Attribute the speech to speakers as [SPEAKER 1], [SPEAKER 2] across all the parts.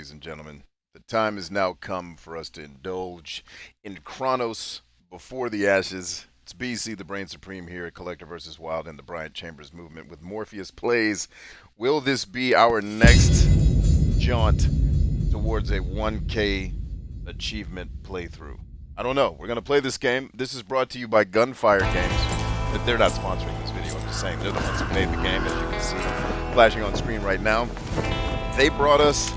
[SPEAKER 1] ladies and gentlemen. The time has now come for us to indulge in Chronos Before the Ashes. It's BC, the Brain Supreme here at Collector vs. Wild and the Bryant Chambers movement with Morpheus Plays. Will this be our next jaunt towards a 1K achievement playthrough? I don't know. We're going to play this game. This is brought to you by Gunfire Games. They're not sponsoring this video, I'm just saying. They're the ones who made the game, as you can see flashing on screen right now. They brought us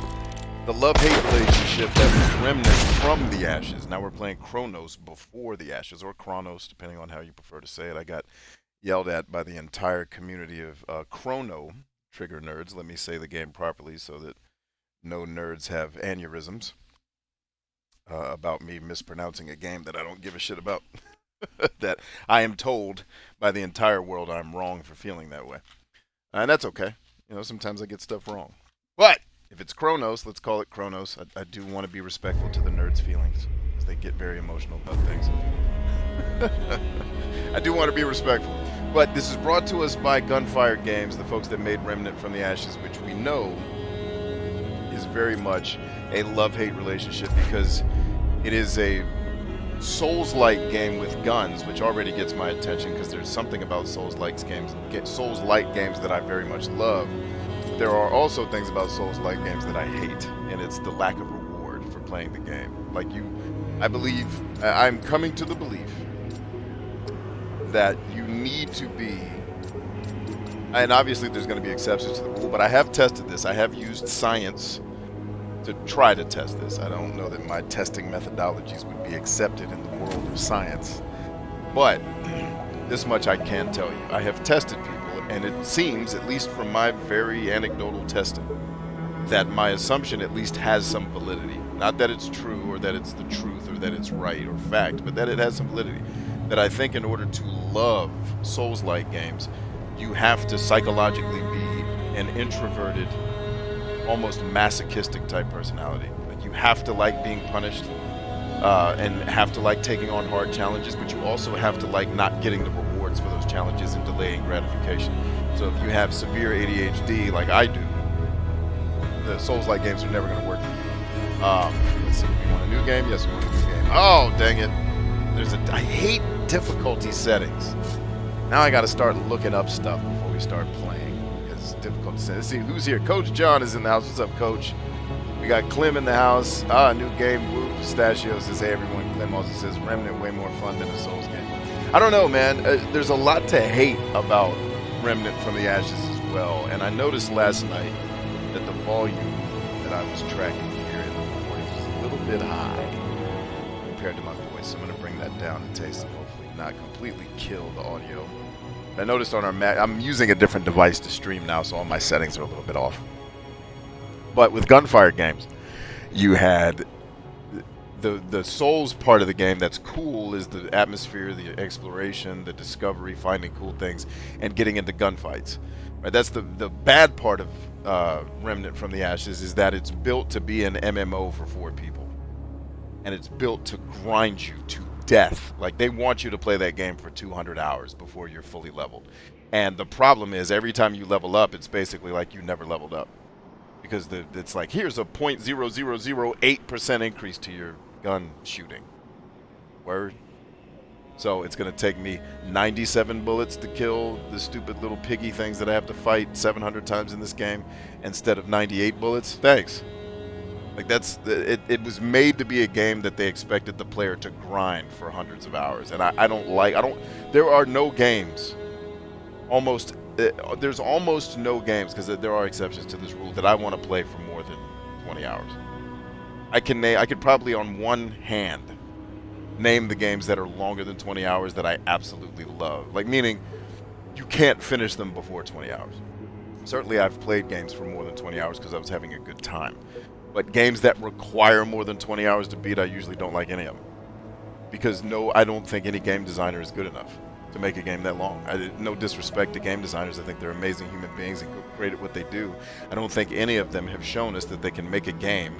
[SPEAKER 1] the love-hate relationship that was Remnant from the Ashes. Now we're playing Chronos Before the Ashes, or Chronos, depending on how you prefer to say it. I got yelled at by the entire community of Chrono trigger nerds. Let me say the game properly so that no nerds have aneurysms about me mispronouncing a game that I don't give a shit about. That I am told by the entire world I'm wrong for feeling that way. And that's okay. You know, sometimes I get stuff wrong. But if it's Chronos, let's call it Chronos. I do want to be respectful to the nerds' feelings, because they get very emotional about things. I do want to be respectful. But this is brought to us by Gunfire Games, the folks that made Remnant from the Ashes, which we know is very much a love-hate relationship, because it is a Souls-like game with guns, which already gets my attention, because there's something about Souls-like games that I very much love. There are also things about Souls-like games that I hate, and it's the lack of reward for playing the game. Like I'm coming to the belief that you need to be, and obviously there's going to be exceptions to the rule, but I have tested this. I have used science to try to test this. I don't know that my testing methodologies would be accepted in the world of science, but this much I can tell you. I have tested people, and it seems, at least from my very anecdotal testing, that my assumption at least has some validity. Not that it's true, or that it's the truth, or that it's right, or fact, but that it has some validity. That I think in order to love Souls-like games, you have to psychologically be an introverted, almost masochistic type personality. Like, you have to like being punished, and have to like taking on hard challenges, but you also have to like not getting the rewards for those challenges and delaying gratification. So if you have severe ADHD like I do, the Souls-like games are never going to work for you. Let's see, we want a new game? Yes, we want a new game. Oh, dang it. I hate difficulty settings. Now I got to start looking up stuff before we start playing, because difficulty settings. Let's see who's here. Coach John is in the house. What's up, Coach? We got Clem in the house. New game. Woo. Pistachio says, hey, everyone. Clem also says, Remnant way more fun than a Souls game. I don't know, man. There's a lot to hate about Remnant from the Ashes as well. And I noticed last night that the volume that I was tracking here in the recordings was a little bit high compared to my voice. So I'm going to bring that down a taste and hopefully not completely kill the audio. I noticed on our Mac, I'm using a different device to stream now, so all my settings are a little bit off. But with Gunfire Games, you had the Souls part of the game that's cool is the atmosphere, the exploration, the discovery, finding cool things, and getting into gunfights. Right? That's the bad part of Remnant from the Ashes, is that it's built to be an MMO for 4 people. And it's built to grind you to death. Like, they want you to play that game for 200 hours before you're fully leveled. And the problem is, every time you level up, it's basically like you never leveled up. Because it's like, here's a 0.0008% increase to your gun shooting. Word. So it's going to take me 97 bullets to kill the stupid little piggy things that I have to fight 700 times in this game, instead of 98 bullets. Thanks. Like, it was made to be a game that they expected the player to grind for hundreds of hours. And there are no games, there's almost no games, because there are exceptions to this rule, that I want to play for more than 20 hours. I could probably on one hand name the games that are longer than 20 hours that I absolutely love. Like, meaning you can't finish them before 20 hours. Certainly I've played games for more than 20 hours because I was having a good time. But games that require more than 20 hours to beat, I usually don't like any of them. Because I don't think any game designer is good enough to make a game that long. No disrespect to game designers. I think they're amazing human beings and great at what they do. I don't think any of them have shown us that they can make a game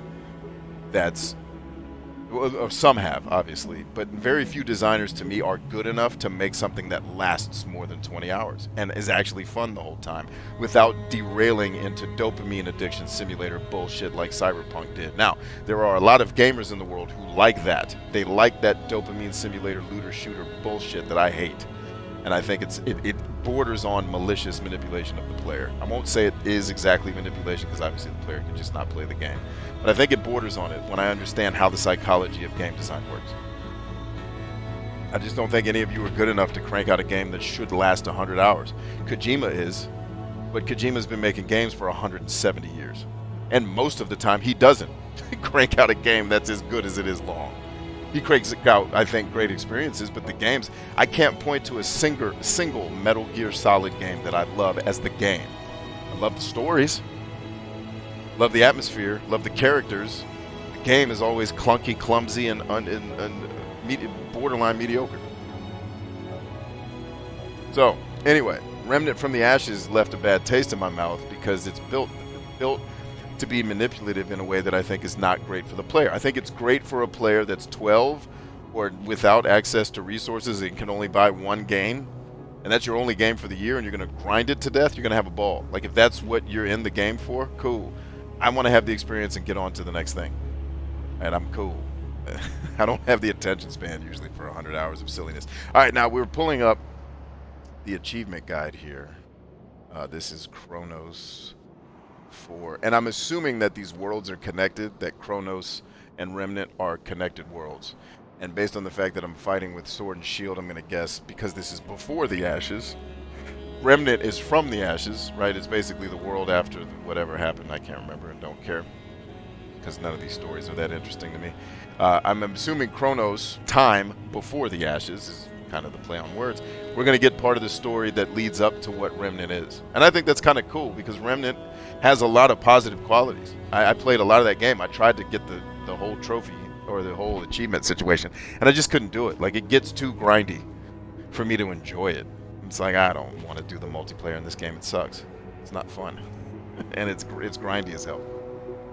[SPEAKER 1] that's Well, some have, obviously, but very few designers to me are good enough to make something that lasts more than 20 hours and is actually fun the whole time without derailing into dopamine addiction simulator bullshit like Cyberpunk did. Now, there are a lot of gamers in the world who like that. They like that dopamine simulator looter shooter bullshit that I hate. And I think it borders on malicious manipulation of the player. I won't say it is exactly manipulation because obviously the player can just not play the game. But I think it borders on it when I understand how the psychology of game design works. I just don't think any of you are good enough to crank out a game that should last 100 hours. Kojima is, but Kojima's been making games for 170 years. And most of the time he doesn't crank out a game that's as good as it is long. He cranks out, I think, great experiences, but the games, I can't point to a single Metal Gear Solid game that I love as the game. I love the stories, love the atmosphere, love the characters. The game is always clunky, clumsy, and borderline mediocre. So, anyway, Remnant from the Ashes left a bad taste in my mouth because it's built to be manipulative in a way that I think is not great for the player. I think it's great for a player that's 12 or without access to resources and can only buy one game, and that's your only game for the year, and you're going to grind it to death. You're going to have a ball. Like, if that's what you're in the game for, cool. I want to have the experience and get on to the next thing, and I'm cool. I don't have the attention span usually for 100 hours of silliness. All right, now we're pulling up the achievement guide here. This is Chronos 4, and I'm assuming that these worlds are connected, that Chronos and Remnant are connected worlds. And based on the fact that I'm fighting with sword and shield, I'm going to guess, because this is before the Ashes, Remnant is from the Ashes, right? It's basically the world after whatever happened. I can't remember and don't care, because none of these stories are that interesting to me. I'm assuming Chronos, time before the Ashes, is kind of the play on words. We're going to get part of the story that leads up to what Remnant is. And I think that's kind of cool because Remnant has a lot of positive qualities. I played a lot of that game. I tried to get the whole trophy or the whole achievement situation, and I just couldn't do it. Like, it gets too grindy for me to enjoy it. It's like, I don't want to do the multiplayer in this game. It sucks. It's not fun. And it's grindy as hell.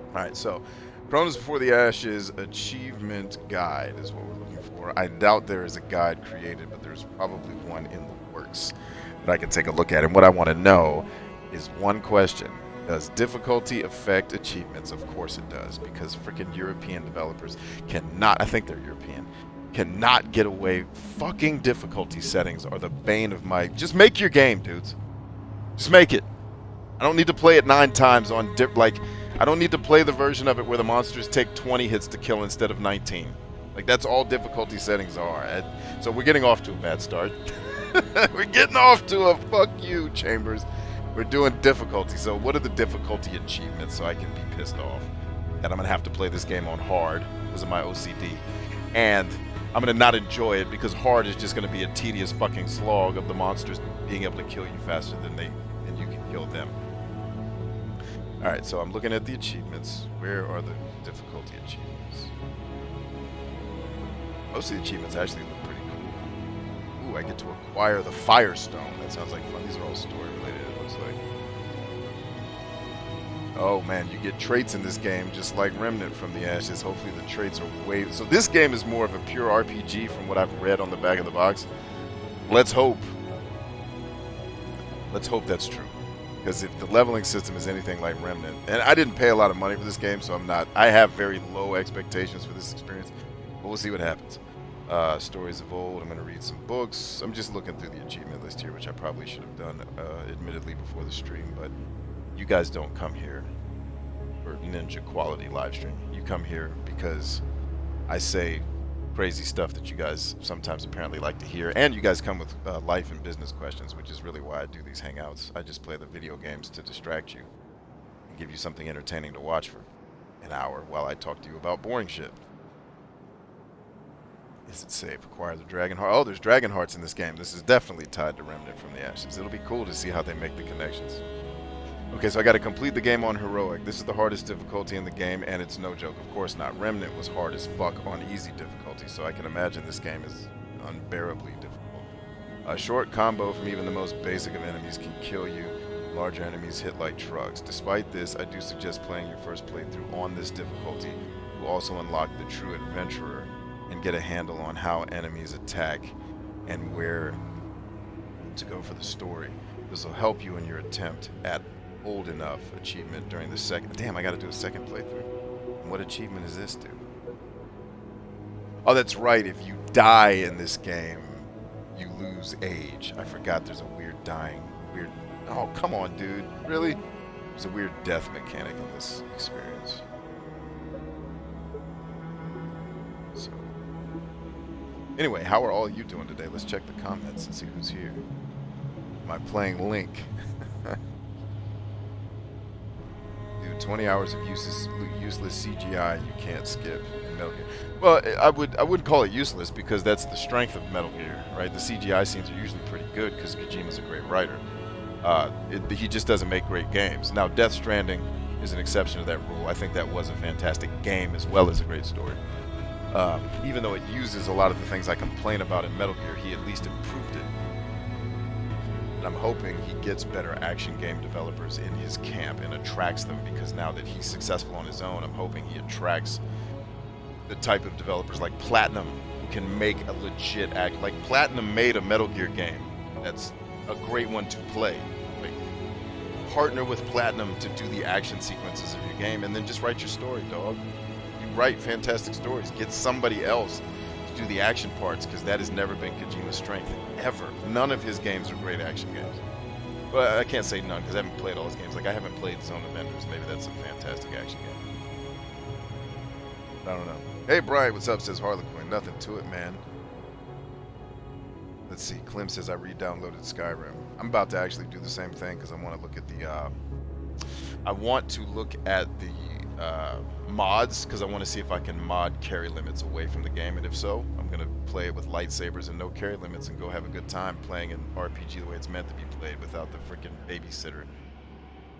[SPEAKER 1] Alright, so Chronos Before the Ashes achievement guide is what we're looking for. I doubt there is a guide created, but there's probably one in the works that I can take a look at. And what I want to know is one question. Does difficulty affect achievements? Of course it does, because freaking European developers cannot, I think they're European, cannot get away. Fucking difficulty settings are the bane of my... Just make your game, dudes. Just make it. I don't need to play it 9 times on... I don't need to play the version of it where the monsters take 20 hits to kill instead of 19. Like, that's all difficulty settings are. So we're getting off to a bad start. We're getting off to a fuck you, Chambers. We're doing difficulty. So what are the difficulty achievements so I can be pissed off? That I'm going to have to play this game on hard because of my OCD. And I'm going to not enjoy it because hard is just going to be a tedious fucking slog of the monsters being able to kill you faster than you can kill them. Alright, so I'm looking at the achievements. Where are the difficulty achievements? Most of the achievements actually look pretty cool. Ooh, I get to acquire the Firestone. That sounds like fun. These are all story related, it looks like. Oh man, you get traits in this game just like Remnant from the Ashes. Hopefully the traits are way... So this game is more of a pure RPG from what I've read on the back of the box. Let's hope. Let's hope that's true. Because if the leveling system is anything like Remnant, and I didn't pay a lot of money for this game, so I have very low expectations for this experience, but we'll see what happens. Stories of old, I'm going to read some books. I'm just looking through the achievement list here, which I probably should have done, admittedly, before the stream, but you guys don't come here for ninja quality live stream. You come here because I say crazy stuff that you guys sometimes apparently like to hear, and you guys come with life and business questions, which is really why I do these hangouts. I just play the video games to distract you and give you something entertaining to watch for an hour while I talk to you about boring shit. Is it safe? Acquire the Dragon Heart. Oh, there's Dragon Hearts in this game. This is definitely tied to Remnant from the Ashes. It'll be cool to see how they make the connections. Okay, so I got to complete the game on Heroic. This is the hardest difficulty in the game, and it's no joke. Of course not. Remnant was hard as fuck on easy difficulty, so I can imagine this game is unbearably difficult. A short combo from even the most basic of enemies can kill you. Larger enemies hit like trucks. Despite this, I do suggest playing your first playthrough on this difficulty. will also unlock the true adventurer and get a handle on how enemies attack and where to go for the story. This will help you in your attempt at old enough achievement during the second. Damn, I gotta do a second playthrough. And what achievement is this, dude? Oh, that's right. If you die in this game, you lose age. I forgot there's a weird dying. Weird. Oh, come on, dude. Really? There's a weird death mechanic in this experience. So, anyway, how are all you doing today? Let's check the comments and see who's here. Am I playing Link? Dude, 20 hours of useless CGI you can't skip in Metal Gear. Well, I wouldn't call it useless because that's the strength of Metal Gear, right? The CGI scenes are usually pretty good because Kojima's a great writer. He just doesn't make great games. Now, Death Stranding is an exception to that rule. I think that was a fantastic game as well as a great story. Even though it uses a lot of the things I complain about in Metal Gear, he at least improved it. And I'm hoping he gets better action game developers in his camp and attracts them, because now that he's successful on his own, I'm hoping he attracts the type of developers like Platinum who can make a legit act. Like Platinum made a Metal Gear game that's a great one to play. Like, partner with Platinum to do the action sequences of your game, and then just write your story, dog. You write fantastic stories. Get somebody else to do the action parts, because that has never been Kojima's strength, ever. None of his games are great action games. Well, I can't say none because I haven't played all his games. Like, I haven't played Zone of Enders. Maybe that's a fantastic action game. I don't know. Hey, Brian, what's up? Says Harlequin. Nothing to it, man. Let's see. Clem says I re-downloaded Skyrim. I'm about to actually do the same thing because I want to look at the. I want to look at the mods because I want to see if I can mod carry limits away from the game, and if so, I'm gonna play it with lightsabers and no carry limits and go have a good time playing an RPG the way it's meant to be played, without the freaking babysitter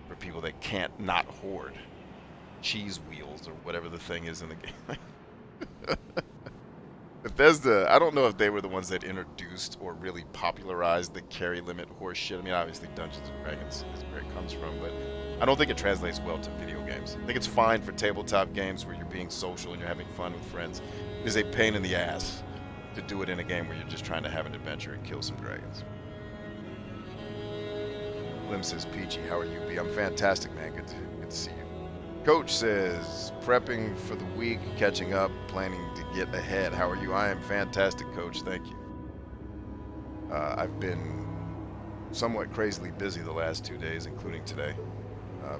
[SPEAKER 1] for people that can't not hoard cheese wheels or whatever the thing is in the game. Bethesda, I don't know if they were the ones that introduced or really popularized the carry limit horse shit. I mean, obviously Dungeons and Dragons is where it comes from, but I don't think it translates well to video games. I think it's fine for tabletop games where you're being social and you're having fun with friends. It is a pain in the ass to do it in a game where you're just trying to have an adventure and kill some dragons. Lim says, Peachy, how are you, B? I'm fantastic, man. Good to see you. Coach says, prepping for the week, catching up, planning to get ahead. How are you? I am fantastic, Coach. Thank you. I've been somewhat crazily busy the last 2 days, including today,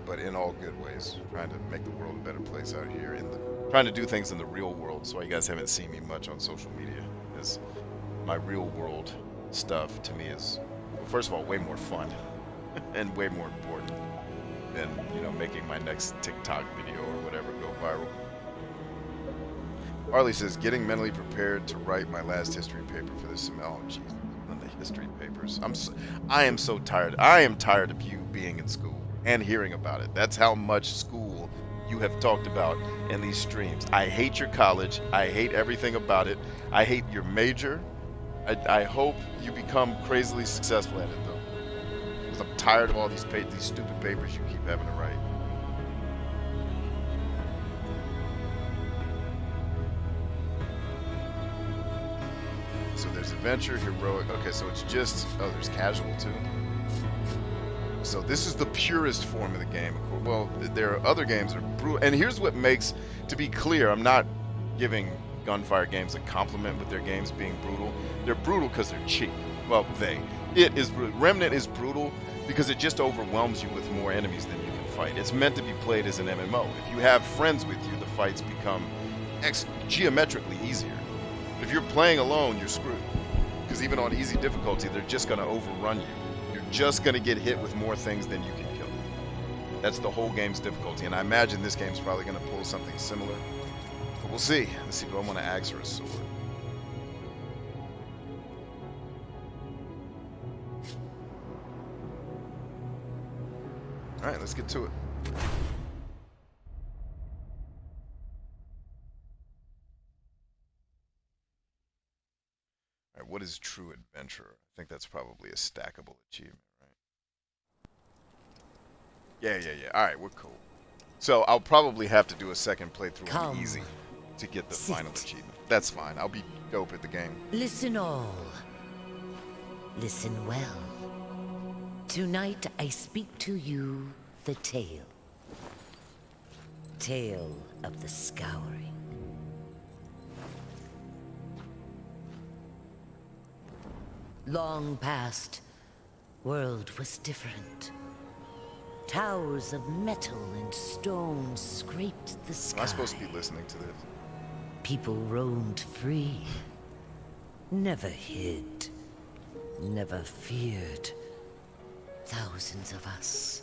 [SPEAKER 1] but in all good ways. Trying to make the world a better place out here, trying to do things in the real world. So you guys haven't seen me much on social media, because my real world stuff to me is, well, first of all, way more fun and way more important than, you know, making my next TikTok video or whatever go viral. Harley says, getting mentally prepared to write my last history paper for this semester. Oh, jeez, on the history papers. I am so tired. I am tired of you being in school and hearing about it. That's how much school you have talked about in these streams. I hate your college. I hate everything about it. I hate your major. I hope you become crazily successful at it, though. Because I'm tired of all these stupid papers you keep having to write. So there's adventure, heroic. Okay, so it's just, oh, there's casual too. So this is the purest form of the game. Well, there are other games that are brutal. And here's what makes, to be clear, I'm not giving Gunfire Games a compliment with their games being brutal. They're brutal because they're cheap. Well, it is brutal. Remnant is brutal because it just overwhelms you with more enemies than you can fight. It's meant to be played as an MMO. If you have friends with you, the fights become geometrically easier. If you're playing alone, you're screwed. Because even on easy difficulty, they're just going to overrun you. You're just going to get hit with more things than you can kill. That's the whole game's difficulty. And I imagine this game's probably going to pull something similar. But we'll see. Let's see, do I want an axe or a sword? All right, let's get to it. All right, what is true adventure? I think that's probably a stackable achievement, right? Yeah. All right, we're cool. So I'll probably have to do a second playthrough on
[SPEAKER 2] Come.
[SPEAKER 1] easy to get the
[SPEAKER 2] Sit.
[SPEAKER 1] final achievement. That's fine. I'll be dope at the game.
[SPEAKER 2] Listen all. Listen well. Tonight I speak to you the tale. Tale of the Scouring. Long past, world was different. Towers of metal and stone scraped the sky.
[SPEAKER 1] Am I supposed to be listening to this?
[SPEAKER 2] People roamed free. Never hid. Never feared. Thousands of us.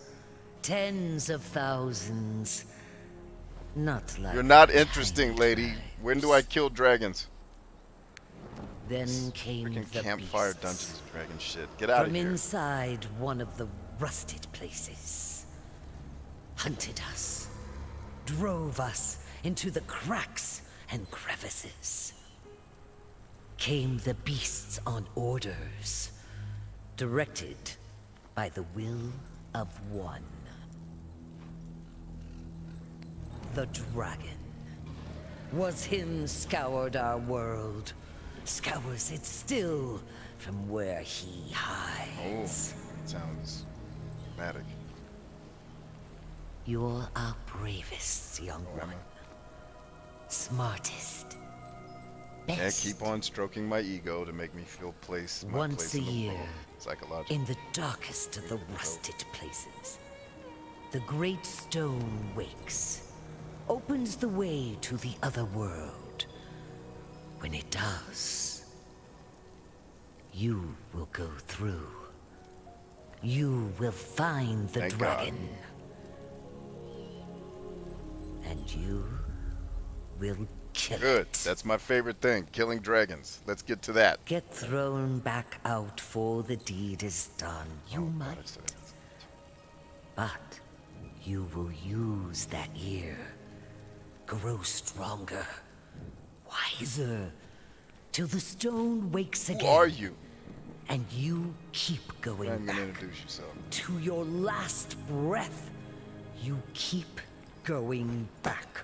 [SPEAKER 2] Tens of thousands. Not like...
[SPEAKER 1] You're not interesting, lady. When do I kill dragons?
[SPEAKER 2] Then came
[SPEAKER 1] Freaking
[SPEAKER 2] the
[SPEAKER 1] campfire
[SPEAKER 2] beasts.
[SPEAKER 1] Dungeons and Dragon shit. Get out of
[SPEAKER 2] From
[SPEAKER 1] here.
[SPEAKER 2] inside one of the rusted places. Hunted us. Drove us into the cracks and crevices. Came the beasts on orders. Directed by the will of one. The dragon. Was him scoured our world. Scours it still from where he
[SPEAKER 1] Oh,
[SPEAKER 2] hides.
[SPEAKER 1] sounds dramatic.
[SPEAKER 2] You're our bravest, young
[SPEAKER 1] Oh,
[SPEAKER 2] one.
[SPEAKER 1] Emma.
[SPEAKER 2] Smartest.
[SPEAKER 1] Yeah,
[SPEAKER 2] Best.
[SPEAKER 1] keep on stroking my ego to make me feel my
[SPEAKER 2] Once
[SPEAKER 1] place
[SPEAKER 2] a
[SPEAKER 1] in the
[SPEAKER 2] year,
[SPEAKER 1] world. Psychological.
[SPEAKER 2] in the darkest of the rusted places, the great stone wakes, opens the way to the other world. When it does, you will go through. You will find the
[SPEAKER 1] Thank God.
[SPEAKER 2] dragon. And you will kill
[SPEAKER 1] Good.
[SPEAKER 2] it.
[SPEAKER 1] That's my favorite thing. Killing dragons. Let's get to that.
[SPEAKER 2] Get thrown back out for the deed is done. You
[SPEAKER 1] Oh, God,
[SPEAKER 2] might,
[SPEAKER 1] I said it.
[SPEAKER 2] but you will use that ear. Grow stronger, wiser, till the stone wakes
[SPEAKER 1] Who
[SPEAKER 2] again.
[SPEAKER 1] are you?
[SPEAKER 2] And you keep
[SPEAKER 1] Go
[SPEAKER 2] going
[SPEAKER 1] ahead and
[SPEAKER 2] back
[SPEAKER 1] introduce yourself.
[SPEAKER 2] to your last breath. You keep going back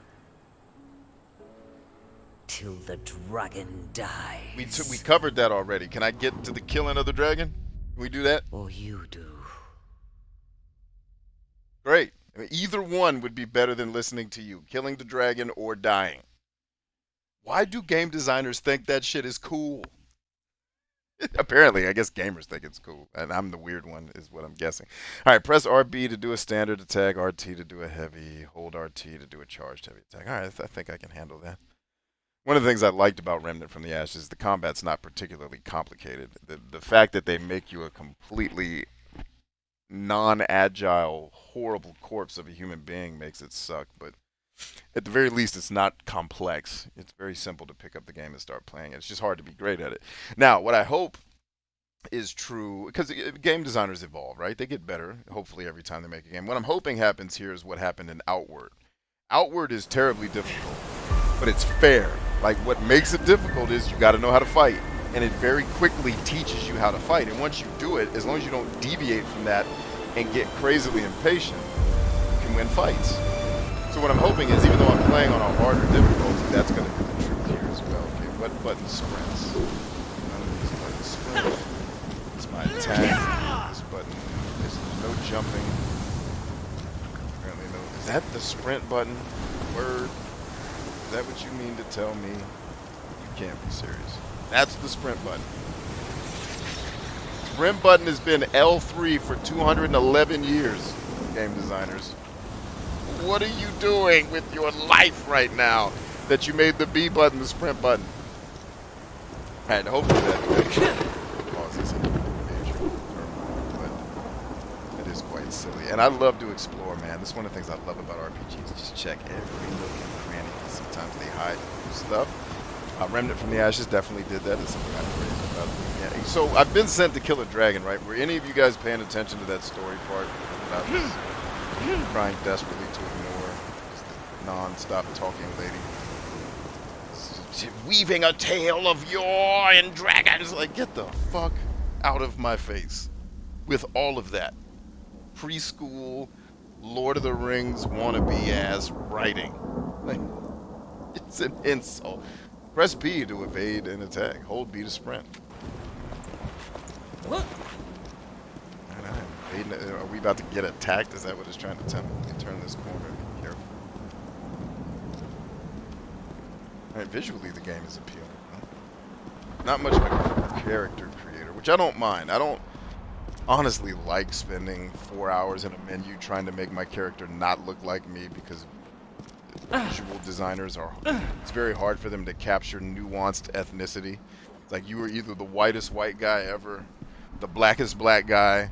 [SPEAKER 2] till the dragon dies.
[SPEAKER 1] We covered that already. Can I get to the killing of the dragon? Can we do that?
[SPEAKER 2] Or you do.
[SPEAKER 1] Great. I mean, either one would be better than listening to you. Killing the dragon or dying. Why do game designers think that shit is cool? Apparently, I guess gamers think it's cool. And I'm the weird one, is what I'm guessing. All right, press RB to do a standard attack, RT to do a heavy, hold RT to do a charged heavy attack. All right, I think I can handle that. One of the things I liked about Remnant from the Ashes is the combat's not particularly complicated. The fact that they make you a completely non-agile, horrible corpse of a human being makes it suck, but at the very least, it's not complex. It's very simple to pick up the game and start playing it. It's just hard to be great at it. Now, what I hope is true, because game designers evolve, right? They get better, hopefully, every time they make a game. What I'm hoping happens here is what happened in Outward. Outward is terribly difficult, but it's fair. Like, what makes it difficult is you got to know how to fight, and it very quickly teaches you how to fight. And once you do it, as long as you don't deviate from that and get crazily impatient, you can win fights. So what I'm hoping is, even though I'm playing on a harder difficulty, that's going to be the truth here as well. Okay, what button sprints? None of these buttons sprint. It's my attack. This button. There's no jumping. Apparently no. Is that the sprint button? Word. Is that what you mean to tell me? You can't be serious. That's the sprint button. Sprint button has been L3 for 211 years, game designers. What are you doing with your life right now that you made the B button the sprint button? And hopefully that causes a major turmoil, but it is quite silly. And I love to explore, man. That's one of the things I love about RPGs. Just check every nook and cranny. Sometimes they hide stuff. Remnant from the Ashes definitely did that. That's something I'm crazy about. Yeah. So I've been sent to kill a dragon, right? Were any of you guys paying attention to that story part that I was trying desperately to ignore? Just the non-stop talking lady. Weaving a tale of yore and dragons. Like, get the fuck out of my face with all of that. Preschool, Lord of the Rings wannabe ass writing. Like, it's an insult. Press B to evade and attack. Hold B to sprint. Alright, are we about to get attacked? Is that what it's trying to tell me? Let me turn this corner. Be careful. Alright, visually the game is appealing. Not much of a character creator, which I don't mind. I don't honestly like spending 4 hours in a menu trying to make my character not look like me, because visual designers it's very hard for them to capture nuanced ethnicity. It's like you were either the whitest white guy ever, the blackest black guy,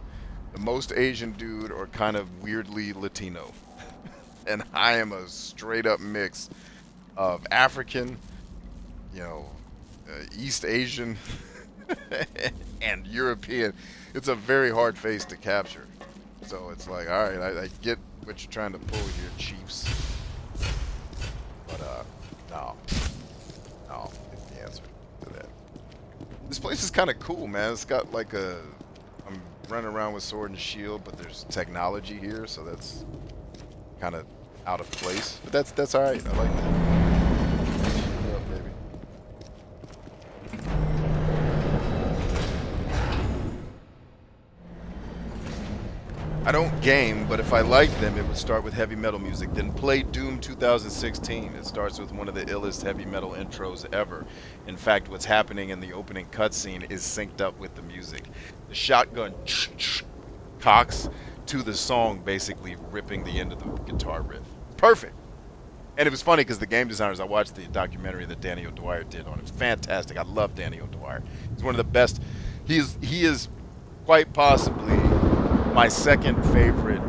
[SPEAKER 1] the most Asian dude, or kind of weirdly Latino. And I am a straight up mix of African, you know, East Asian, and European. It's a very hard face to capture. So it's like, alright, I get what you're trying to pull here, Chiefs. But, no is the answer to that. This place is kind of cool, man. It's got like I'm running around with sword and shield, but there's technology here, so that's kind of out of place. But that's alright. I like that. Shield up, baby. I don't game, but if I liked them, it would start with heavy metal music. Then play Doom 2016. It starts with one of the illest heavy metal intros ever. In fact, what's happening in the opening cutscene is synced up with the music. The shotgun cocks to the song, basically ripping the end of the guitar riff. Perfect. And it was funny because the game designers, I watched the documentary that Danny O'Dwyer did on it. It's fantastic. I love Danny O'Dwyer. He's one of the best. He is quite possibly my second favorite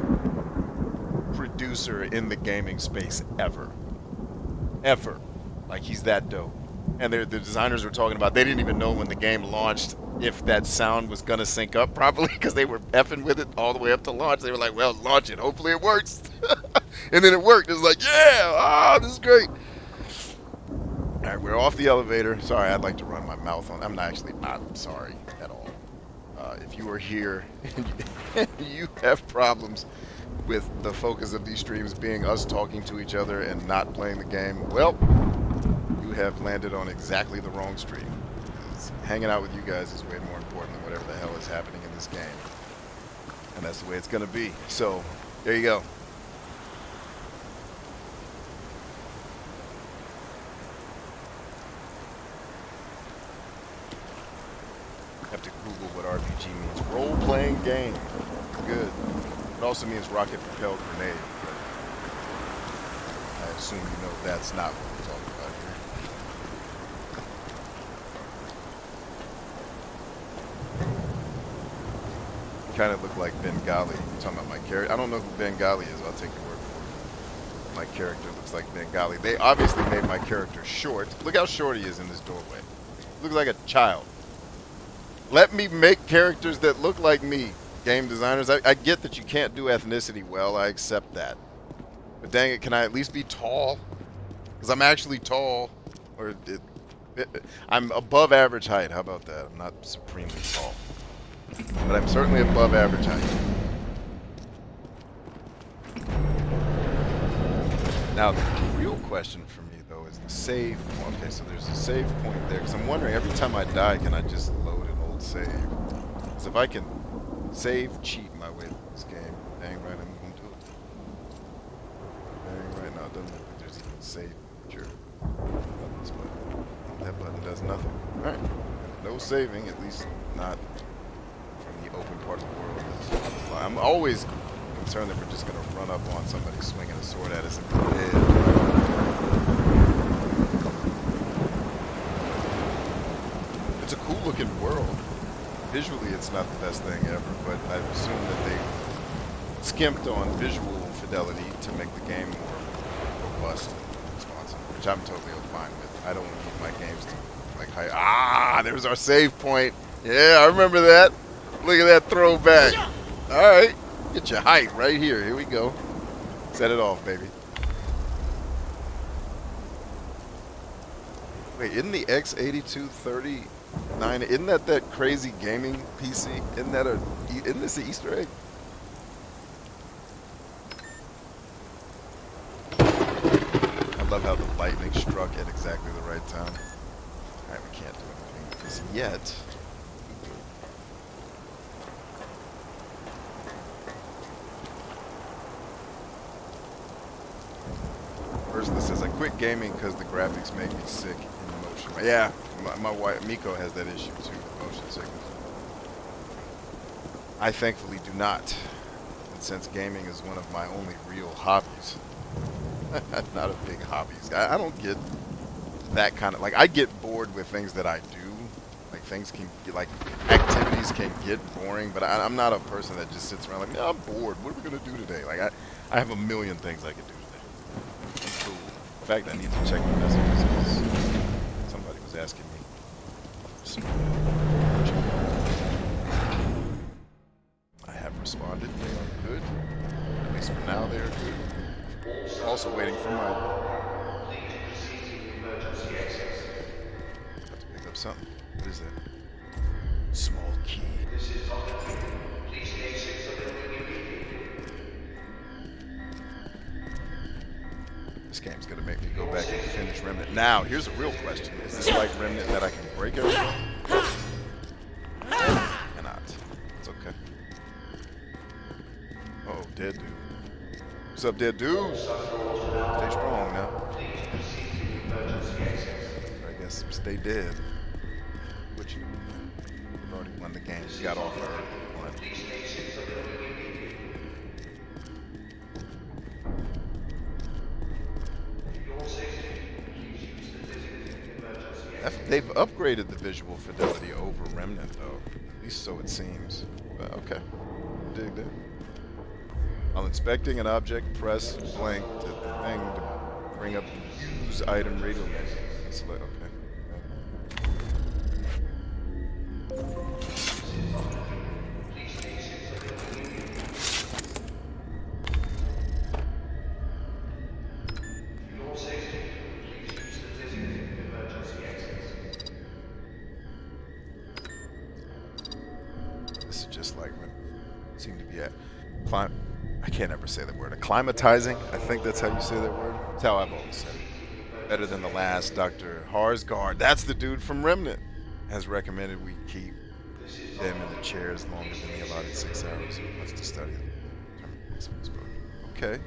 [SPEAKER 1] producer in the gaming space ever. Like, he's that dope. And the designers were talking about, they didn't even know when the game launched if that sound was gonna sync up properly, because they were effing with it all the way up to launch. They were like, well, launch it, hopefully it works. And then it worked. It was like, yeah, this is great. All right, we're off the elevator. Sorry, I'd like to run my mouth on. I'm not sorry at all. If you are here and you have problems with the focus of these streams being us talking to each other and not playing the game, well, you have landed on exactly the wrong stream. Hanging out with you guys is way more important than whatever the hell is happening in this game. And that's the way it's going to be. So, there you go. Have to Google what RPG means. Role-playing game. Good. It also means rocket-propelled grenade. But I assume you know that's not what we're talking about here. You kind of look like Bengali. You're talking about my character. I don't know who Bengali is. I'll take your word for it. My character looks like Bengali. They obviously made my character short. Look how short he is in this doorway. He looks like a child. Let me make characters that look like me, game designers. I get that you can't do ethnicity well. I accept that. But dang it, can I at least be tall? Because I'm actually tall. I'm above average height. How about that? I'm not supremely tall. But I'm certainly above average height. Now, the real question for me, though, is the save. Okay, so there's a save point there. Because I'm wondering, every time I die, can I just load an old save? Because if I can save, cheat my way through this game, dang right, I'm going to do it. Dang right, now it doesn't look like there's even a save feature. Buttons, but that button does nothing. Alright, no saving, at least not from the open part of the world. I'm always concerned that we're just going to run up on somebody swinging a sword at us and be dead. It's a cool looking world. Visually, it's not the best thing ever, but I assume that they skimped on visual fidelity to make the game more robust and responsive, which I'm totally fine with. I don't need my games to like high. Ah, there's our save point. Yeah, I remember that. Look at that throwback. All right, get your height right here. Here we go. Set it off, baby. Wait, isn't the X8230? Isn't that crazy gaming PC? Isn't this an Easter egg? lightning struck at exactly the right time. Alright, we can't do anything with this yet. Ursula says, I quit gaming because the graphics make me sick in the motion. Yeah, my wife, Miko, has that issue too, with motion sickness. I thankfully do not. And since gaming is one of my only real hobbies, not a big hobbies. I don't get that kind of, like, I get bored with things that I do. Like, things can get, like, activities can get boring, but I'm not a person that just sits around like, yeah, I'm bored. What are we going to do today? Like, I have a million things I could do today. I'm cool. In fact, I need to check my messages because somebody was asking me. I have responded. They are good. At least for now, they are good. Also waiting for my... Have to pick up something. What is that? Small key. This game's gonna make me go back and finish Remnant. Now, here's a real question. Is this like Remnant that I can break everything? Cannot. It's okay. Uh-oh, dead dude. What's up, dead dude? Stay strong now. I guess stay dead. What you doing? We've already won the game. We got off early. They've upgraded the visual fidelity over Remnant, though. At least so it seems. But okay. Dig that. While inspecting an object, press blank to the thing to bring up the use item radio menu. Select, okay. This is just like when seem to be at I can't ever say the word. Acclimatizing? I think that's how you say that word. That's how I've always said it. Better than the last. Dr. Harsgard, that's the dude from Remnant, has recommended we keep them in the chairs longer than the allotted 6 hours. He wants to study them. Okay.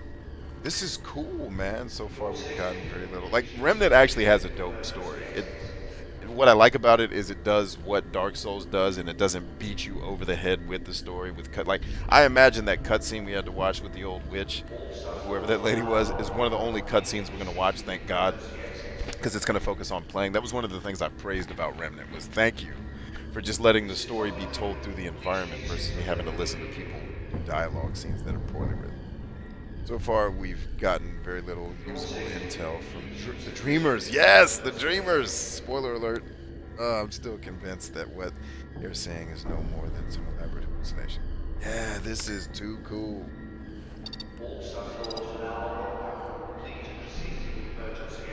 [SPEAKER 1] This is cool, man. So far we've gotten very little. Like, Remnant actually has a dope story. What I like about it is it does what Dark Souls does, and it doesn't beat you over the head with the story. Like, I imagine that cutscene we had to watch with the old witch, whoever that lady was, is one of the only cutscenes we're going to watch, thank God, because it's going to focus on playing. That was one of the things I praised about Remnant, was thank you for just letting the story be told through the environment versus me having to listen to people do dialogue scenes that are poorly written. So far, we've gotten very little usable intel from the Dreamers. Yes, the Dreamers! Spoiler alert. I'm still convinced that what you're saying is no more than some elaborate hallucination. Yeah, this is too cool.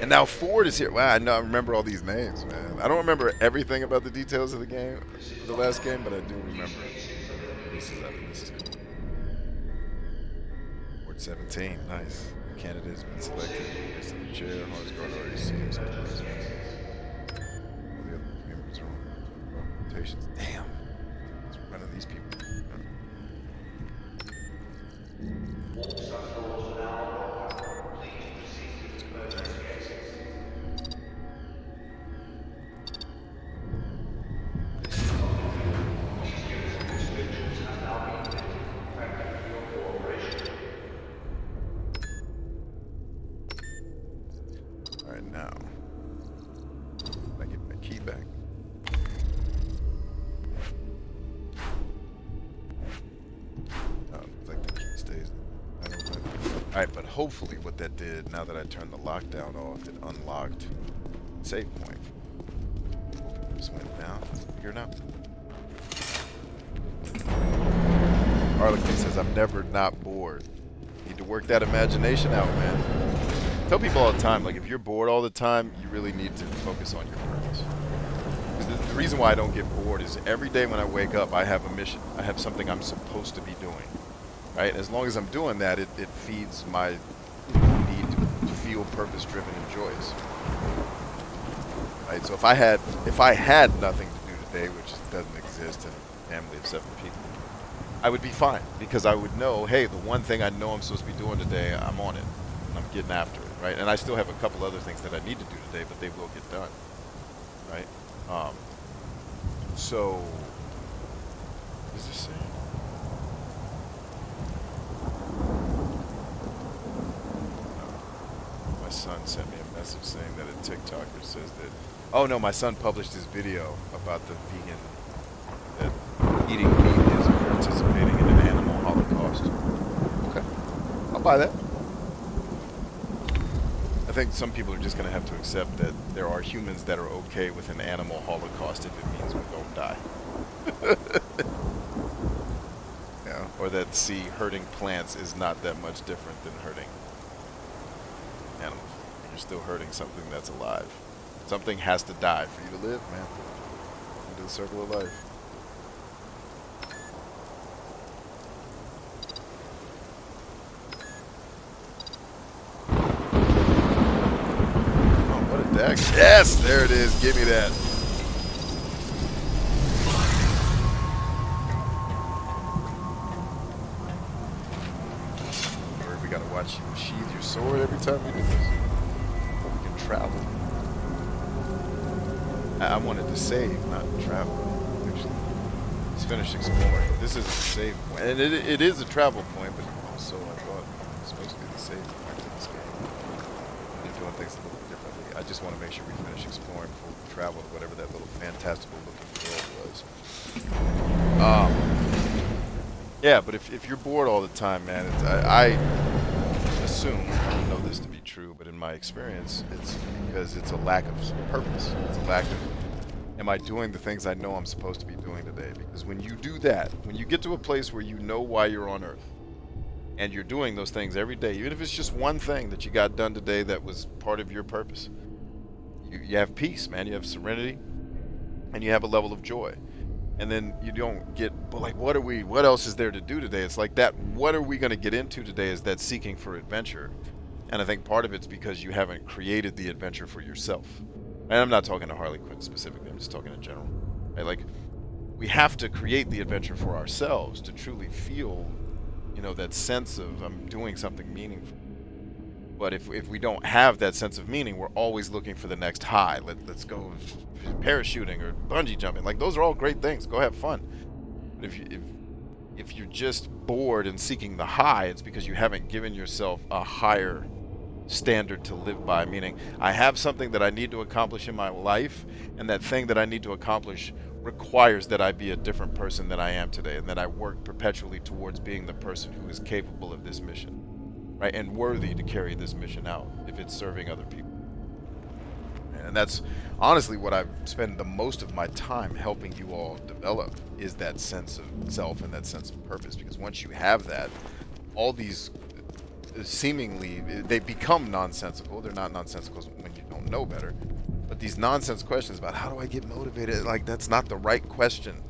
[SPEAKER 1] And now Ford is here. Wow, I remember all these names, man. I don't remember everything about the details of the game, the last game, but I do remember. This is cool. 17, nice. The candidate has been selected. Next to the chair, Harsgard already seems. All the other members are on rotations. Damn. What's running these people? Now, I get my key back. Oh, it's like the key stays. I don't know. Alright, but hopefully what that did, now that I turned the lockdown off, it unlocked save point. Hopefully this went down. Let's figure it out. Harlequin says, I'm never not bored. Need to work that imagination out, man. I tell people all the time, like, if you're bored all the time, you really need to focus on your purpose. Because the reason why I don't get bored is every day when I wake up, I have a mission. I have something I'm supposed to be doing, right? As long as I'm doing that, it feeds my need to feel purpose-driven and joyous. Right? So if I had nothing to do today, which doesn't exist in a family of 7 people, I would be fine, because I would know, hey, the one thing I know I'm supposed to be doing today, I'm on it. And I'm getting after it, right? And I still have a couple other things that I need to do today, but they will get done, right? So, what is this saying? My son sent me a message saying that a TikToker says that, oh no, my son published his video about the vegan, that eating meat is participating in an animal holocaust. Okay, I'll buy that. I think some people are just going to have to accept that there are humans that are okay with an animal holocaust if it means we don't die. Yeah, or that, see, hurting plants is not that much different than hurting animals. You're still hurting something that's alive. Something has to die for you to live, man. Into the circle of life. Yes, there it is. Give me that. Or we gotta watch you sheathe your sword every time we do this. Or we can travel. I wanted to save, not travel. Actually, let's finish exploring. This is a save point, and it is a travel point, but also I thought it was supposed to be the save point to this game. We're doing things a little differently. I just want to make sure we finish exploring before we travel to whatever that little fantastical looking world was. Yeah, but if you're bored all the time, man, I assume, I don't know this to be true, but in my experience, it's because it's a lack of purpose. It's a lack of, am I doing the things I know I'm supposed to be doing today? Because when you do that, when you get to a place where you know why you're on Earth, and you're doing those things every day, even if it's just one thing that you got done today that was part of your purpose, you have peace, man. You have serenity, and you have a level of joy. And then you don't get, but like, what else is there to do today? It's like that, what are we going to get into today is that seeking for adventure. And I think part of it's because you haven't created the adventure for yourself. And I'm not talking to Harley Quinn specifically, I'm just talking in general. Right? Like, we have to create the adventure for ourselves to truly feel, you know, that sense of I'm doing something meaningful. But if we don't have that sense of meaning, we're always looking for the next high. Let's go parachuting or bungee jumping. Like, those are all great things. Go have fun. But if you're just bored and seeking the high, it's because you haven't given yourself a higher standard to live by. Meaning, I have something that I need to accomplish in my life, and that thing that I need to accomplish requires that I be a different person than I am today, and that I work perpetually towards being the person who is capable of this mission. Right, and worthy to carry this mission out if it's serving other people. And that's honestly what I've spent the most of my time helping you all develop, is that sense of self and that sense of purpose. Because once you have that, all these seemingly, they become nonsensical. They're not nonsensical when you don't know better. But these nonsense questions about how do I get motivated, like, that's not the right question.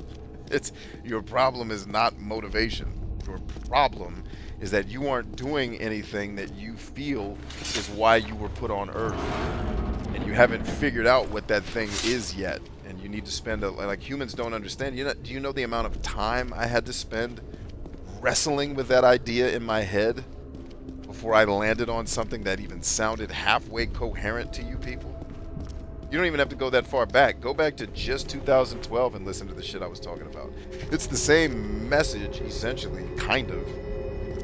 [SPEAKER 1] It's, your problem is not motivation. Your problem is that you aren't doing anything that you feel is why you were put on Earth, and you haven't figured out what that thing is yet. And you need to spend like, humans don't understand. Do you know the amount of time I had to spend wrestling with that idea in my head before I landed on something that even sounded halfway coherent to you people? You don't even have to go that far back. Go back to just 2012 and listen to the shit I was talking about. It's the same message, essentially, kind of,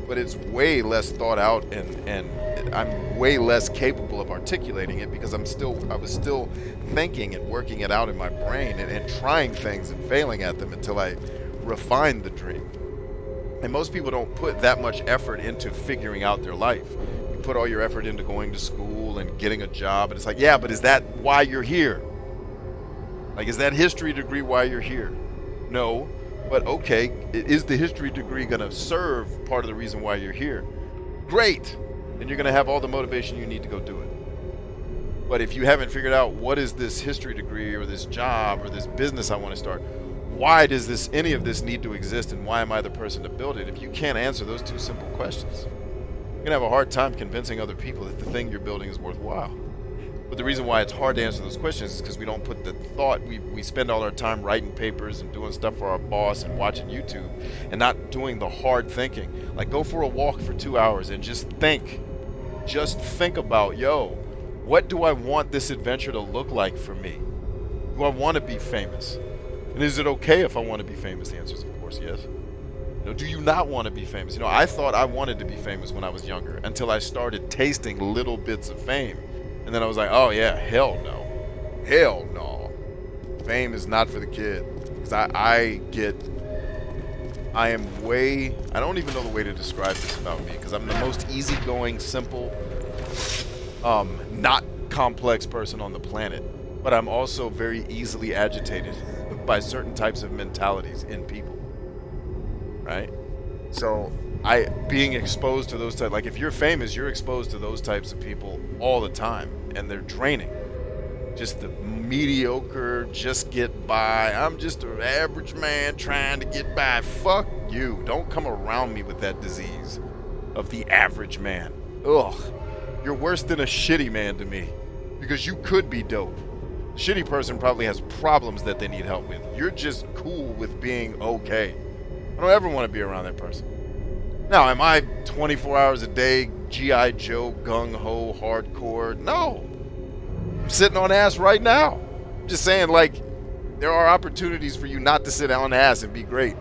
[SPEAKER 1] but it's way less thought out, and I'm way less capable of articulating it because I was still thinking and working it out in my brain and trying things and failing at them until I refined the dream. And most people don't put that much effort into figuring out their life. You put all your effort into going to school and getting a job, and it's like, yeah, but is that why you're here? Like, is that history degree why you're here? No. But okay, is the history degree going to serve part of the reason why you're here? Great! Then you're going to have all the motivation you need to go do it. But if you haven't figured out what is this history degree or this job or this business I want to start, why does any of this need to exist, and why am I the person to build it? If you can't answer those two simple questions, You're gonna have a hard time convincing other people that the thing you're building is worthwhile. But the reason why it's hard to answer those questions is because we don't put the thought. We spend all our time writing papers and doing stuff for our boss and watching YouTube and not doing the hard thinking. Like, go for a walk for 2 hours and just think. Just think about, yo, what do I want this adventure to look like for me? Do I want to be famous? And is it okay if I want to be famous? The answer is, of course, yes. You know, do you not want to be famous? You know, I thought I wanted to be famous when I was younger until I started tasting little bits of fame. And then I was like, oh yeah, hell no. Hell no. Fame is not for the kid. Because I don't even know the way to describe this about me. Because I'm the most easygoing, simple, not complex person on the planet. But I'm also very easily agitated by certain types of mentalities in people. Right? So being exposed to those types, like if you're famous, you're exposed to those types of people all the time, and they're draining. Just the mediocre, just get by. I'm just an average man trying to get by. Fuck you. Don't come around me with that disease of the average man. Ugh. You're worse than a shitty man to me, because you could be dope. A shitty person probably has problems that they need help with. You're just cool with being okay. I don't ever want to be around that person. Now, am I 24 hours a day, G.I. Joe, gung-ho, hardcore? No. I'm sitting on ass right now. I'm just saying, like, there are opportunities for you not to sit on ass and be great.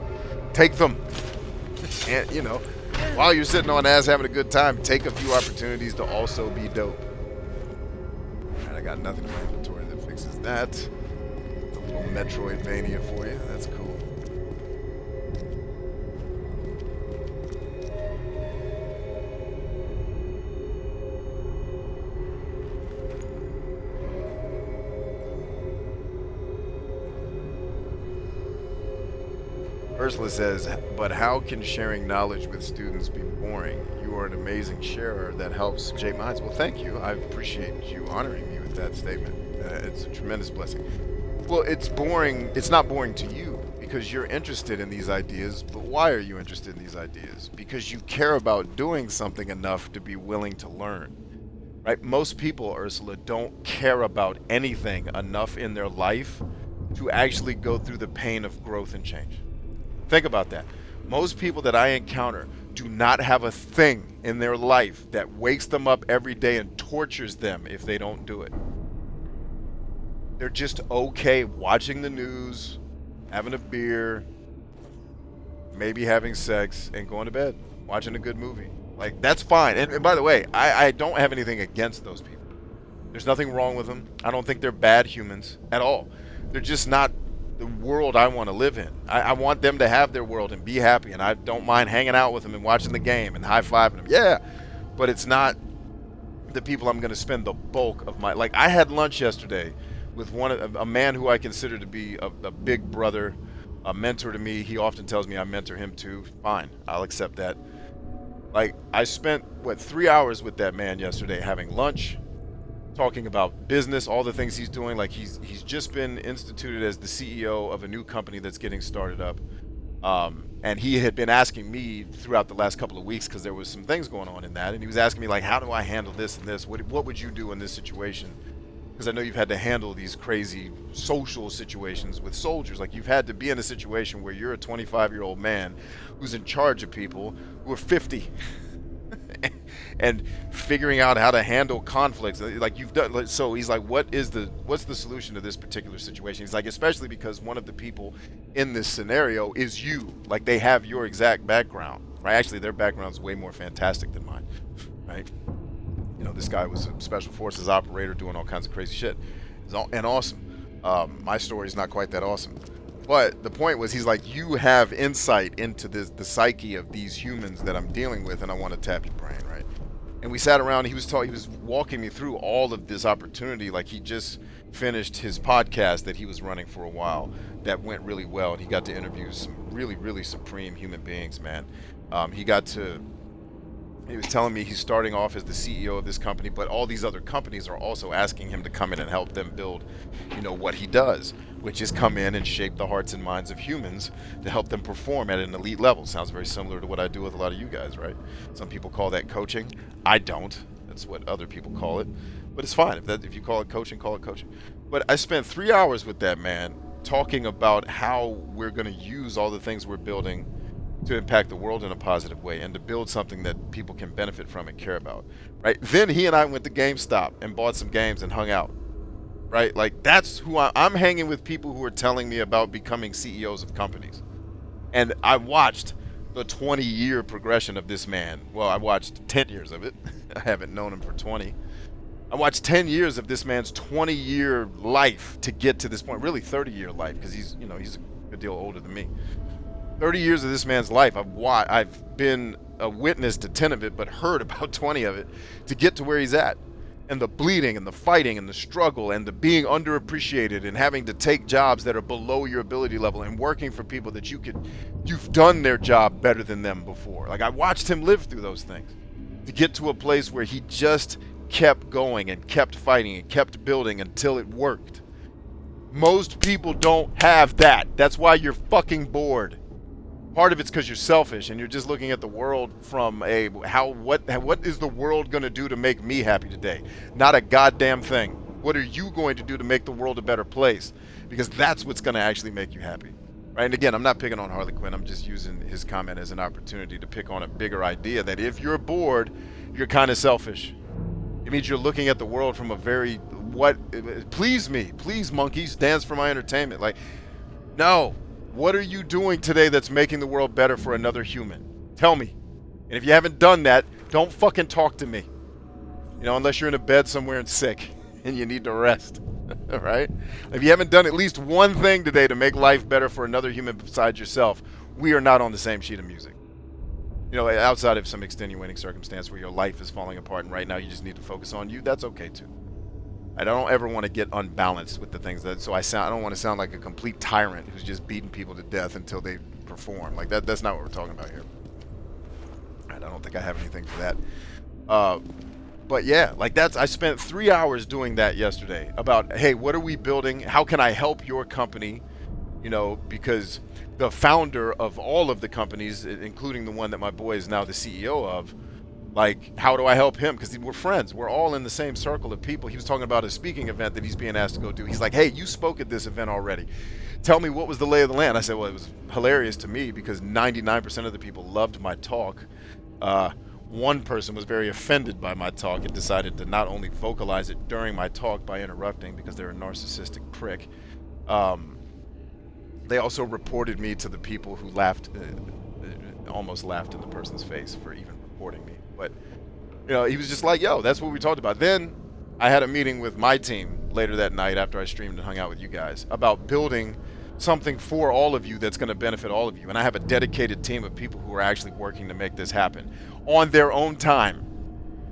[SPEAKER 1] Take them. And, you know, while you're sitting on ass having a good time, take a few opportunities to also be dope. All right, I got nothing in my inventory that fixes that. A little Metroidvania for you. That's cool. Ursula says, but how can sharing knowledge with students be boring? You are an amazing sharer that helps shape minds. Well, thank you. I appreciate you honoring me with that statement. It's a tremendous blessing. Well, it's boring. It's not boring to you because you're interested in these ideas. But why are you interested in these ideas? Because you care about doing something enough to be willing to learn. Right? Most people, Ursula, don't care about anything enough in their life to actually go through the pain of growth and change. Think about that. Most people that I encounter do not have a thing in their life that wakes them up every day and tortures them if they don't do it. They're just okay watching the news, having a beer, maybe having sex, and going to bed, watching a good movie. Like, that's fine. And by the way, I don't have anything against those people. There's nothing wrong with them. I don't think they're bad humans at all. They're just not the world I want to live in. I want them to have their world and be happy, and I don't mind hanging out with them and watching the game and high-fiving them. Yeah, but it's not the people I'm going to spend the bulk of my... Like, I had lunch yesterday with a man who I consider to be a big brother, a mentor to me. He often tells me I mentor him too. Fine, I'll accept that. Like, I spent, 3 hours with that man yesterday having lunch, talking about business, all the things he's doing. Like, he's just been instituted as the CEO of a new company that's getting started up. And he had been asking me throughout the last couple of weeks, because there was some things going on in that, and he was asking me, like, how do I handle this and this? What would you do in this situation? Because I know you've had to handle these crazy social situations with soldiers. Like, you've had to be in a situation where you're a 25-year-old man who's in charge of people who are 50. And figuring out how to handle conflicts, like you've done. So he's like, what's the solution to this particular situation? He's like, especially because one of the people in this scenario is you. Like, they have your exact background, right? Actually, their background's way more fantastic than mine, right? You know, this guy was a special forces operator doing all kinds of crazy shit, and awesome. My story is not quite that awesome. But the point was, he's like, you have insight into the psyche of these humans that I'm dealing with, and I want to tap your brain, right? And we sat around, he was walking me through all of this opportunity. Like, he just finished his podcast that he was running for a while that went really well, and he got to interview some really, really supreme human beings, man. He got to He was telling me he's starting off as the CEO of this company, but all these other companies are also asking him to come in and help them build, you know, what he does, which is come in and shape the hearts and minds of humans to help them perform at an elite level. Sounds very similar to what I do with a lot of you guys, right? Some people call that coaching. I don't. That's what other people call it. But it's fine. If you call it coaching, call it coaching. But I spent 3 hours with that man talking about how we're going to use all the things we're building to impact the world in a positive way and to build something that people can benefit from and care about, right? Then he and I went to GameStop and bought some games and hung out, right? Like, that's who I'm hanging with, people who are telling me about becoming CEOs of companies. And I watched the 20-year progression of this man. Well, I watched 10 years of it. I haven't known him for 20. I watched 10 years of this man's 20-year life to get to this point, really 30-year life, because he's a good deal older than me. 30 years of this man's life. I've been a witness to 10 of it, but heard about 20 of it to get to where he's at. And the bleeding and the fighting and the struggle and the being underappreciated and having to take jobs that are below your ability level and working for people that you've done their job better than them before. Like, I watched him live through those things to get to a place where he just kept going and kept fighting and kept building until it worked. Most people don't have that. That's why you're fucking bored. Part of it's because you're selfish and you're just looking at the world from what is the world going to do to make me happy today? Not a goddamn thing. What are you going to do to make the world a better place? Because that's what's going to actually make you happy. Right? And again, I'm not picking on Harley Quinn. I'm just using his comment as an opportunity to pick on a bigger idea that if you're bored, you're kind of selfish. It means you're looking at the world from a very, please me, please monkeys, dance for my entertainment. Like, no. What are you doing today that's making the world better for another human? Tell me. And if you haven't done that, don't fucking talk to me. You know, unless you're in a bed somewhere and sick and you need to rest. All right? If you haven't done at least one thing today to make life better for another human besides yourself, we are not on the same sheet of music. You know, outside of some extenuating circumstance where your life is falling apart and right now you just need to focus on you, that's okay too. I don't ever want to get unbalanced with the things I don't want to sound like a complete tyrant who's just beating people to death until they perform. Like that's not what we're talking about here. I don't think I have anything for that. But yeah, like I spent 3 hours doing that yesterday about, hey, what are we building? How can I help your company? You know, because the founder of all of the companies, including the one that my boy is now the CEO of, like, how do I help him? Because we're friends. We're all in the same circle of people. He was talking about a speaking event that he's being asked to go do. He's like, hey, you spoke at this event already. Tell me, what was the lay of the land? I said, well, it was hilarious to me because 99% of the people loved my talk. One person was very offended by my talk and decided to not only vocalize it during my talk by interrupting because they're a narcissistic prick. They also reported me to the people who almost laughed in the person's face for even reporting me. But, you know, he was just like, yo, that's what we talked about. Then I had a meeting with my team later that night after I streamed and hung out with you guys about building something for all of you that's going to benefit all of you. And I have a dedicated team of people who are actually working to make this happen on their own time.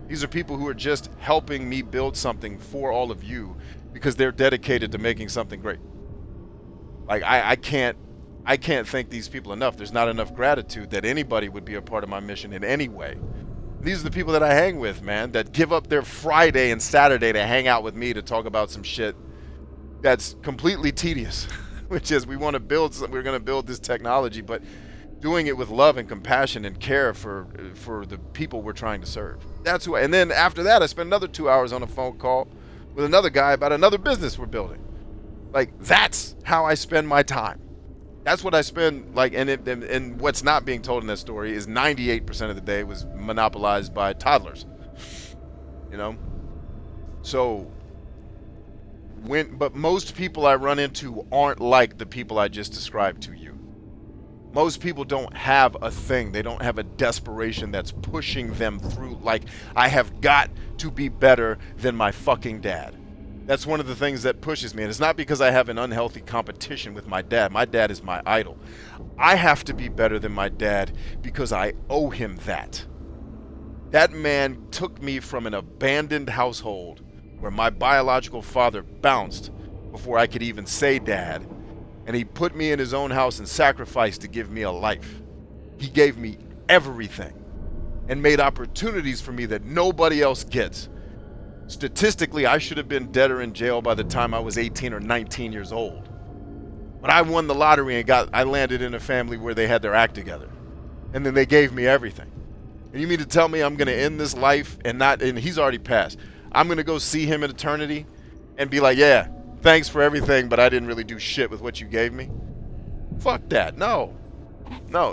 [SPEAKER 1] These are people who are just helping me build something for all of you because they're dedicated to making something great. Like, I can't thank these people enough. There's not enough gratitude that anybody would be a part of my mission in any way. These are the people that I hang with, man, that give up their Friday and Saturday to hang out with me to talk about some shit that's completely tedious, which is we're going to build this technology, but doing it with love and compassion and care for the people we're trying to serve. That's who. And then after that, I spent another 2 hours on a phone call with another guy about another business we're building. Like, that's how I spend my time. That's what I spend, like, and what's not being told in that story is 98% of the day was monopolized by toddlers. You know? So, but most people I run into aren't like the people I just described to you. Most people don't have a thing. They don't have a desperation that's pushing them through. Like, I have got to be better than my fucking dad. That's one of the things that pushes me. And it's not because I have an unhealthy competition with my dad. My dad is my idol. I have to be better than my dad because I owe him that. That man took me from an abandoned household where my biological father bounced before I could even say dad. And he put me in his own house and sacrificed to give me a life. He gave me everything. and made opportunities for me that nobody else gets. Statistically, I should have been dead or in jail by the time I was 18 or 19 years old. But I won the lottery and I landed in a family where they had their act together. And then they gave me everything. And you mean to tell me I'm going to end this life and he's already passed. I'm going to go see him in eternity and be like, yeah, thanks for everything, but I didn't really do shit with what you gave me? Fuck that. No,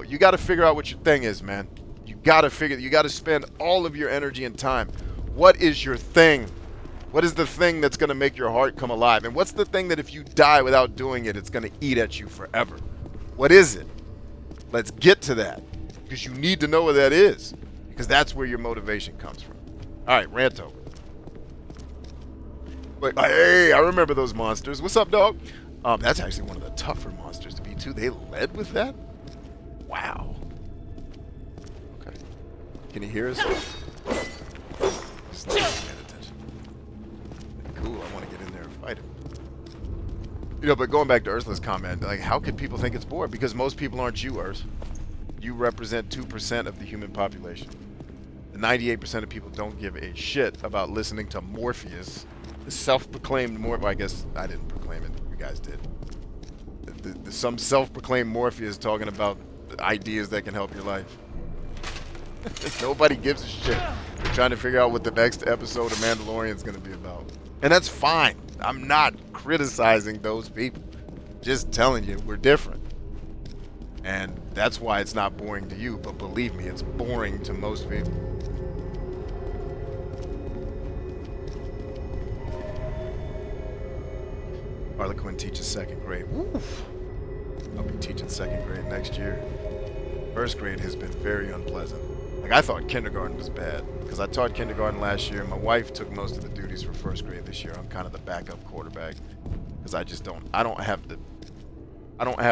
[SPEAKER 1] you got to figure out what your thing is, man. You got to spend all of your energy and time. What is your thing? What is the thing that's going to make your heart come alive? And what's the thing that if you die without doing it, it's going to eat at you forever? What is it? Let's get to that, because you need to know what that is, because that's where your motivation comes from. All right, rant over. But hey, I remember those monsters. What's up, dog? That's actually one of the tougher monsters to beat too. They led with that? Wow. Okay. Can you hear us? Just not paying attention. Cool, I want to get in there and fight him. You know, but going back to Ursula's comment, like, how could people think it's bored? Because most people aren't you, Urs. You represent 2% of the human population. The 98% of people don't give a shit about listening to Morpheus, the self-proclaimed Morpheus. I guess I didn't proclaim it. You guys did. Some self-proclaimed Morpheus talking about ideas that can help your life. Nobody gives a shit. They're trying to figure out what the next episode of Mandalorian is going to be about. And that's fine. I'm not criticizing those people. Just telling you, we're different. And that's why it's not boring to you, but believe me, it's boring to most people. Harlequin teaches second grade. Woof. I'll be teaching second grade next year. First grade has been very unpleasant. Like, I thought kindergarten was bad, because I taught kindergarten last year. My wife took most of the duties for first grade this year. I'm kind of the backup quarterback, because I don't have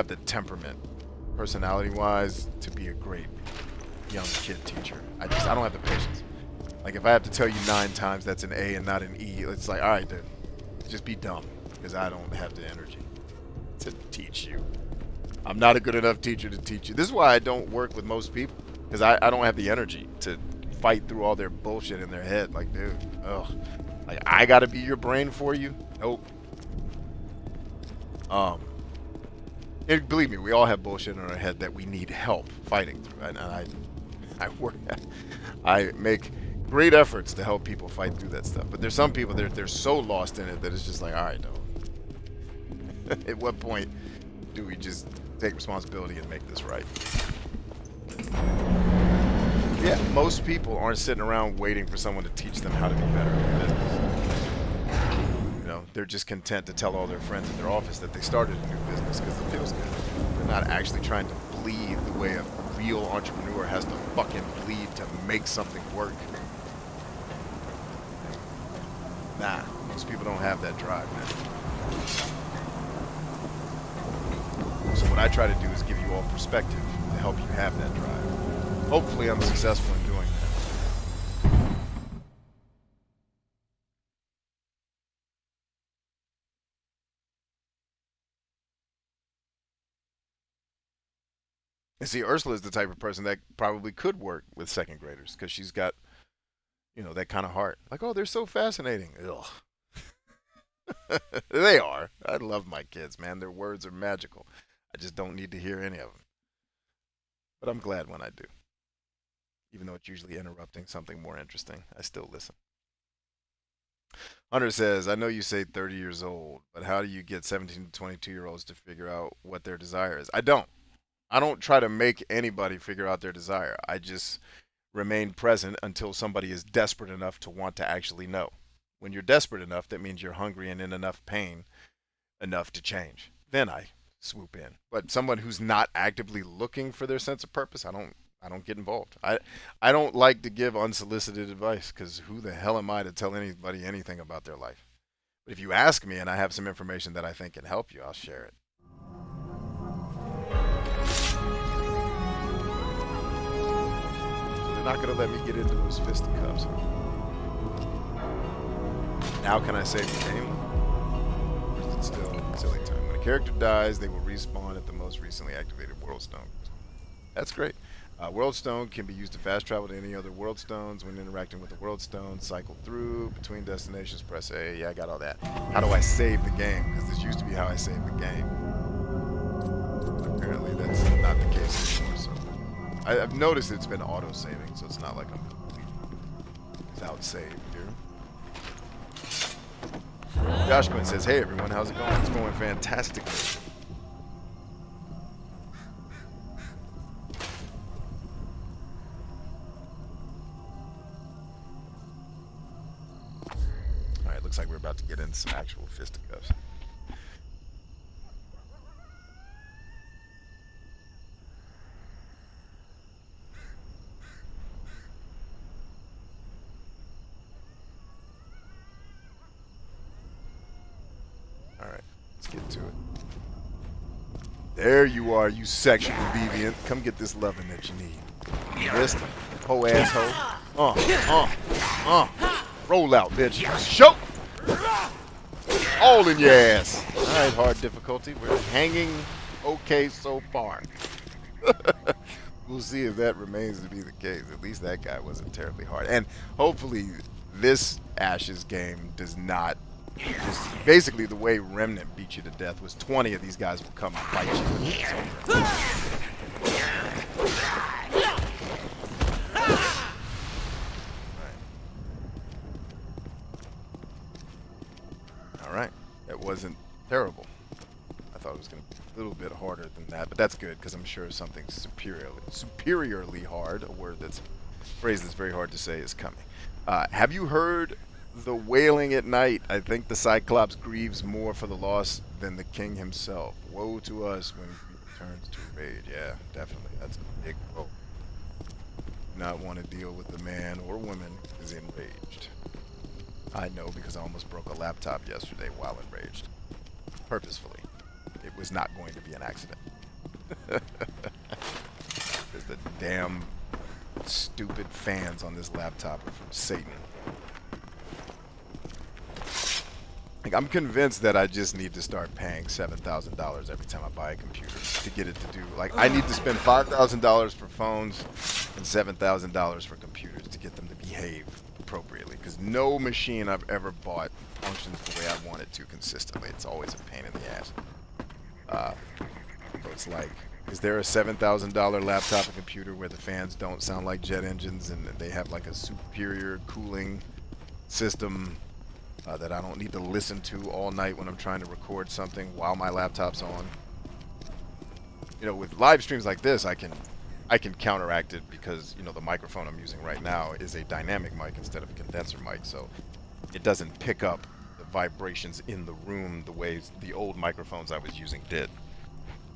[SPEAKER 1] the temperament, personality-wise, to be a great young kid teacher. I don't have the patience. Like, if I have to tell you 9 times that's an A and not an E, it's like, all right, dude, just be dumb, because I don't have the energy to teach you. I'm not a good enough teacher to teach you. This is why I don't work with most people, because I don't have the energy to fight through all their bullshit in their head. Like, dude, ugh. Like, I gotta be your brain for you? Nope. And believe me, we all have bullshit in our head that we need help fighting through. And I make great efforts to help people fight through that stuff. But there's some people, they're so lost in it that it's just like, all right, no. At what point do we just take responsibility and make this right? Yeah, most people aren't sitting around waiting for someone to teach them how to be better in business. You know, they're just content to tell all their friends in their office that they started a new business because it feels good. They're not actually trying to bleed the way a real entrepreneur has to fucking bleed to make something work. Nah, most people don't have that drive, man. So what I try to do is give you all perspective to help you have that drive. Hopefully I'm successful in doing that. And see, Ursula is the type of person that probably could work with second graders because she's got, you know, that kind of heart. Like, oh, they're so fascinating. Ugh. They are. I love my kids, man. Their words are magical. I just don't need to hear any of them. But I'm glad when I do. Even though it's usually interrupting something more interesting, I still listen. Hunter says, I know you say 30 years old, but how do you get 17 to 22-year-olds to figure out what their desire is? I don't try to make anybody figure out their desire. I just remain present until somebody is desperate enough to want to actually know. When you're desperate enough, that means you're hungry and in enough pain enough to change. Then I swoop in. But someone who's not actively looking for their sense of purpose, I don't get involved. I don't like to give unsolicited advice because who the hell am I to tell anybody anything about their life? But if you ask me and I have some information that I think can help you, I'll share it. So they're not going to let me get into those fisticuffs. Now can I save the game? Or is it still silly time? When a character dies, they will respawn at the most recently activated world stone. That's great. World Stone can be used to fast travel to any other World Stones. When interacting with the World Stone, cycle through between destinations, press A. Yeah, I got all that. How do I save the game? Because this used to be how I saved the game. Apparently that's not the case anymore. So I've noticed it's been auto-saving, so it's not like I'm without save here. Josh Quinn says, hey everyone, how's it going? It's going fantastically. Alright, looks like we're about to get into some actual fisticuffs. Alright, let's get to it. There you are, you sexual deviant. Come get this loving that you need. You missed? Ho asshole. Roll out, bitch. Show! All in your ass. Alright, hard difficulty. We're hanging okay so far. We'll see if that remains to be the case. At least that guy wasn't terribly hard. And hopefully this Ashes game does not just basically the way Remnant beat you to death was 20 of these guys will come and fight you. Alright. That wasn't terrible. I thought it was going to be a little bit harder than that, but that's good because I'm sure something superiorly hard, a word that's a phrase that's very hard to say, is coming. Have you heard the wailing at night? I think the Cyclops grieves more for the loss than the king himself. Woe to us when he returns to rage. Yeah, definitely. That's a big woe. Not want to deal with the man or woman who is enraged. I know because I almost broke a laptop yesterday while enraged. Purposefully. It was not going to be an accident. Because the damn stupid fans on this laptop are from Satan. Like, I'm convinced that I just need to start paying $7,000 every time I buy a computer to get it to do. Like, I need to spend $5,000 for phones and $7,000 for computers to get them to behave appropriately. Because no machine I've ever bought functions the way I want it to consistently. It's always a pain in the ass. So it's like, is there a $7,000 laptop and computer where the fans don't sound like jet engines and they have like a superior cooling system that I don't need to listen to all night when I'm trying to record something while my laptop's on? You know, with live streams like this, I can counteract it because, you know, the microphone I'm using right now is a dynamic mic instead of a condenser mic, so it doesn't pick up the vibrations in the room the way the old microphones I was using did.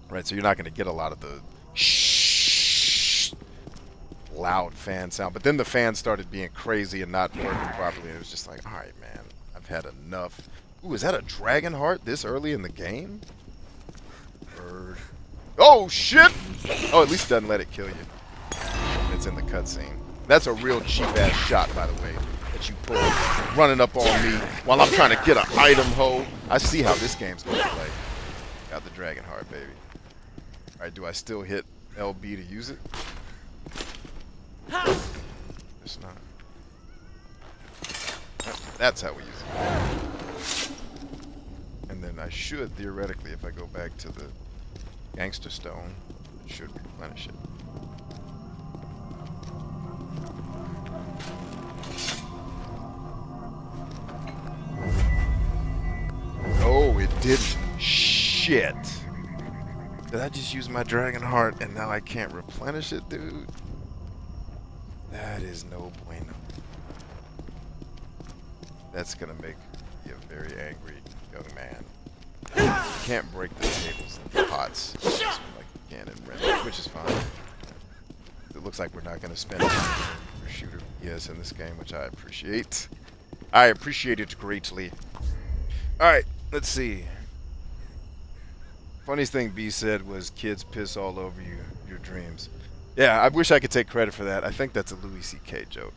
[SPEAKER 1] Right, so you're not going to get a lot of the shh, loud fan sound. But then the fans started being crazy and not working properly, and it was just like, all right, man, I've had enough. Ooh, is that a dragon heart this early in the game? Bird. Oh, shit! Oh, at least it doesn't let it kill you. It's in the cutscene. That's a real cheap-ass shot, by the way, that you pull running up on me while I'm trying to get an item, ho. I see how this game's going to play. Got the dragon heart, baby. Alright, do I still hit LB to use it? It's not. That's how we use it. And then I should, theoretically, if I go back to the Gangster Stone, it should replenish it. Oh, it didn't. Shit. Did I just use my dragon heart and now I can't replenish it, dude? That is no bueno. That's gonna make me a very angry young man. You can't break the tables and the pots like you can in Remnant, which is fine. It looks like we're not gonna spend time for shooter PS in this game, which I appreciate. I appreciate it greatly. Alright, let's see. Funniest thing B said was kids piss all over your dreams. Yeah, I wish I could take credit for that. I think that's a Louis C.K. joke.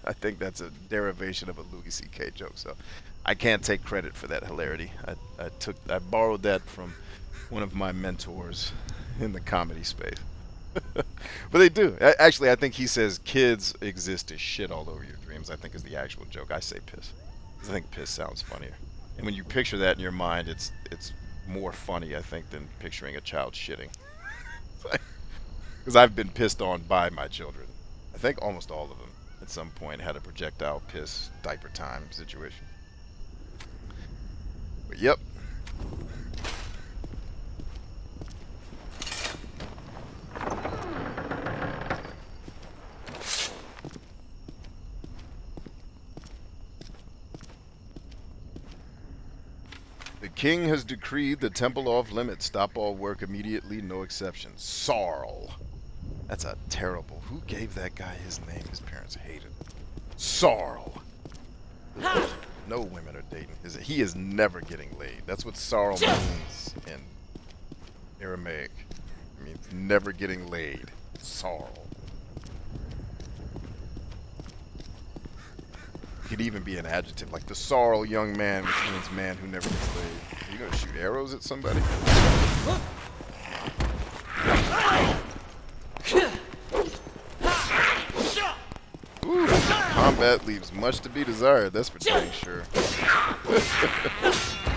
[SPEAKER 1] I think that's a derivation of a Louis C.K. joke, so I can't take credit for that hilarity. I borrowed that from one of my mentors in the comedy space. But they do. Actually, I think he says kids exist as shit all over your dreams. I think is the actual joke. I say piss. 'Cause I think piss sounds funnier. And when you picture that in your mind, it's more funny, I think, than picturing a child shitting. Because I've been pissed on by my children. I think almost all of them at some point had a projectile piss diaper time situation. But yep. The king has decreed the temple off limits. Stop all work immediately, no exceptions. Sarl. That's a terrible. Who gave that guy his name? His parents hated him. Sarl. No women are dating. He is never getting laid. That's what Sarl means in Aramaic. It means never getting laid. Sarl. It could even be an adjective, like the Sarl young man, which means man who never gets laid. Are you gonna shoot arrows at somebody? Ooh, combat leaves much to be desired, that's for dang sure.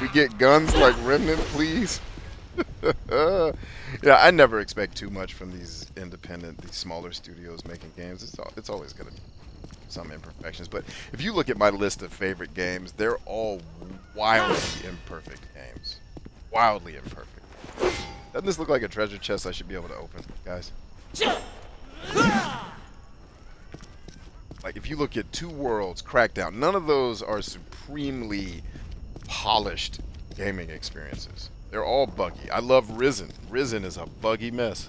[SPEAKER 1] We get guns like Remnant, please. Yeah, I never expect too much from these independent, these smaller studios making games. It's always gonna be some imperfections, but if you look at my list of favorite games, they're all wildly imperfect games. Wildly imperfect. Doesn't this look like a treasure chest I should be able to open, guys? Like, if you look at Two Worlds, Crackdown, none of those are supremely polished gaming experiences. They're all buggy. I love Risen. Risen is a buggy mess.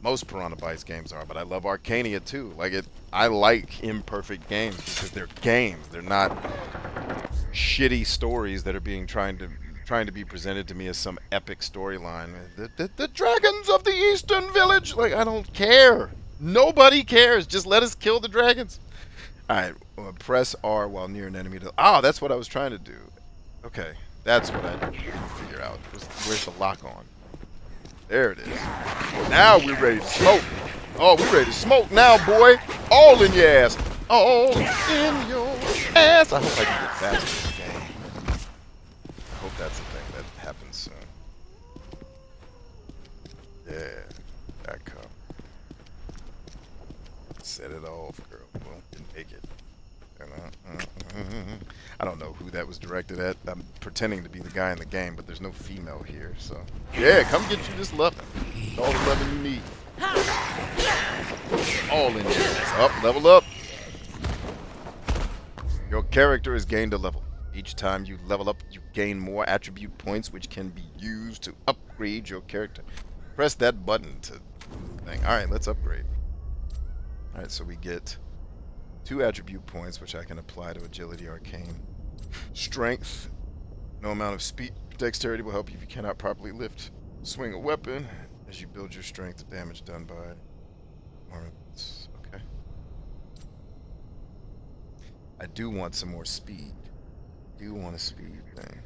[SPEAKER 1] Most Piranha Bytes games are, but I love Arcania too. I like imperfect games because they're games. They're not shitty stories that are being trying to be presented to me as some epic storyline. The dragons of the Eastern Village. Like, I don't care. Nobody cares. Just let us kill the dragons. All right. Press R while near an enemy. That's what I was trying to do. Okay, that's what I didn't figure out. Where's the lock on? There it is. Now we're ready to smoke. Oh, we're ready to smoke now, boy. All in your ass. All in your ass. I hope I can get faster in the game. I hope that's a thing that happens soon. Yeah, that come. Set it off, girl. Well, didn't make it. I don't know who that was directed at. I'm pretending to be the guy in the game, but there's no female here, so. Yeah, come get you this loving. All the loving you need. All in here. Up, level up. Your character has gained a level. Each time you level up, you gain more attribute points, which can be used to upgrade your character. Press that button to thing. Alright, let's upgrade. Alright, so we get 2 attribute points, which I can apply to Agility, Arcane. Strength. No amount of speed. Dexterity will help you if you cannot properly lift. Swing a weapon. As you build your strength, the damage done by ornaments. Okay. I do want some more speed. I do want a speed thing.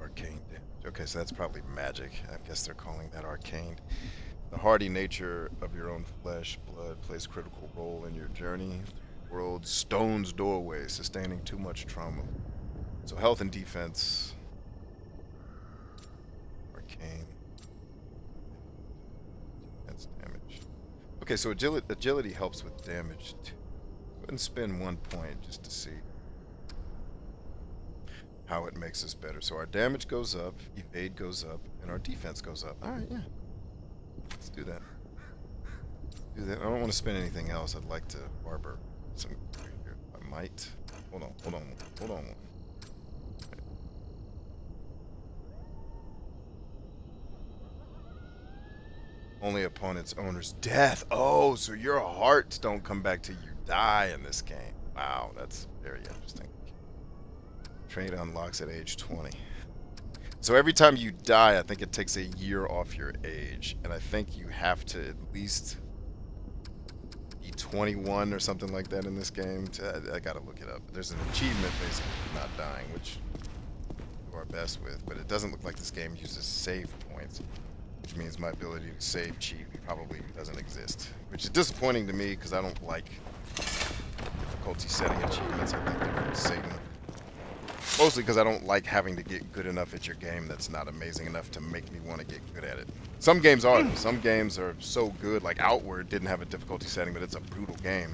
[SPEAKER 1] Arcane damage. Okay, so that's probably magic. I guess they're calling that arcane. The hardy nature of your own flesh, blood, plays a critical role in your journey. The world stone's doorway, sustaining too much trauma. So health and defense. Arcane. That's damage. Okay, so agility helps with damage too. Go ahead and spend 1 point just to see how it makes us better. So our damage goes up, evade goes up, and our defense goes up. Alright, yeah. Let's do that. Do that. I don't want to spend anything else. I'd like to harbor some here. I might. Hold on. Only upon its owner's death. Oh, so your hearts don't come back till you die in this game. Wow, that's very interesting. Trade unlocks at age 20. So every time you die, I think it takes a year off your age. And I think you have to at least E21 or something like that in this game. I gotta look it up. There's an achievement basically for not dying, which we do our best with, but it doesn't look like this game uses save points, which means my ability to save cheat probably doesn't exist, which is disappointing to me because I don't like difficulty setting achievements. I think they're from Satan. Mostly because I don't like having to get good enough at your game that's not amazing enough to make me want to get good at it. Some games are. Some games are so good, like Outward didn't have a difficulty setting, but it's a brutal game.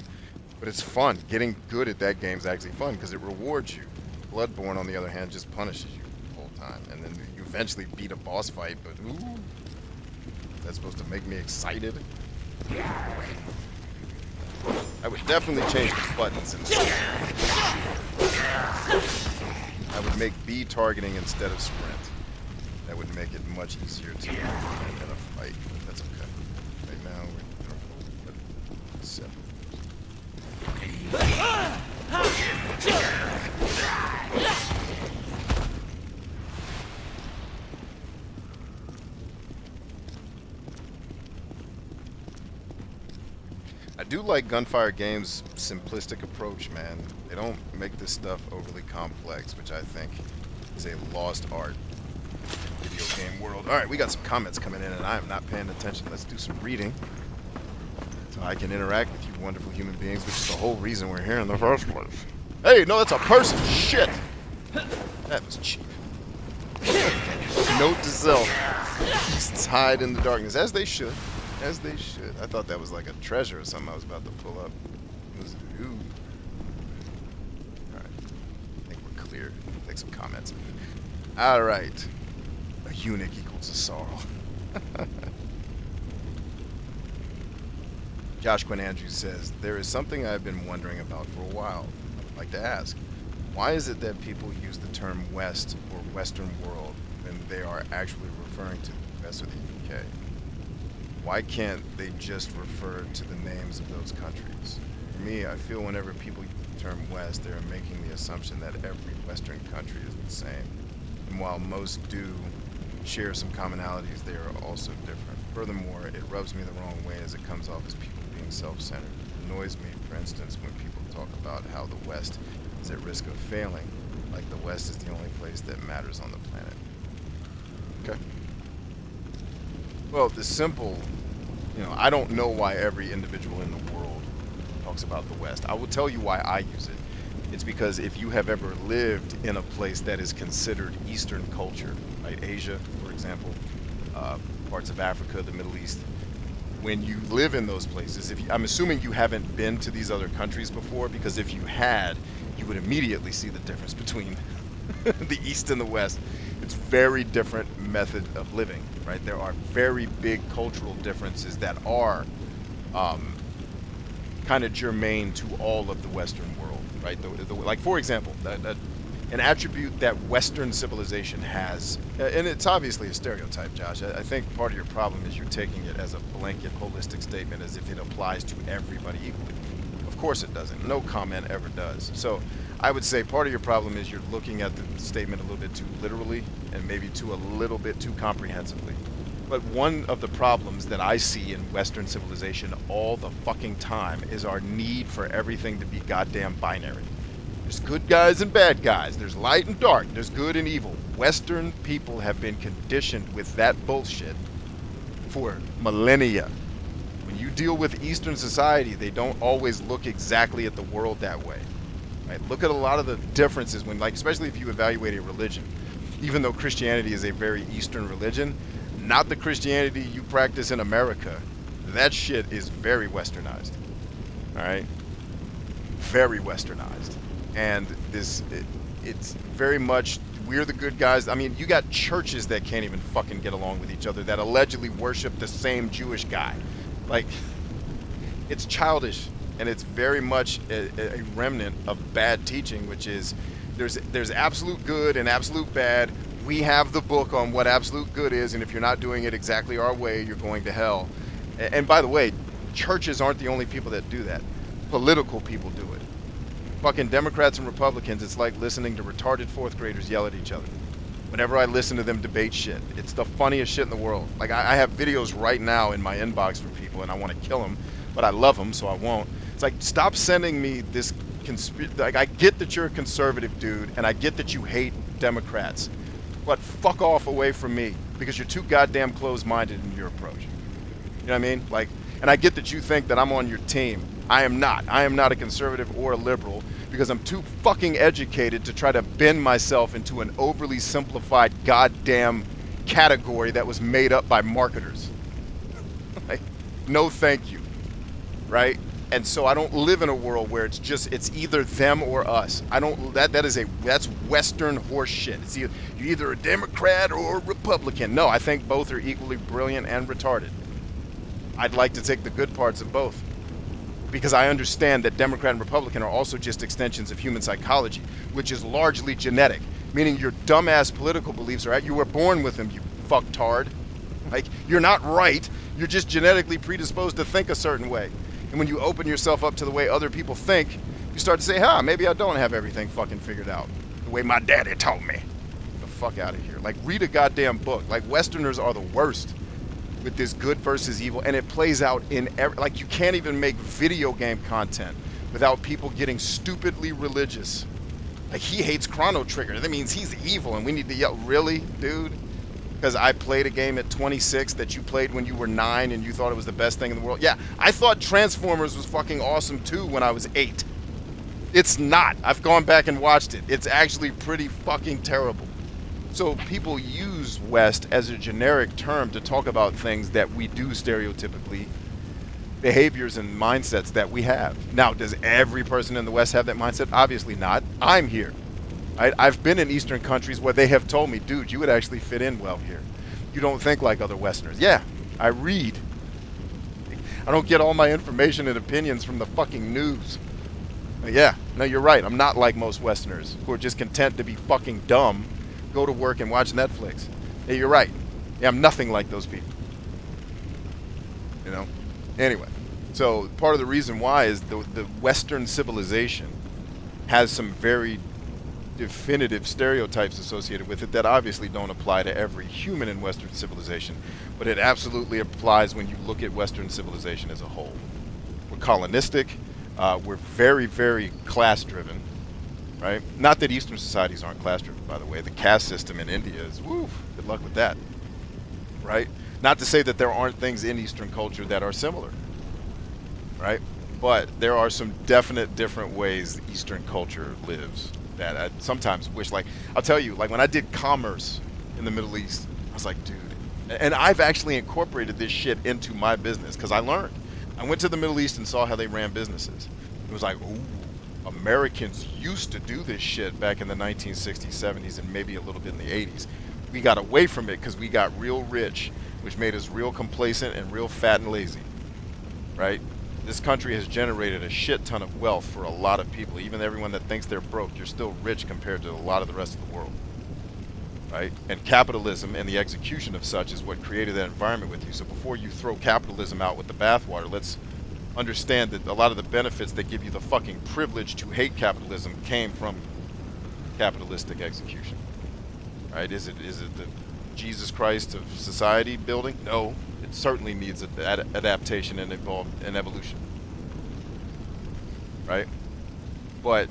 [SPEAKER 1] But it's fun. Getting good at that game is actually fun because it rewards you. Bloodborne, on the other hand, just punishes you the whole time. And then you eventually beat a boss fight, but ooh, that's supposed to make me excited. I would definitely change the buttons in this game. I would make B targeting instead of sprint. That would make it much easier to win in a fight, but that's okay. Right now, we're 7. I do like Gunfire Games' simplistic approach, man. They don't make this stuff overly complex, which I think is a lost art in the video game world. Alright, we got some comments coming in and I am not paying attention. Let's do some reading so I can interact with you wonderful human beings, which is the whole reason we're here in the first place. Hey, no, that's a person! Shit! That was cheap. Note to self. Beasts hide in the darkness, as they should. As they should. I thought that was like a treasure or something I was about to pull up. It was ooh. Alright. I think we're clear. Take some comments. Alright. A eunuch equals a sorrow. Josh Quinn Andrews says, there is something I've been wondering about for a while. I'd like to ask. Why is it that people use the term West or Western world when they are actually referring to the US or the UK? Why can't they just refer to the names of those countries? For me, I feel whenever people use the term West, they are making the assumption that every Western country is the same. And while most do share some commonalities, they are also different. Furthermore, it rubs me the wrong way as it comes off as people being self-centered. It annoys me, for instance, when people talk about how the West is at risk of failing, like the West is the only place that matters on the planet. Okay. Well, the simple, I don't know why every individual in the world talks about the West. I will tell you why I use it. It's because if you have ever lived in a place that is considered Eastern culture, right, Asia, for example, parts of Africa, the Middle East, when you live in those places, I'm assuming you haven't been to these other countries before, because if you had, you would immediately see the difference between the East and the West. It's very different method of living, right? There are very big cultural differences that are kind of germane to all of the Western world, right? Like, for example, an attribute that Western civilization has, and it's obviously a stereotype, Josh. I think part of your problem is you're taking it as a blanket, holistic statement as if it applies to everybody equally. Of course it doesn't. No comment ever does. So I would say part of your problem is you're looking at the statement a little bit too literally and maybe a little bit too comprehensively. But one of the problems that I see in Western civilization all the fucking time is our need for everything to be goddamn binary. There's good guys and bad guys. There's light and dark. There's good and evil. Western people have been conditioned with that bullshit for millennia. When you deal with Eastern society, they don't always look exactly at the world that way. Right? Look at a lot of the differences when, especially if you evaluate a religion. Even though Christianity is a very Eastern religion, not the Christianity you practice in America. That shit is very Westernized. All right? Very Westernized. And it's very much, we're the good guys. I mean, you got churches that can't even fucking get along with each other that allegedly worship the same Jewish guy. Like, it's childish, and it's very much a remnant of bad teaching, which is there's absolute good and absolute bad. We have the book on what absolute good is, and if you're not doing it exactly our way, you're going to hell. And by the way, churches aren't the only people that do that. Political people do it. Fucking Democrats and Republicans, it's like listening to retarded fourth graders yell at each other. Whenever I listen to them debate shit, it's the funniest shit in the world. Like, I have videos right now in my inbox for people, and I want to kill them, but I love them, so I won't. It's like, stop sending me this like, I get that you're a conservative dude, and I get that you hate Democrats, but fuck off away from me, because you're too goddamn closed-minded in your approach. You know what I mean? Like, and I get that you think that I'm on your team. I am not. I am not a conservative or a liberal, because I'm too fucking educated to try to bend myself into an overly simplified goddamn category that was made up by marketers. Like, no thank you, right? And so I don't live in a world where it's either them or us. I don't, that's Western horse shit. It's you're either a Democrat or a Republican. No, I think both are equally brilliant and retarded. I'd like to take the good parts of both, because I understand that Democrat and Republican are also just extensions of human psychology, which is largely genetic, meaning your dumbass political beliefs are you were born with them, you fucktard. Like, you're not right, you're just genetically predisposed to think a certain way. And when you open yourself up to the way other people think, you start to say, maybe I don't have everything fucking figured out the way my daddy taught me. Get the fuck out of here. Like, read a goddamn book. Like, Westerners are the worst with this good versus evil, and it plays out in like, you can't even make video game content without people getting stupidly religious. Like, he hates Chrono Trigger. That means he's evil, and we need to yell, really, dude? Because I played a game at 26 that you played when you were 9 and you thought it was the best thing in the world. Yeah, I thought Transformers was fucking awesome too when I was 8. It's not. I've gone back and watched it. It's actually pretty fucking terrible. So people use West as a generic term to talk about things that we do stereotypically, behaviors and mindsets that we have. Now, does every person in the West have that mindset? Obviously not. I'm here. I've been in Eastern countries where they have told me, dude, you would actually fit in well here. You don't think like other Westerners. Yeah, I read. I don't get all my information and opinions from the fucking news. Yeah, no, you're right. I'm not like most Westerners who are just content to be fucking dumb, go to work and watch Netflix. Yeah, you're right. Yeah, I'm nothing like those people. You know? Anyway, so part of the reason why is the Western civilization has some very definitive stereotypes associated with it that obviously don't apply to every human in Western civilization, but it absolutely applies when you look at Western civilization as a whole. We're colonistic, we're very, very class-driven, right? Not that Eastern societies aren't class-driven, by the way. The caste system in India is, woo, good luck with that, right? Not to say that there aren't things in Eastern culture that are similar, right? But there are some definite different ways Eastern culture lives that I sometimes wish, like, I'll tell you, like, when I did commerce in the Middle East, I was like, dude, and I've actually incorporated this shit into my business because I learned. I went to the Middle East and saw how they ran businesses. It was like, ooh, Americans used to do this shit back in the 1960s, 70s, and maybe a little bit in the 80s. We got away from it because we got real rich, which made us real complacent and real fat and lazy, right? This country has generated a shit ton of wealth for a lot of people. Even everyone that thinks they're broke, you're still rich compared to a lot of the rest of the world, right? And capitalism and the execution of such is what created that environment with you. So before you throw capitalism out with the bathwater, let's understand that a lot of the benefits that give you the fucking privilege to hate capitalism came from capitalistic execution, right? Is it the Jesus Christ of society building? No. It certainly needs adaptation and evolution, right? But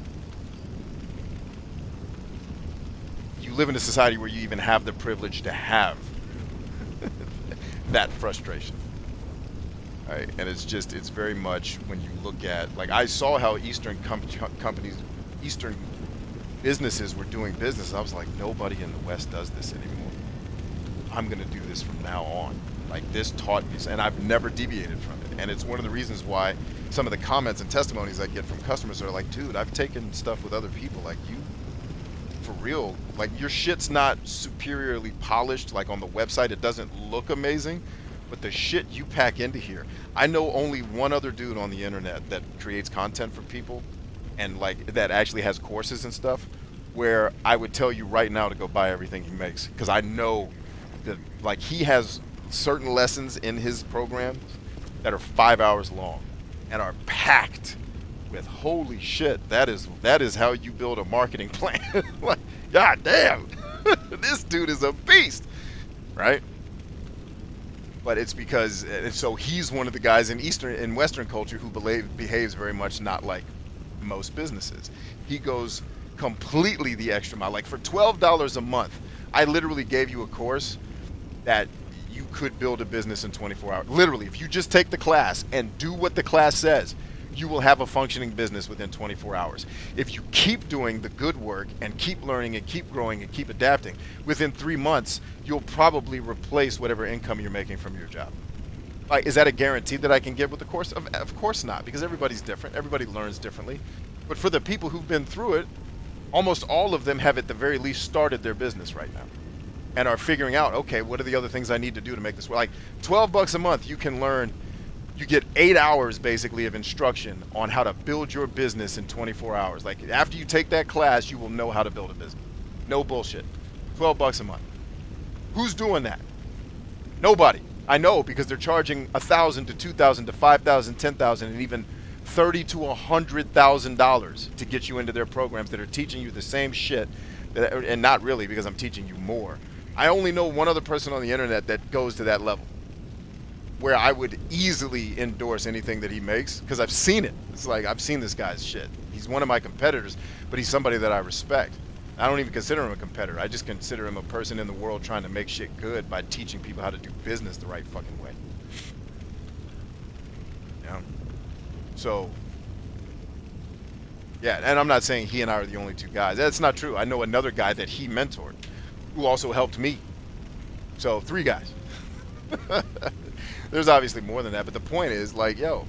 [SPEAKER 1] you live in a society where you even have the privilege to have that frustration, right? And it's very much when you look at, like, I saw how Eastern companies, Eastern businesses were doing business. I was like, nobody in the West does this anymore. I'm going to do this from now on. Like, this taught me, and I've never deviated from it. And it's one of the reasons why some of the comments and testimonies I get from customers are like, dude, I've taken stuff with other people. Like, you, for real, like, your shit's not superiorly polished. Like, on the website, it doesn't look amazing. But the shit you pack into here, I know only one other dude on the internet that creates content for people and, like, that actually has courses and stuff, where I would tell you right now to go buy everything he makes. Because I know that, like, he has certain lessons in his programs that are 5 hours long and are packed with, holy shit, that is how you build a marketing plan. Like, god damn, this dude is a beast, right? But it's because, and so he's one of the guys in Western culture who behaves very much not like most businesses. He goes completely the extra mile. Like for $12 a month, I literally gave you a course that you could build a business in 24 hours. Literally, if you just take the class and do what the class says, you will have a functioning business within 24 hours. If you keep doing the good work and keep learning and keep growing and keep adapting, within 3 months, you'll probably replace whatever income you're making from your job. Like, is that a guarantee that I can give with the course? Of course not, because everybody's different. Everybody learns differently. But for the people who've been through it, almost all of them have at the very least started their business right now and are figuring out, okay, what are the other things I need to do to make this work? Like $12 a month, you can learn. You get 8 hours basically of instruction on how to build your business in 24 hours. Like after you take that class, you will know how to build a business. No bullshit. $12 a month. Who's doing that? Nobody. I know, because they're charging $1,000 to $2,000 to $5,000, $10,000, and even $30,000 to $100,000 to get you into their programs that are teaching you the same shit, and not really, because I'm teaching you more. I only know one other person on the internet that goes to that level, where I would easily endorse anything that he makes, because I've seen it. It's like, I've seen this guy's shit. He's one of my competitors, but he's somebody that I respect. I don't even consider him a competitor. I just consider him a person in the world trying to make shit good by teaching people how to do business the right fucking way. Yeah. So, yeah, and I'm not saying he and I are the only two guys. That's not true. I know another guy that he mentored who also helped me. So, 3 guys. There's obviously more than that, but the point is, like, yo,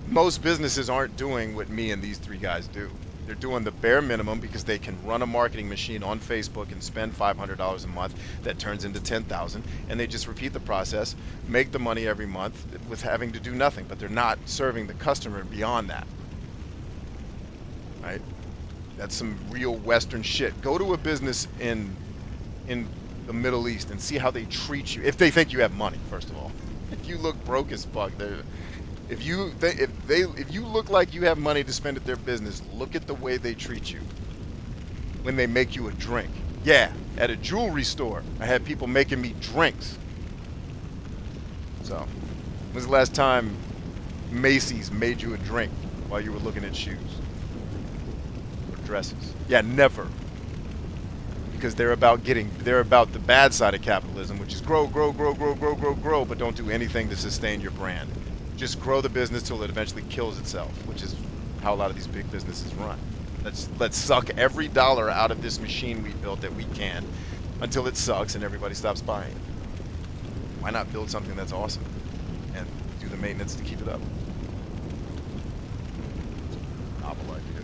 [SPEAKER 1] most businesses aren't doing what me and these 3 guys do. They're doing the bare minimum because they can run a marketing machine on Facebook and spend $500 a month that turns into $10,000, and they just repeat the process, make the money every month with having to do nothing, but they're not serving the customer beyond that. Right? That's some real Western shit. Go to a business in the Middle East and see how they treat you. If they think you have money, first of all. If you look broke as fuck, if you look like you have money to spend at their business, look at the way they treat you when they make you a drink. Yeah, at a jewelry store, I had people making me drinks. So, when's the last time Macy's made you a drink while you were looking at shoes or dresses? Yeah, never. Because they're about the bad side of capitalism, which is grow, but don't do anything to sustain your brand. Just grow the business till it eventually kills itself, which is how a lot of these big businesses run. Let's suck every dollar out of this machine we built that we can until it sucks and everybody stops buying it. Why not build something that's awesome and do the maintenance to keep it up? Novel idea.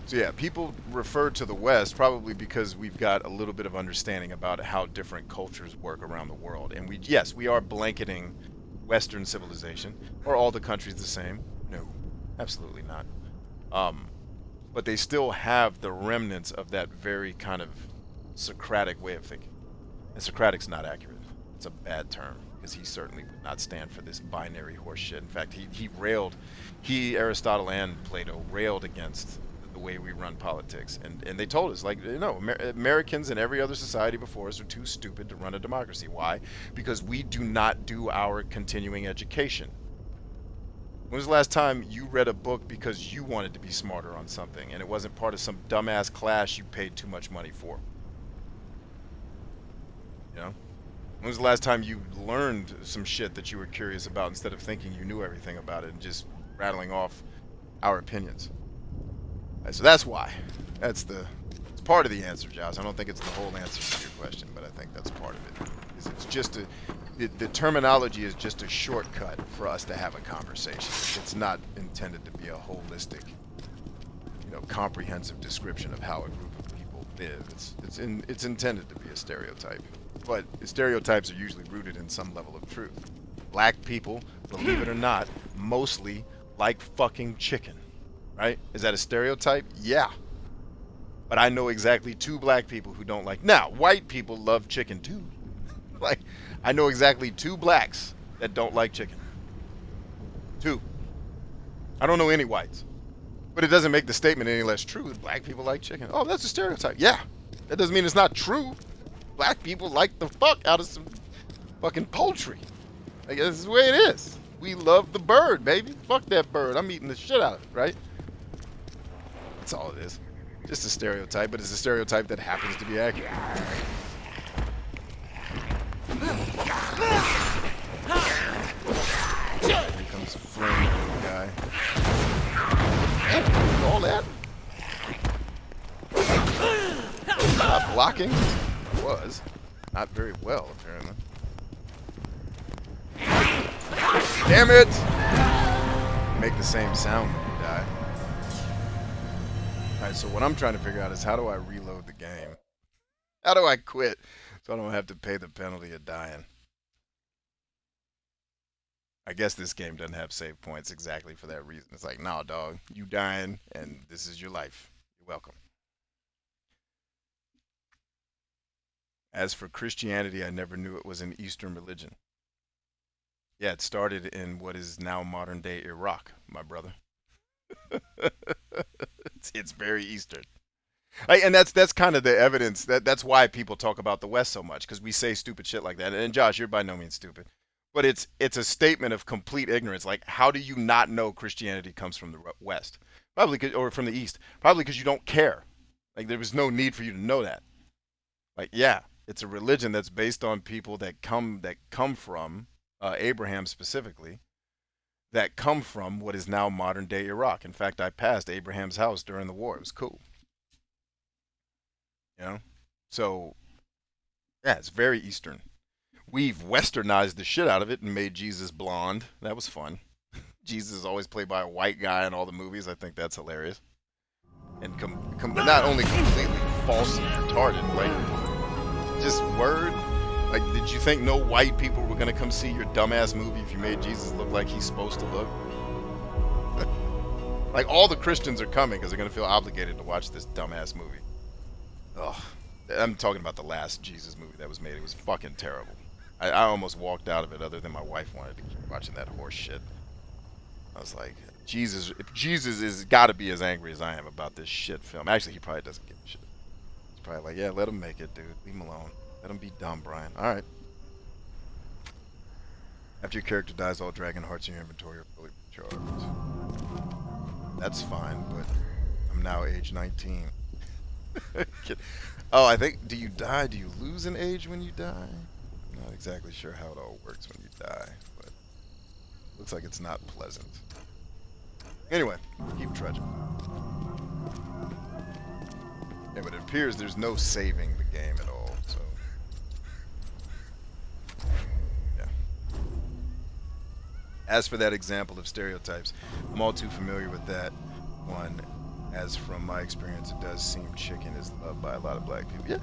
[SPEAKER 1] So yeah, people refer to the West probably because we've got a little bit of understanding about how different cultures work around the world. And we are blanketing Western civilization. Are all the countries the same? No, absolutely not. But they still have the remnants of that very kind of Socratic way of thinking. And Socratic's not accurate. It's a bad term, because he certainly would not stand for this binary horseshit. In fact, Aristotle and Plato railed against the way we run politics, and they told us, like, Americans and every other society before us are too stupid to run a democracy. Why? Because we do not do our continuing education. When was the last time you read a book because you wanted to be smarter on something and it wasn't part of some dumbass class you paid too much money for? You know? When was the last time you learned some shit that you were curious about instead of thinking you knew everything about it and just rattling off our opinions? So that's why. It's part of the answer, Josh. I don't think it's the whole answer to your question, but I think that's part of it. It's just the terminology is just a shortcut for us to have a conversation. It's not intended to be a holistic, comprehensive description of how a group of people live. It's intended to be a stereotype, but stereotypes are usually rooted in some level of truth. Black people, believe it or not, mostly like fucking chicken. Right? Is that a stereotype? Yeah. But I know exactly 2 black people who don't like. Now, white people love chicken too. Like, I know exactly 2 blacks that don't like chicken. 2. I don't know any whites. But it doesn't make the statement any less true. Black people like chicken. Oh, that's a stereotype. Yeah. That doesn't mean it's not true. Black people like the fuck out of some fucking poultry. Like, this is the way it is. We love the bird, baby. Fuck that bird. I'm eating the shit out of it, right? That's all it is. Just a stereotype, but it's a stereotype that happens to be accurate. Here comes a flame guy. All that? Not blocking. Was. Not very well, apparently. Damn it! Make the same sound when you die. Alright, so what I'm trying to figure out is how do I reload the game? How do I quit so I don't have to pay the penalty of dying? I guess this game doesn't have save points exactly for that reason. It's like, nah, dog, you dying, and this is your life. You're welcome. As for Christianity, I never knew it was an Eastern religion. Yeah, it started in what is now modern-day Iraq, my brother. It's very Eastern. And that's kind of the evidence. That's why people talk about the West so much, because we say stupid shit like that. And Josh, you're by no means stupid. But it's a statement of complete ignorance. Like, how do you not know Christianity comes from the West? Probably, or from the East. Probably because you don't care. Like, there was no need for you to know that. Like, yeah, it's a religion that's based on people that come from Abraham specifically, that come from what is now modern day Iraq. In fact, I passed Abraham's house during the war. It was cool. You know? So, yeah, it's very Eastern. We've westernized the shit out of it and made Jesus blonde. That was fun. Jesus is always played by a white guy in all the movies. I think that's hilarious. And not only completely false and retarded, like, just word. Like, did you think no white people were gonna come see your dumbass movie if you made Jesus look like he's supposed to look? Like, all the Christians are coming because they're gonna feel obligated to watch this dumbass movie. Ugh. I'm talking about the last Jesus movie that was made. It was fucking terrible. I almost walked out of it, other than my wife wanted to keep watching that horse shit. I was like, Jesus is got to be as angry as I am about this shit film. Actually, he probably doesn't give a shit. He's probably like, yeah, let him make it, dude. Leave him alone. Let him be dumb, Brian. All right. After your character dies, all dragon hearts in your inventory are fully recharged. That's fine, but I'm now age 19. Oh, I think, do you die? Do you lose an age when you die? I'm not exactly sure how it all works when you die, but looks like it's not pleasant. Anyway, keep trudging. Yeah, but it appears there's no saving the game at all, so yeah. As for that example of stereotypes, I'm all too familiar with that one, as from my experience, it does seem chicken is loved by a lot of black people. Yeah.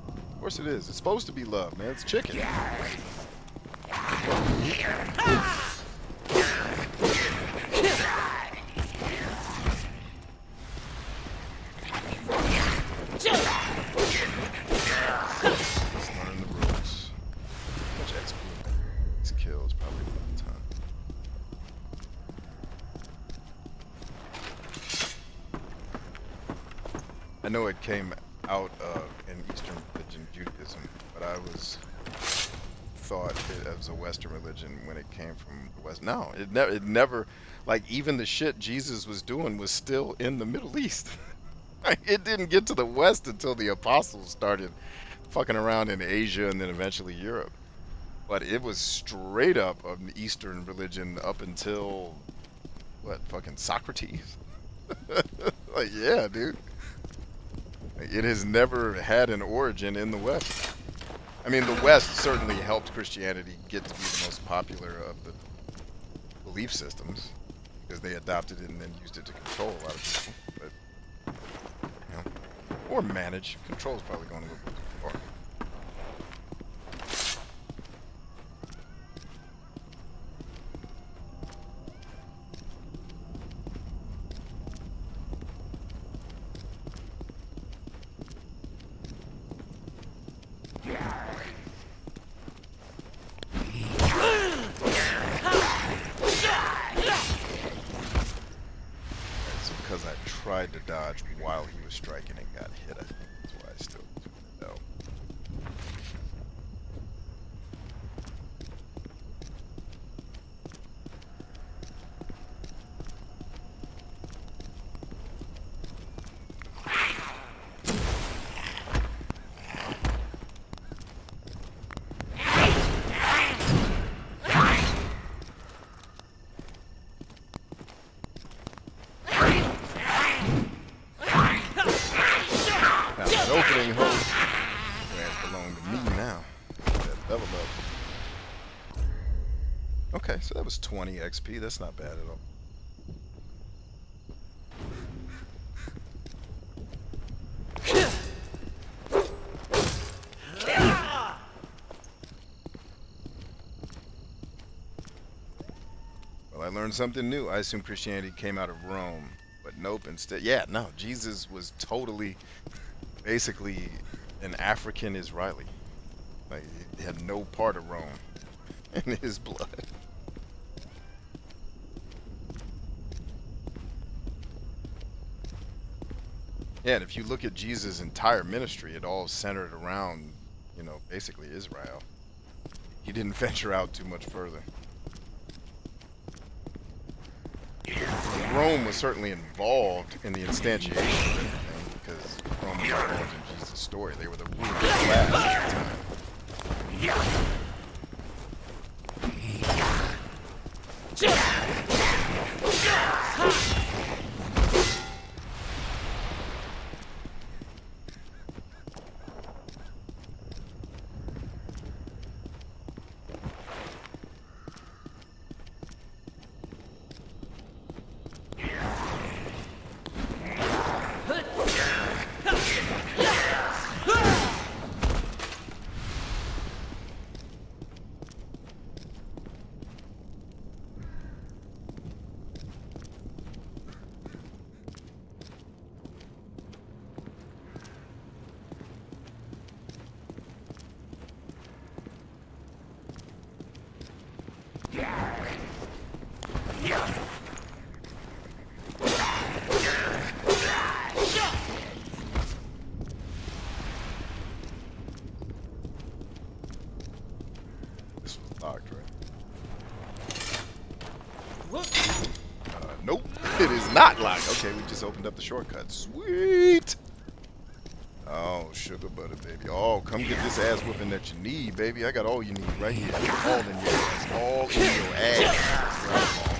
[SPEAKER 1] Of course it is. It's supposed to be loved, man. It's chicken. I know it came out of in Eastern religion, Judaism, but I was thought it as a Western religion when it came from the West. No, it never, like, even the shit Jesus was doing was still in the Middle East. It didn't get to the West until the apostles started fucking around in Asia and then eventually Europe. But it was straight up an Eastern religion up until, what, fucking Socrates? Like, yeah, dude. It has never had an origin in the West. I mean, the West certainly helped Christianity get to be the most popular of the belief systems because they adopted it and then used it to control a lot of people. But, you know, or manage. Control is probably going a little bit too far. living hope. Where it belong to me now. That level up. Okay, so that was 20 XP. That's not bad at all. Well, I learned something new. I assumed Christianity came out of Rome, but nope. Instead, yeah, no. Jesus was totally, basically, an African Israeli. Like, he had no part of Rome in his blood. Yeah, and if you look at Jesus' entire ministry, it all centered around, you know, basically Israel. He didn't venture out too much further. Rome was certainly involved in the instantiation of everything, because Rome was involved in Jesus' story. They were the ruling class at the time. This was locked, right? Nope, it is not locked. Okay, we just opened up the shortcut. Sweet. Oh, sugar butter, baby. Oh, come get this ass whooping that you need, baby. I got all you need right here. All in your ass. All in your ass.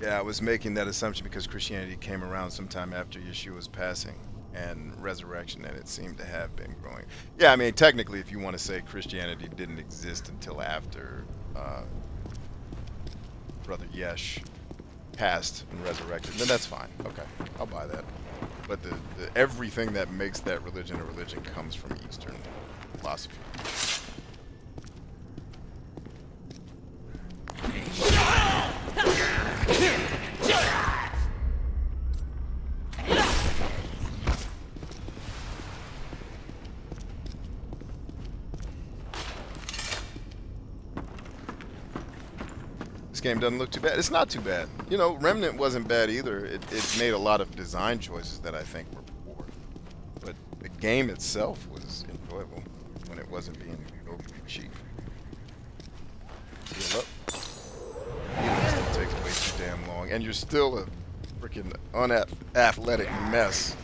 [SPEAKER 1] Yeah, I was making that assumption because Christianity came around sometime after Yeshua's passing and resurrection, and it seemed to have been growing. Yeah, I mean, technically, if you want to say Christianity didn't exist until after Brother Yesh passed and resurrected, then that's fine. Okay, I'll buy that. But the everything that makes that religion a religion comes from Eastern philosophy. This game doesn't look too bad. It's not too bad. You know, Remnant wasn't bad either. It made a lot of design choices that I think were poor. But the game itself was enjoyable when it wasn't being overly cheap. Heal up. Healing still takes way too damn long. And you're still a freaking unathletic mess.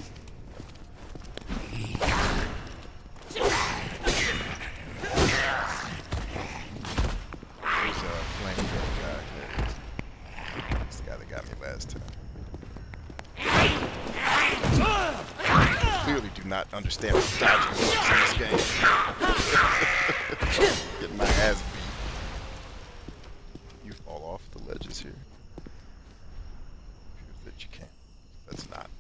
[SPEAKER 1] Clearly do not understand what dodging works in this game. Getting my ass beat. You fall off the ledges here. Appears that you can. Let's not.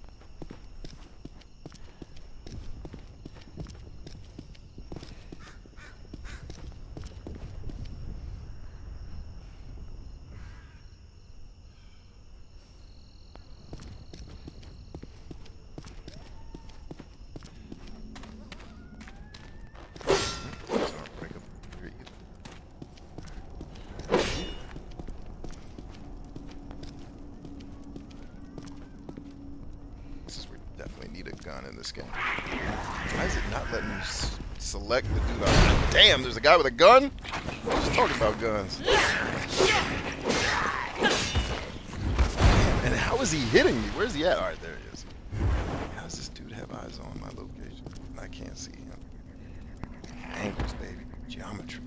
[SPEAKER 1] In this game. Why is it not letting me select the dude? Damn, there's a guy with a gun? I was just talking about guns. And how is he hitting me? Where's he at? Alright, there he is. How does this dude have eyes on my location? I can't see him. Angles, baby. Geometry.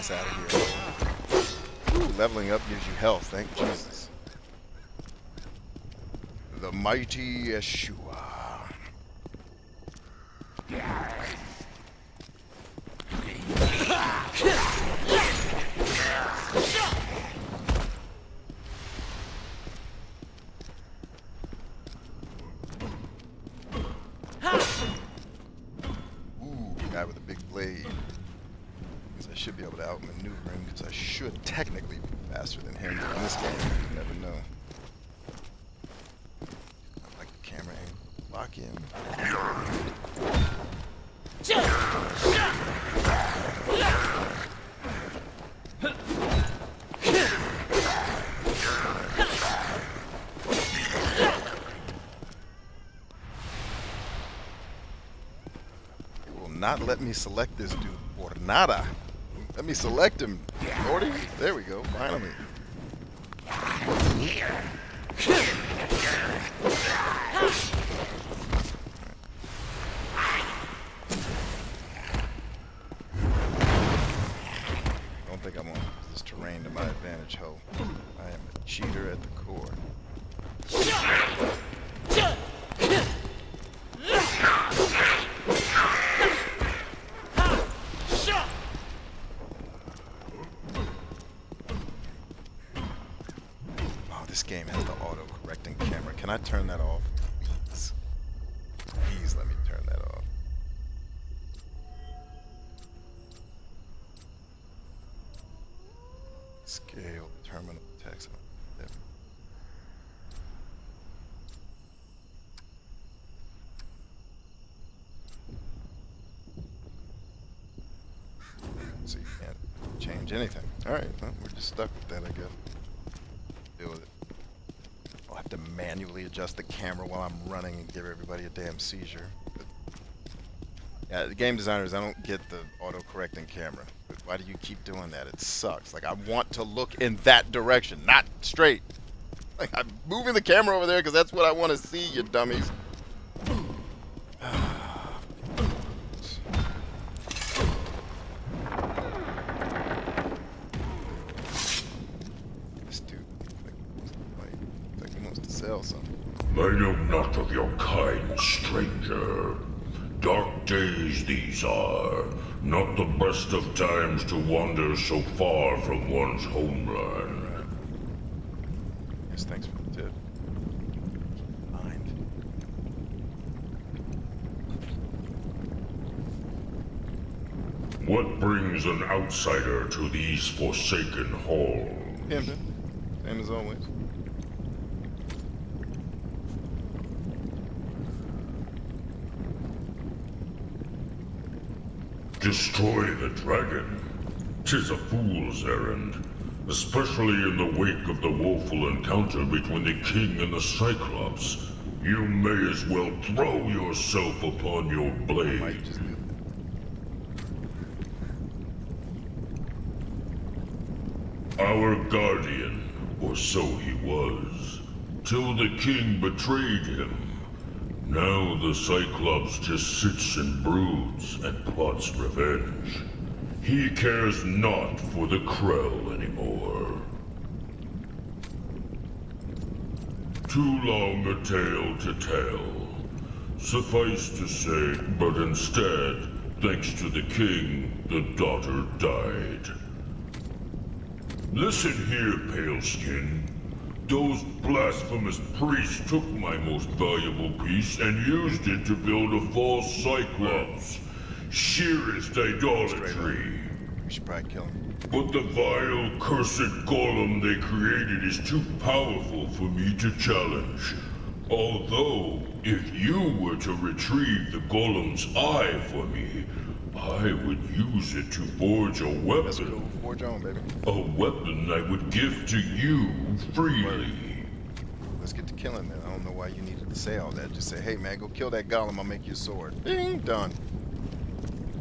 [SPEAKER 1] ass out of here. Ooh, leveling up gives you health, thank Jesus. The mighty Yeshua. Ooh, guy with a big blade. I should be able to outmaneuver him because I should technically be faster than him. But in this game, you never know. I like the camera angle. Lock in. It will not let me select this dude for nada. Let me select him, Lordy. There we go, finally. Don't think I'm gonna use this terrain to my advantage, ho. I am a cheater at the core. This game has the auto-correcting camera. Can I turn that off? Please. Please let me turn that off. Scale, terminal text. There. So you can't change anything. Alright, well, we're just stuck with that, I guess. Deal with it. I'll have to manually adjust the camera while I'm running and give everybody a damn seizure. But yeah, the game designers, I don't get the auto-correcting camera. But why do you keep doing that? It sucks. Like, I want to look in that direction, not straight. Like, I'm moving the camera over there because that's what I want to see, you dummies.
[SPEAKER 3] I am not of your kind, stranger. Dark days these are, not the best of times to wander so far from one's homeland.
[SPEAKER 1] Yes, thanks for the tip. Mind.
[SPEAKER 3] What brings an outsider to these forsaken halls?
[SPEAKER 1] Pimpin', same as always.
[SPEAKER 3] Destroy the dragon. 'Tis a fool's errand, especially in the wake of the woeful encounter between the king and the Cyclops. You may as well throw yourself upon your blade.
[SPEAKER 1] Might just do that.
[SPEAKER 3] Our guardian, or so he was, till the king betrayed him. Now the Cyclops just sits and broods and plots revenge. He cares not for the Krell anymore. Too long a tale to tell. Suffice to say, but instead, thanks to the king, the daughter died. Listen here, Paleskin. Those blasphemous priests took my most valuable piece and used it to build a false Cyclops. Sheerest idolatry.
[SPEAKER 1] We should probably kill him.
[SPEAKER 3] But the vile, cursed golem they created is too powerful for me to challenge. Although, if you were to retrieve the golem's eye for me, I would use it to forge a weapon.
[SPEAKER 1] Forge on, baby.
[SPEAKER 3] A weapon I would give to you freely.
[SPEAKER 1] Let's get to killing then. I don't know why you needed to say all that. Just say, hey man, go kill that golem, I'll make you a sword. Ding, done.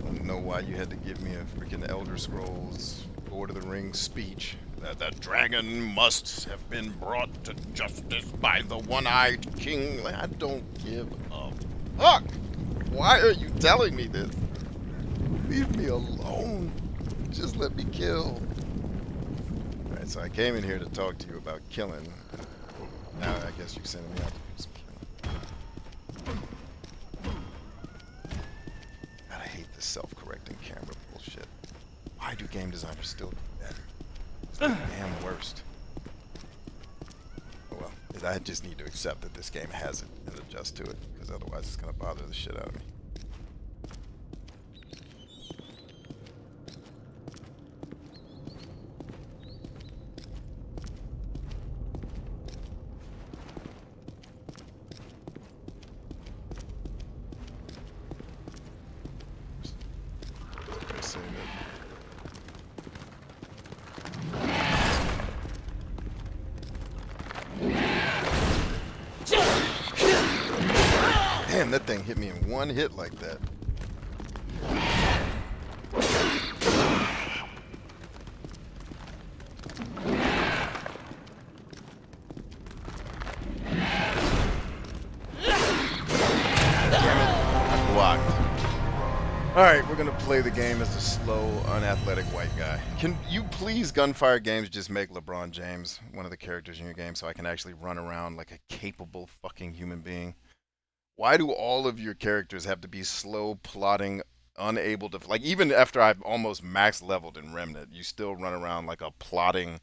[SPEAKER 1] I don't know why you had to give me a freaking Elder Scrolls Lord of the Rings speech. That the dragon must have been brought to justice by the one-eyed king. I don't give a fuck. Why are you telling me this? Leave me alone. Just let me kill. Alright, so I came in here to talk to you about killing. Now I guess you're sending me out to do some killing. God, I hate this self-correcting camera bullshit. Why do game designers still do that? It's the damn worst. Oh well, I just need to accept that this game has it and adjust to it, because otherwise it's going to bother the shit out of me. Damn, that thing hit me in one hit like that. Damn it, I blocked. Alright, we're gonna play the game as a slow, unathletic white guy. Can you please, Gunfire Games, just make LeBron James one of the characters in your game so I can actually run around like a capable fucking human being? Why do all of your characters have to be slow, plotting, unable to... Like, even after I've almost max leveled in Remnant, you still run around like a plotting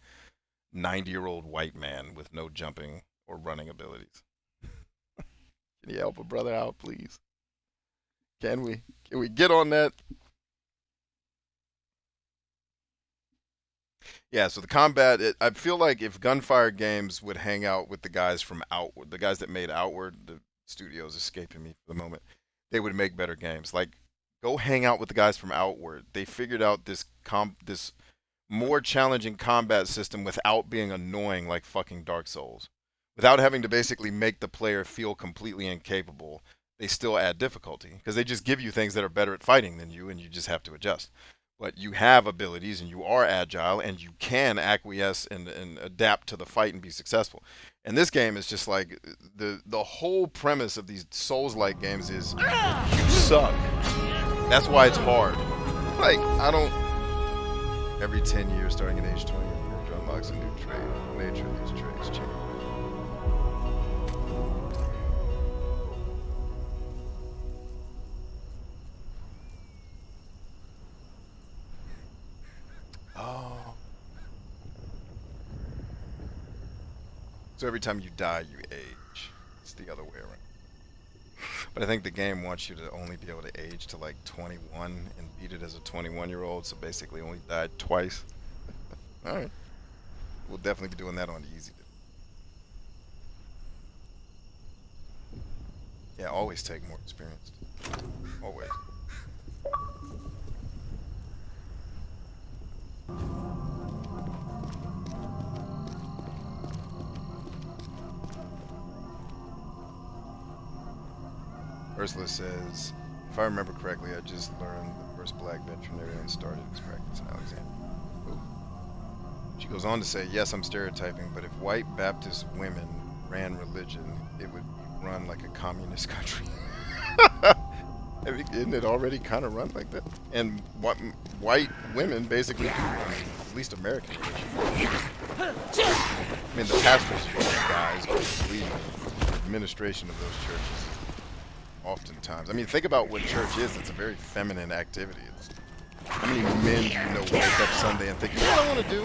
[SPEAKER 1] 90-year-old white man with no jumping or running abilities. Can you help a brother out, please? Can we? Can we get on that? Yeah, so the combat, I feel like if Gunfire Games would hang out with the guys from Outward, the guys that made Outward, the studio's escaping me for the moment, they would make better games. Like, go hang out with the guys from Outward. They figured out this more challenging combat system without being annoying like fucking Dark Souls. Without having to basically make the player feel completely incapable, they still add difficulty. Because they just give you things that are better at fighting than you, and you just have to adjust. But you have abilities, and you are agile, and you can acquiesce and adapt to the fight and be successful. And this game is just like, the whole premise of these Souls-like games is, you suck. That's why it's hard. Like, I don't... Every 10 years, starting at age 20, your character unlocks a new trait. The nature of these traits change. Oh. So every time you die, you age. It's the other way around. But I think the game wants you to only be able to age to like 21 and beat it as a 21-year-old, so basically only died twice. Alright. We'll definitely be doing that on the easy. Yeah, always take more experience. Always. Ursula says, if I remember correctly, I just learned the first black veterinarian started his practice in Alexandria. Ooh. She goes on to say, yes, I'm stereotyping, but if white Baptist women ran religion, it would be run like a communist country. I mean, isn't it already kind of run like that? And white women basically do run, at least American religion. I mean, the pastors are white guys, but the administration of those churches oftentimes. I mean, think about what church is. It's a very feminine activity. It's, how many men do you know wake up Sunday and think, you know what I want to do?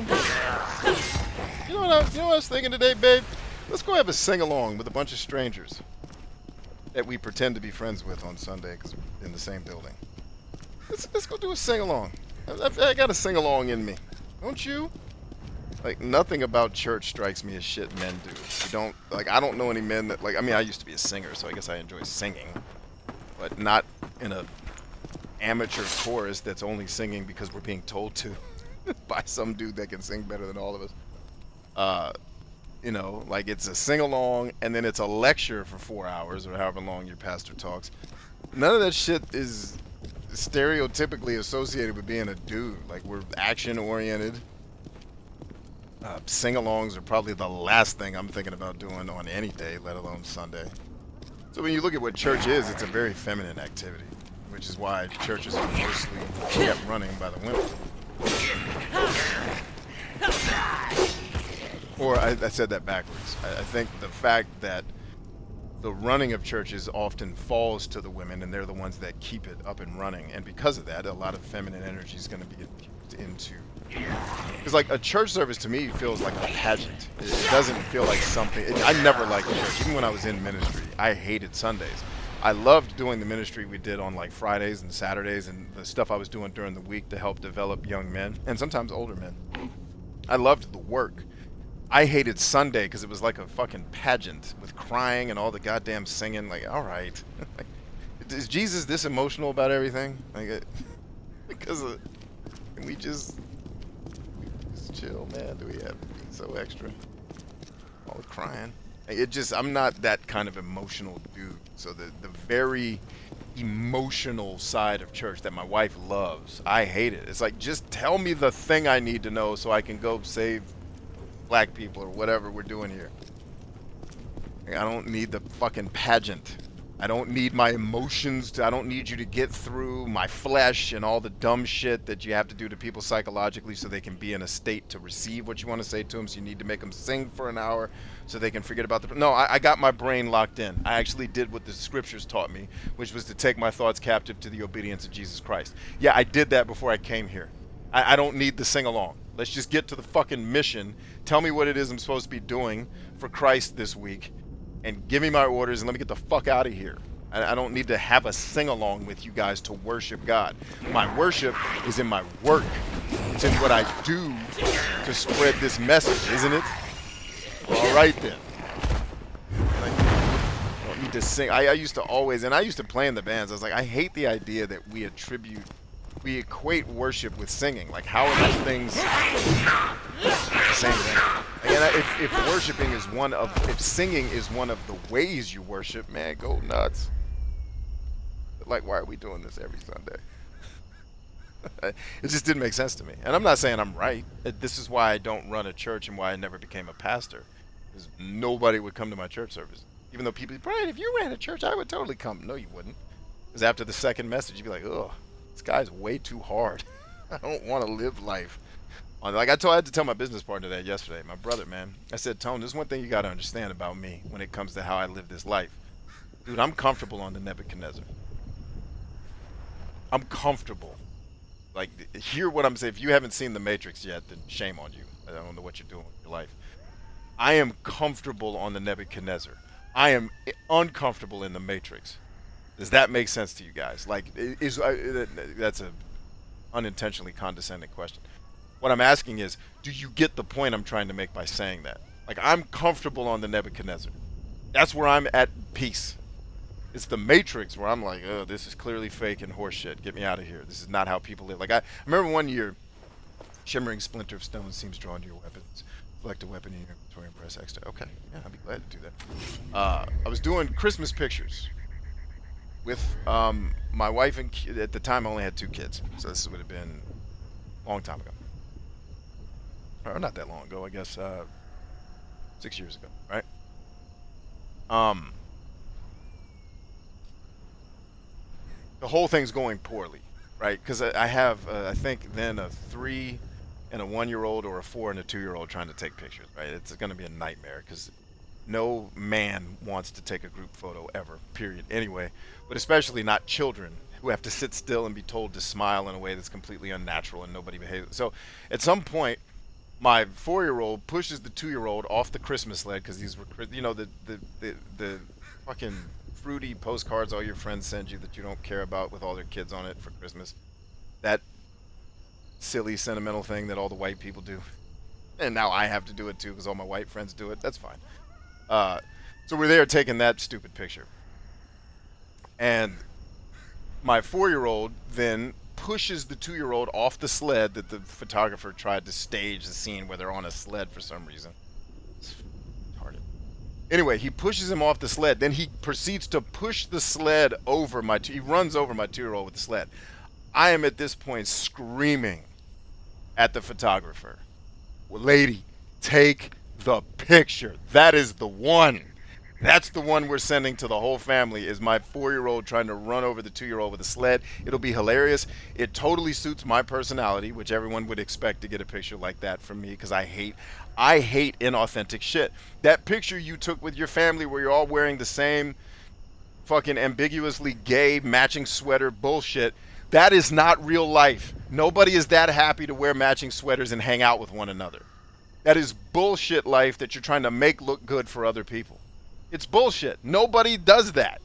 [SPEAKER 1] You know what I was thinking today, babe? Let's go have a sing-along with a bunch of strangers that we pretend to be friends with on Sunday because we're in the same building. Let's go do a sing-along. I got a sing-along in me. Don't you? Like, nothing about church strikes me as shit men do. You don't, like, I don't know any men that, like, I mean, I used to be a singer, so I guess I enjoy singing. But not in a amateur chorus that's only singing because we're being told to by some dude that can sing better than all of us. You know, like, it's a sing-along, and then it's a lecture for 4 hours, or however long your pastor talks. None of that shit is stereotypically associated with being a dude. Like, we're action-oriented. Sing-alongs are probably the last thing I'm thinking about doing on any day, let alone Sunday. So when you look at what church is, it's a very feminine activity, which is why churches are mostly kept running by the women. Or I said that backwards. I think the fact that the running of churches often falls to the women, and they're the ones that keep it up and running. And because of that, a lot of feminine energy is going to be infused into. Because like a church service to me feels like a pageant. It doesn't feel like something. I never liked church. Even when I was in ministry, I hated Sundays. I loved doing the ministry we did on like Fridays and Saturdays, and the stuff I was doing during the week to help develop young men and sometimes older men. I loved the work. I hated Sunday because it was like a fucking pageant with crying and all the goddamn singing. Like, all right, like, is Jesus this emotional about everything? Like, because can we just chill, man? Do we have to be so extra? All the crying. It just, I'm not that kind of emotional dude. So the very emotional side of church that my wife loves, I hate it. It's like, just tell me the thing I need to know so I can go save black people or whatever we're doing here. I don't need the fucking pageant. I don't need my emotions. I don't need you to get through my flesh and all the dumb shit that you have to do to people psychologically so they can be in a state to receive what you want to say to them. So you need to make them sing for an hour so they can forget about the... No, I got my brain locked in. I actually did what the scriptures taught me, which was to take my thoughts captive to the obedience of Jesus Christ. Yeah, I did that before I came here. I don't need the sing-along. Let's just get to the fucking mission. Tell me what it is I'm supposed to be doing for Christ this week, and give me my orders and let me get the fuck out of here. I don't need to have a sing-along with you guys to worship God. My worship is in my work. It's in what I do to spread this message, isn't it? All right then. Like, I don't need to sing. I used to always, and I used to play in the bands. I was like, I hate the idea that we equate worship with singing. Like, how are those things the same thing? And if worshiping is if singing is one of the ways you worship, man, go nuts. Like, why are we doing this every Sunday? It just didn't make sense to me. And I'm not saying I'm right. This is why I don't run a church and why I never became a pastor. Because nobody would come to my church service. Even though people, Brian, if you ran a church, I would totally come. No, you wouldn't. Because after the second message, you'd be like, ugh, this guy's way too hard. I don't want to live life. Like I had to tell my business partner that yesterday, my brother, man. I said, Tone, there's one thing you got to understand about me when it comes to how I live this life. Dude, I'm comfortable on the Nebuchadnezzar. I'm comfortable. Like, hear what I'm saying. If you haven't seen The Matrix yet, then shame on you. I don't know what you're doing with your life. I am comfortable on the Nebuchadnezzar. I am uncomfortable in the Matrix. Does that make sense to you guys? Like, that's a unintentionally condescending question. What I'm asking is, do you get the point I'm trying to make by saying that? Like, I'm comfortable on the Nebuchadnezzar. That's where I'm at peace. It's the Matrix where I'm like, oh, this is clearly fake and horseshit. Get me out of here. This is not how people live. Like, I remember one year, shimmering splinter of stone seems drawn to your weapons. Select a weapon in your inventory and press X. Okay, yeah, I'd be glad to do that. I was doing Christmas pictures with my wife and at the time I only had 2 kids. So this would have been a long time ago. Or not that long ago, I guess 6 years ago, right? The whole thing's going poorly, right? Because I have, I think then a 3 and a 1-year-old or a 4 and a 2-year-old trying to take pictures, right? It's going to be a nightmare because no man wants to take a group photo ever, period. Anyway, but especially not children who have to sit still and be told to smile in a way that's completely unnatural and nobody behaves. So at some point, my 4-year-old pushes the 2-year-old off the Christmas sled because these were, you know, the fucking fruity postcards all your friends send you that you don't care about with all their kids on it for Christmas. That silly sentimental thing that all the white people do. And now I have to do it too because all my white friends do it. That's fine. So we're there taking that stupid picture. And my 4-year-old then pushes the 2-year-old off the sled that the photographer tried to stage the scene where they're on a sled for some reason. It's retarded. Anyway, he pushes him off the sled. Then he proceeds to push the sled over he runs over my 2-year-old with the sled. I am at this point screaming at the photographer, well, lady, take the picture. That is the one. That's the one we're sending to the whole family, is my 4-year-old trying to run over the 2-year-old with a sled. It'll be hilarious. It totally suits my personality, which everyone would expect to get a picture like that from me, because I hate inauthentic shit. That picture you took with your family where you're all wearing the same fucking ambiguously gay matching sweater bullshit, that is not real life. Nobody is that happy to wear matching sweaters and hang out with one another. That is bullshit life that you're trying to make look good for other people. It's bullshit. Nobody does that.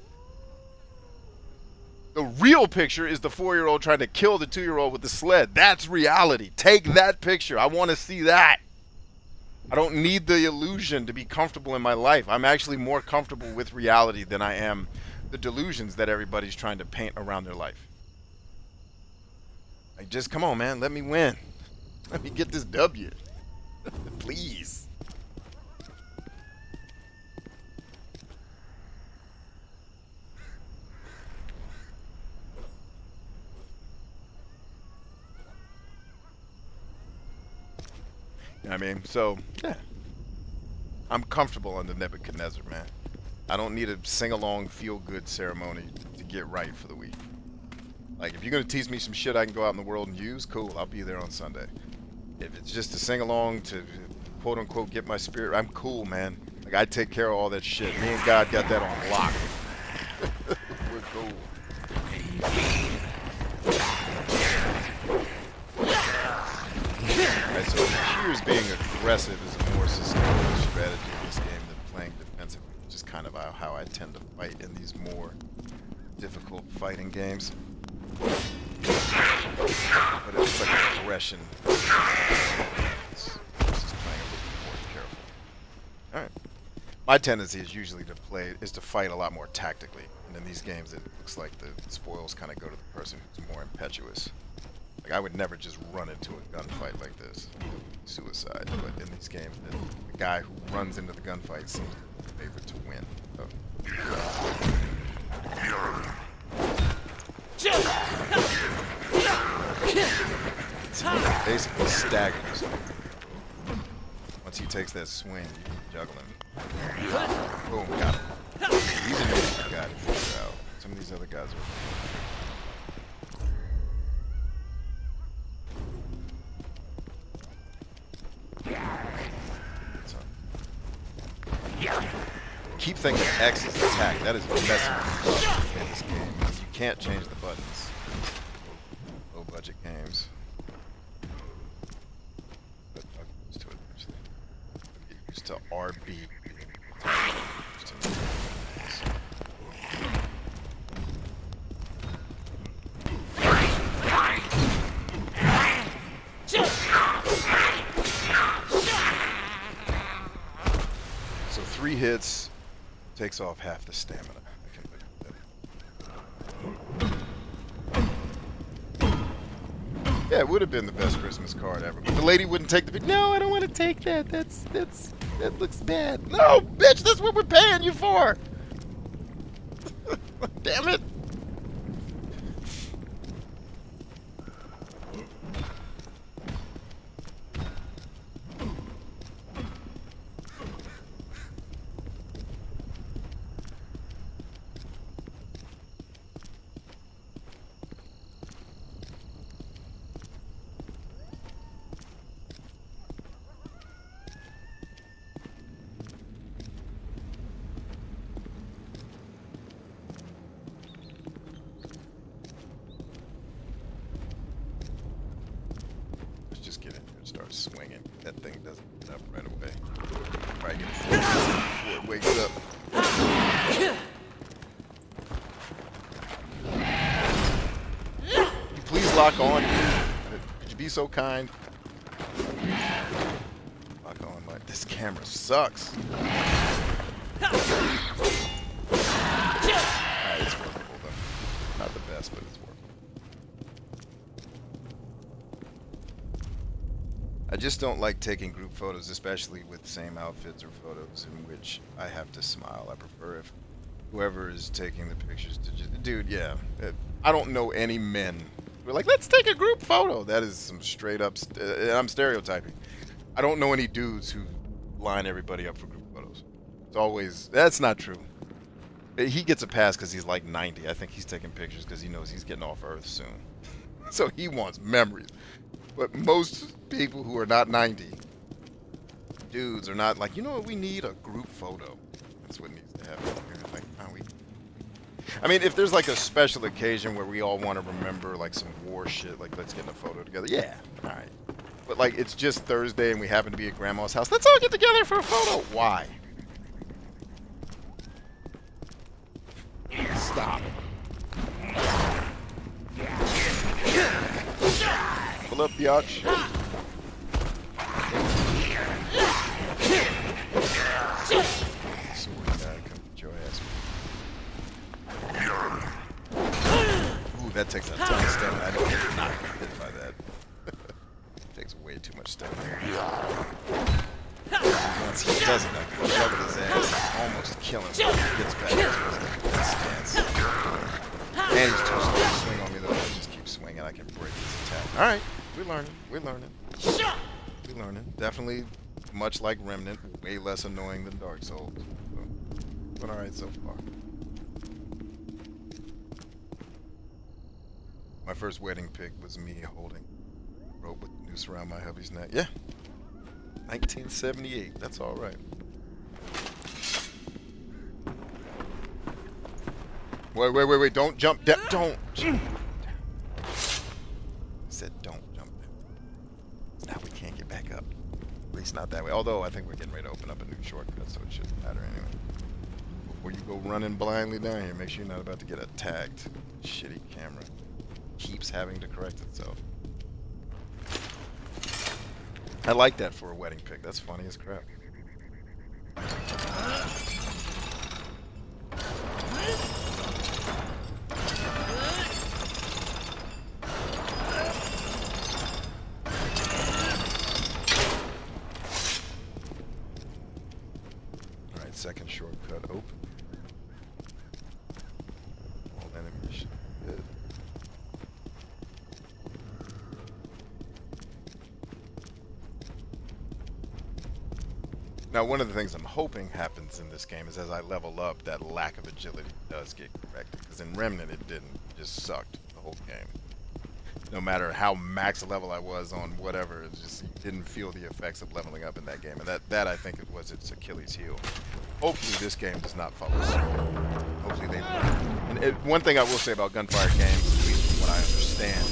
[SPEAKER 1] The real picture is the 4-year-old trying to kill the 2-year-old with the sled. That's reality. Take that picture. I want to see that. I don't need the illusion to be comfortable in my life. I'm actually more comfortable with reality than I am the delusions that everybody's trying to paint around their life. Like, just come on, man. Let me win. Let me get this W. Please. You know what I mean? So, yeah. I'm comfortable under Nebuchadnezzar, man. I don't need a sing-along, feel-good ceremony to get right for the week. Like, if you're going to teach me some shit I can go out in the world and use, cool, I'll be there on Sunday. If it's just to sing-along to, quote-unquote, get my spirit, I'm cool, man. Like, I take care of all that shit. Me and God got that on lock. We're cool. Alright, so Cheers being aggressive is a more sustainable strategy in this game than playing defensively, which is kind of how I tend to fight in these more difficult fighting games. But it's like aggression. It's just playing a little more careful. Alright. My tendency is usually to fight a lot more tactically. And in these games it looks like the spoils kind of go to the person who's more impetuous. Like, I would never just run into a gunfight like this. Suicide. But in these games, the guy who runs into the gunfight seems to be favored to win. So basically staggers. Once he takes that swing, you can juggle him. Boom, got him. He's an easy guy to figure out. Some of these other guys are... Keep thinking X is attack. That is messing with me in this game. You can't change the buttons. Low budget games. But I'll get used to it eventually. I'll get used to RB. So 3 hits takes off half the stamina. I can believe that. Yeah, it would have been the best Christmas card ever. But the lady wouldn't take the... No, I don't want to take that. That looks bad. No, bitch, that's what we're paying you for. Damn it. Swinging. That thing doesn't get up right away. Probably get it before it wakes up. Can you please lock on? Could you be so kind? Lock on. Like, this camera sucks. It's workable though. Not the best, but it's workable. I just don't like taking group photos, especially with same outfits or photos in which I have to smile. I prefer if whoever is taking the pictures to just... Dude, yeah. I don't know any men who are like, let's take a group photo. That is some straight up... I'm stereotyping. I don't know any dudes who line everybody up for group photos. It's always... That's not true. He gets a pass because he's like 90. I think he's taking pictures because he knows he's getting off Earth soon. So he wants memories. But most people who are not 90, dudes, are not like, you know what, we need a group photo. That's what needs to happen here. Like, I mean, if there's like a special occasion where we all want to remember like some war shit, like let's get in a photo together. Yeah, all right. But like it's just Thursday and we happen to be at Grandma's house. Let's all get together for a photo. Why? Stop. Pull up the arch. Sword guy, come get your ass. Ooh, that takes a ton of stamina. I don't get not hit by that. Takes way too much stamina. Once he does it, I can juggle his ass, almost kill him. He gets back into his stance. And he's too slow to swing on me, though. I just keep swinging. I can break his attack. All right, we're learning. We're learning. We're learning. Definitely, much like Remnant, way less annoying than Dark Souls. So, but all right so far. My first wedding pic was me holding rope with the noose around my hubby's neck. Yeah. 1978. That's all right. Wait. Don't jump down. Don't. I said don't jump down. Now we can't get back up. At least not that way. Although I think we're getting ready to open up a new shortcut, so it shouldn't matter anyway. Before you go running blindly down here, make sure you're not about to get attacked. Shitty camera. Keeps having to correct itself. I like that for a wedding pic. That's funny as crap. Alright, second shortcut open. All enemies dead. Now, one of the things I'm hoping happens in this game is as I level up, that lack of agility does get corrected. Because in Remnant, it didn't. It just sucked the whole game. No matter how max level I was on whatever, it just didn't feel the effects of leveling up in that game. And that I think, was its Achilles heel. Hopefully, this game does not follow suit. Hopefully, they learn. And one thing I will say about Gunfire Games, at least from what I understand,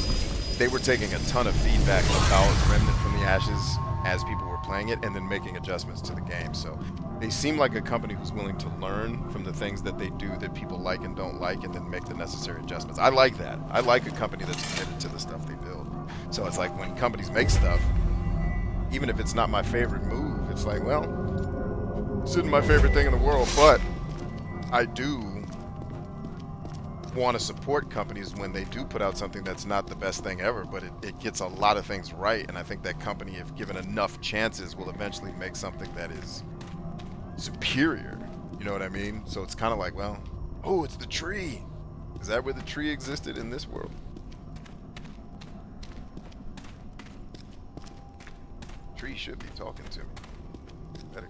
[SPEAKER 1] they were taking a ton of feedback about Remnant from the Ashes as people were playing it, and then making adjustments to the game. So they seem like a company who's willing to learn from the things that they do that people like and don't like, and then make the necessary adjustments. I like that. I like a company that's committed to the stuff they build. So it's like when companies make stuff, even if it's not my favorite move, it's like, well, this isn't my favorite thing in the world, but I do want to support companies when they do put out something that's not the best thing ever, but it gets a lot of things right. And I think that company, if given enough chances, will eventually make something that is superior. You know what I mean? So it's kind of like, well, oh, it's the tree. Is that where the tree existed in this world? The tree should be talking to me. Better.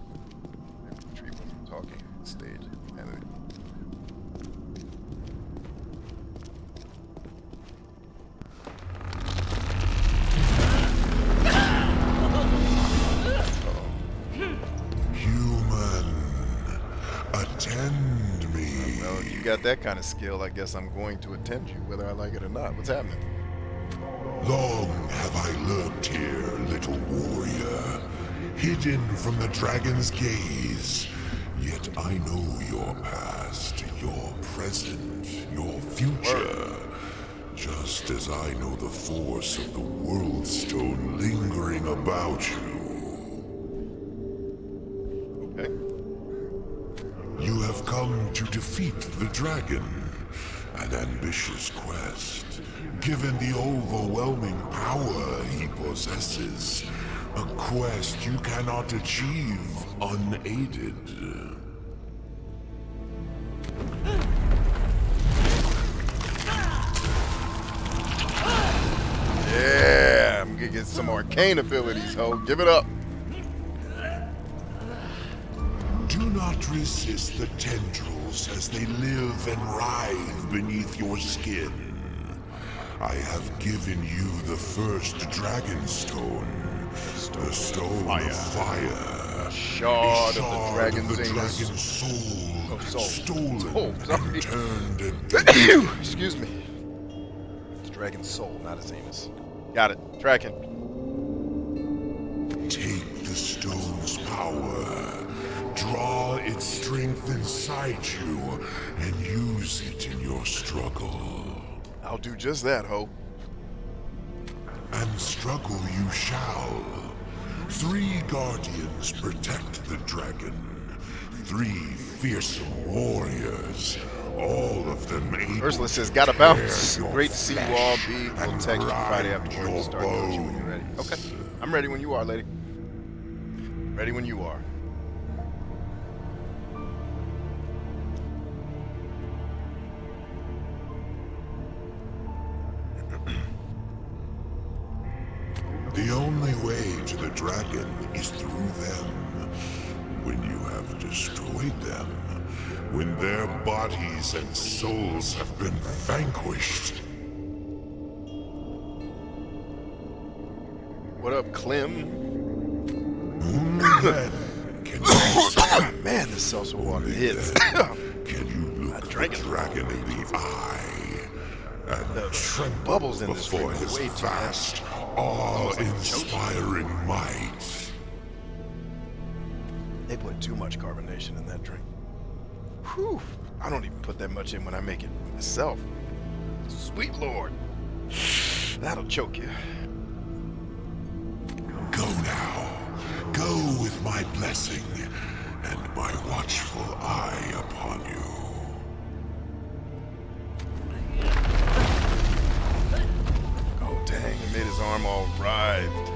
[SPEAKER 1] Maybe the tree wasn't talking on the stage.
[SPEAKER 3] Attend me.
[SPEAKER 1] Well, if you got that kind of skill, I guess I'm going to attend you, whether I like it or not. What's happening?
[SPEAKER 3] Long have I lurked here, little warrior, hidden from the dragon's gaze. Yet I know your past, your present, your future. Just as I know the force of the World Stone lingering about you. You have come to defeat the dragon, an ambitious quest. Given the overwhelming power he possesses, a quest you cannot achieve unaided.
[SPEAKER 1] Yeah, I'm gonna get some arcane abilities, ho. Give it up.
[SPEAKER 4] Do not resist the tendrils as they live and writhe beneath your skin. I have given you the first dragon stone, the stone of fire.
[SPEAKER 1] Shard
[SPEAKER 4] A
[SPEAKER 1] of the
[SPEAKER 4] shard
[SPEAKER 1] dragon's
[SPEAKER 4] of the
[SPEAKER 1] anus.
[SPEAKER 4] dragon's soul, stolen
[SPEAKER 1] sorry.
[SPEAKER 4] and turned against.
[SPEAKER 1] Excuse me. It's dragon's soul, not his anus. Got it. Tracking.
[SPEAKER 4] Take the stone's power, draw its strength inside you, and use it in your struggle.
[SPEAKER 1] I'll do just that, ho.
[SPEAKER 4] And struggle you shall. 3 guardians protect the dragon. 3 fearsome warriors, all of them able
[SPEAKER 1] Ursula says,
[SPEAKER 4] to
[SPEAKER 1] gotta bounce.
[SPEAKER 4] tear your
[SPEAKER 1] Great to see you all.
[SPEAKER 4] flesh
[SPEAKER 1] B will
[SPEAKER 4] and
[SPEAKER 1] text you Friday
[SPEAKER 4] grind
[SPEAKER 1] after work to
[SPEAKER 4] your
[SPEAKER 1] start coaching when you're ready.
[SPEAKER 4] bones.
[SPEAKER 1] Okay. I'm ready when you are, lady. Ready when you are.
[SPEAKER 4] The only way to the dragon is through them. When you have destroyed them, when their bodies and souls have been vanquished.
[SPEAKER 1] What up, Clem?
[SPEAKER 4] Only then can you say,
[SPEAKER 1] Man, this salsa water hits.
[SPEAKER 4] can you look
[SPEAKER 1] drank
[SPEAKER 4] the
[SPEAKER 1] it.
[SPEAKER 4] dragon in the eye and tremble
[SPEAKER 1] bubbles in this
[SPEAKER 4] before
[SPEAKER 1] drink are
[SPEAKER 4] his
[SPEAKER 1] way too
[SPEAKER 4] vast, awe-inspiring might.
[SPEAKER 1] They put too much carbonation in that drink. Whew. I don't even put that much in when I make it myself. Sweet Lord. That'll choke you.
[SPEAKER 4] Go now. Go with my blessing and my watchful eye upon you.
[SPEAKER 1] Oh, dang. It made his arm all writhed.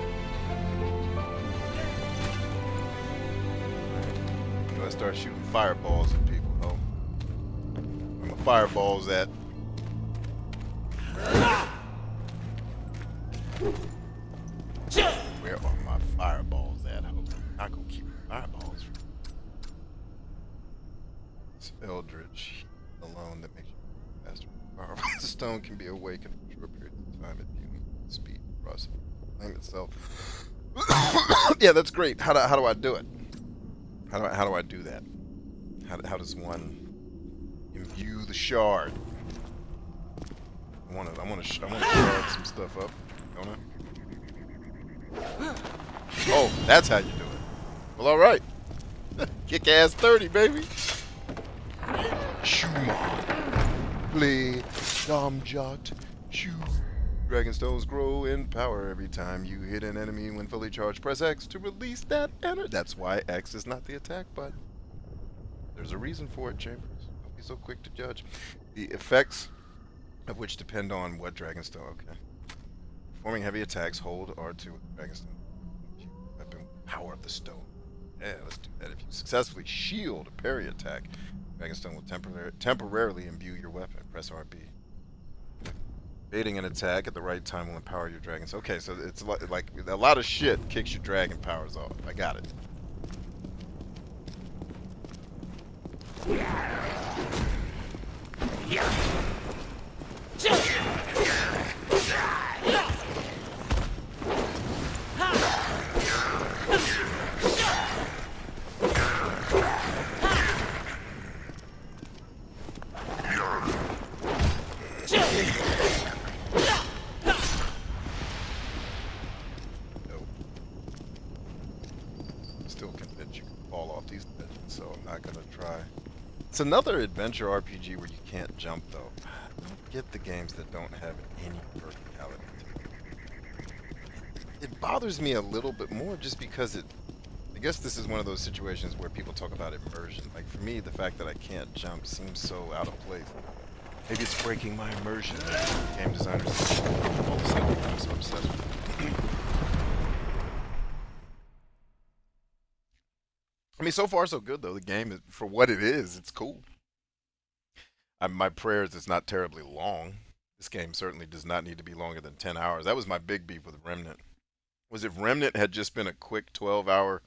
[SPEAKER 1] Do I start shooting fireballs at people? Oh. Where my fireballs at? Where are my fireballs at? I'm not gonna keep fireballs. It's Eldritch alone that makes you faster. Powerful. The stone can be awakened for a short period of time at viewing speed across the flame itself. Yeah, that's great. How do I do it? How do I do that? How does one imbue the shard? I wanna shard some stuff up, don't I? Oh, that's how you do it. Well, all right. Kick ass 30, baby. Shuma. Play Damjat. Shoo. Dragonstones grow in power every time you hit an enemy when fully charged. Press X to release that energy. That's why X is not the attack button. There's a reason for it, Chambers. Don't be so quick to judge. The effects of which depend on what Dragonstone. Okay. Performing heavy attacks, hold R2 with Dragonstone. Weapon power of the stone. Yeah, let's do that. If you successfully shield a parry attack, Dragonstone will temporarily imbue your weapon. Press RB. Baiting an attack at the right time will empower your dragons. Okay, so it's like a lot of shit kicks your dragon powers off. I got it. Still convinced you can fall off these ledges, so I'm not gonna try. It's another adventure RPG where you can't jump though. I don't get the games that don't have any verticality to it. It bothers me a little bit more just because I guess this is one of those situations where people talk about immersion. Like for me, the fact that I can't jump seems so out of place. Maybe it's breaking my immersion. Game designers all of a sudden become so obsessed with it. I mean, so far so good though. The game is, for what it is, it's cool. My prayer is it's not terribly long. This game certainly does not need to be longer than 10 hours. That was my big beef with Remnant. Was if Remnant had just been a quick 12-hour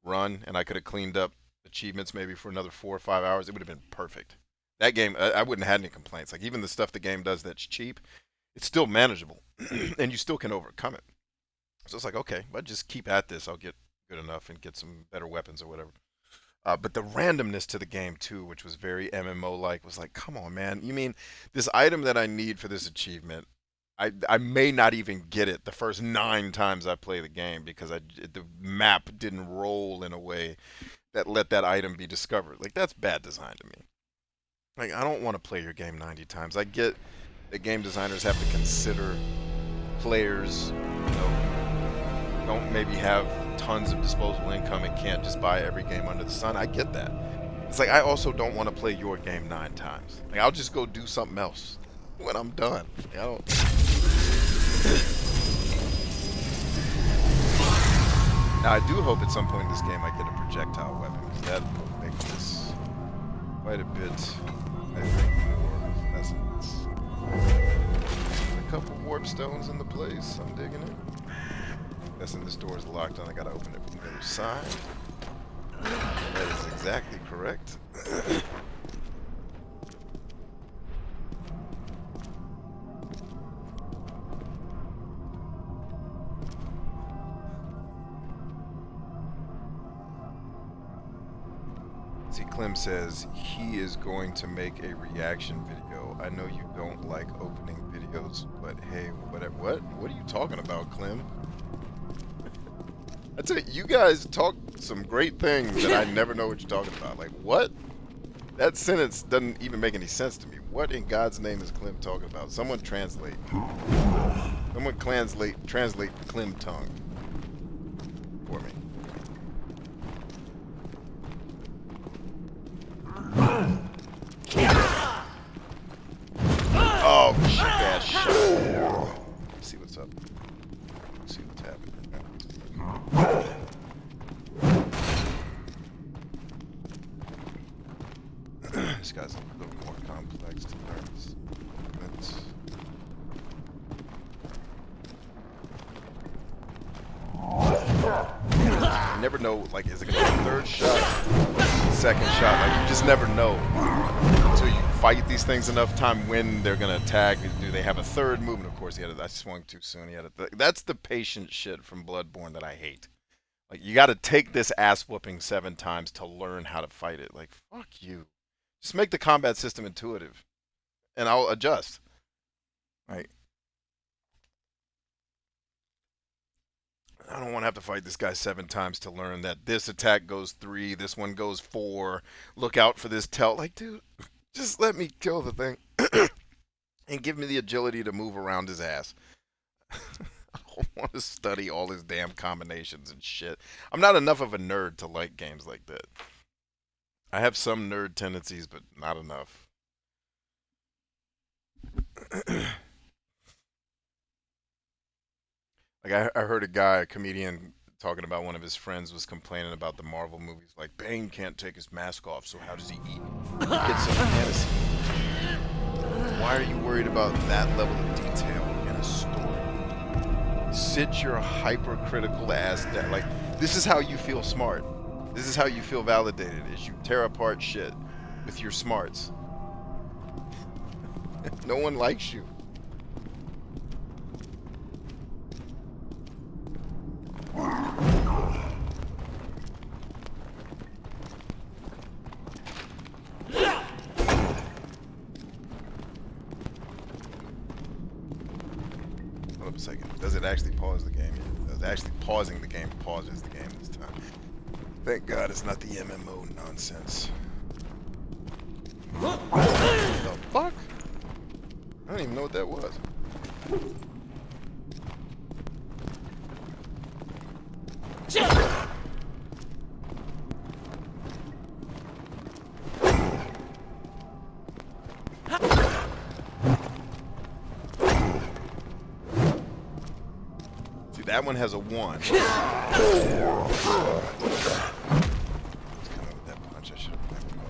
[SPEAKER 1] run and I could have cleaned up achievements maybe for another 4 or 5 hours, it would have been perfect. That game, I wouldn't have had any complaints. Like even the stuff the game does that's cheap, it's still manageable, and you still can overcome it. So it's like, okay, but just keep at this. I'll get good enough and get some better weapons or whatever. But the randomness to the game too, which was very MMO-like, was like, come on, man. You mean this item that I need for this achievement? I may not even get it the first 9 times I play the game because the map didn't roll in a way that let that item be discovered. Like that's bad design to me. Like I don't want to play your game 90 times. I get that game designers have to consider players, you know, don't maybe have tons of disposable income and can't just buy every game under the sun. I get that. It's like I also don't want to play your game 9 times. Like I'll just go do something else when I'm done. Like, I don't. Now I do hope at some point in this game I get a projectile weapon because that will make this quite a bit, I think, more essence. A couple warp stones in the place. I'm digging it. Guessing this door is locked and I gotta open it from the other side. That is exactly correct. See, Clem says he is going to make a reaction video. I know you don't like opening videos, but hey, whatever. What are you talking about, Clem? I tell you, you guys talk some great things that I never know what you're talking about. Like, what? That sentence doesn't even make any sense to me. What in God's name is Clem talking about? Someone translate. Someone translate Clem tongue for me. Oh, bad shot. Let's see what's up. Let's see what's happening. This guy's a little more complex to learn. You never know, like, is it gonna be a third shot, second shot? Like, you just never know until you fight these things enough time when they're gonna attack. Do they have a third movement? Of course, I swung too soon. That's the patient shit from Bloodborne that I hate. Like, you got to take this ass whooping 7 times to learn how to fight it. Like, fuck you. Just make the combat system intuitive, and I'll adjust. Right. I don't want to have to fight this guy 7 times to learn that this attack goes 3, this one goes 4. Look out for this tell. Like, dude, just let me kill the thing and give me the agility to move around his ass. I don't want to study all his damn combinations and shit. I'm not enough of a nerd to like games like that. I have some nerd tendencies, but not enough. Like I heard a comedian, talking about one of his friends was complaining about the Marvel movies. Like, Bane can't take his mask off, so how does he eat? He gets some fantasy. Why are you worried about that level of detail in a story? Sit your hypercritical ass down. Like, this is how you feel smart. This is how you feel validated, is you tear apart shit with your smarts. No one likes you. Hold up a second. Does it actually pause the game? Does actually pausing the game pauses the game this time? Thank God it's not the MMO nonsense. What the fuck? I don't even know what that was. See, that one has a 1. Let's come up with that punch. I should have backed him up.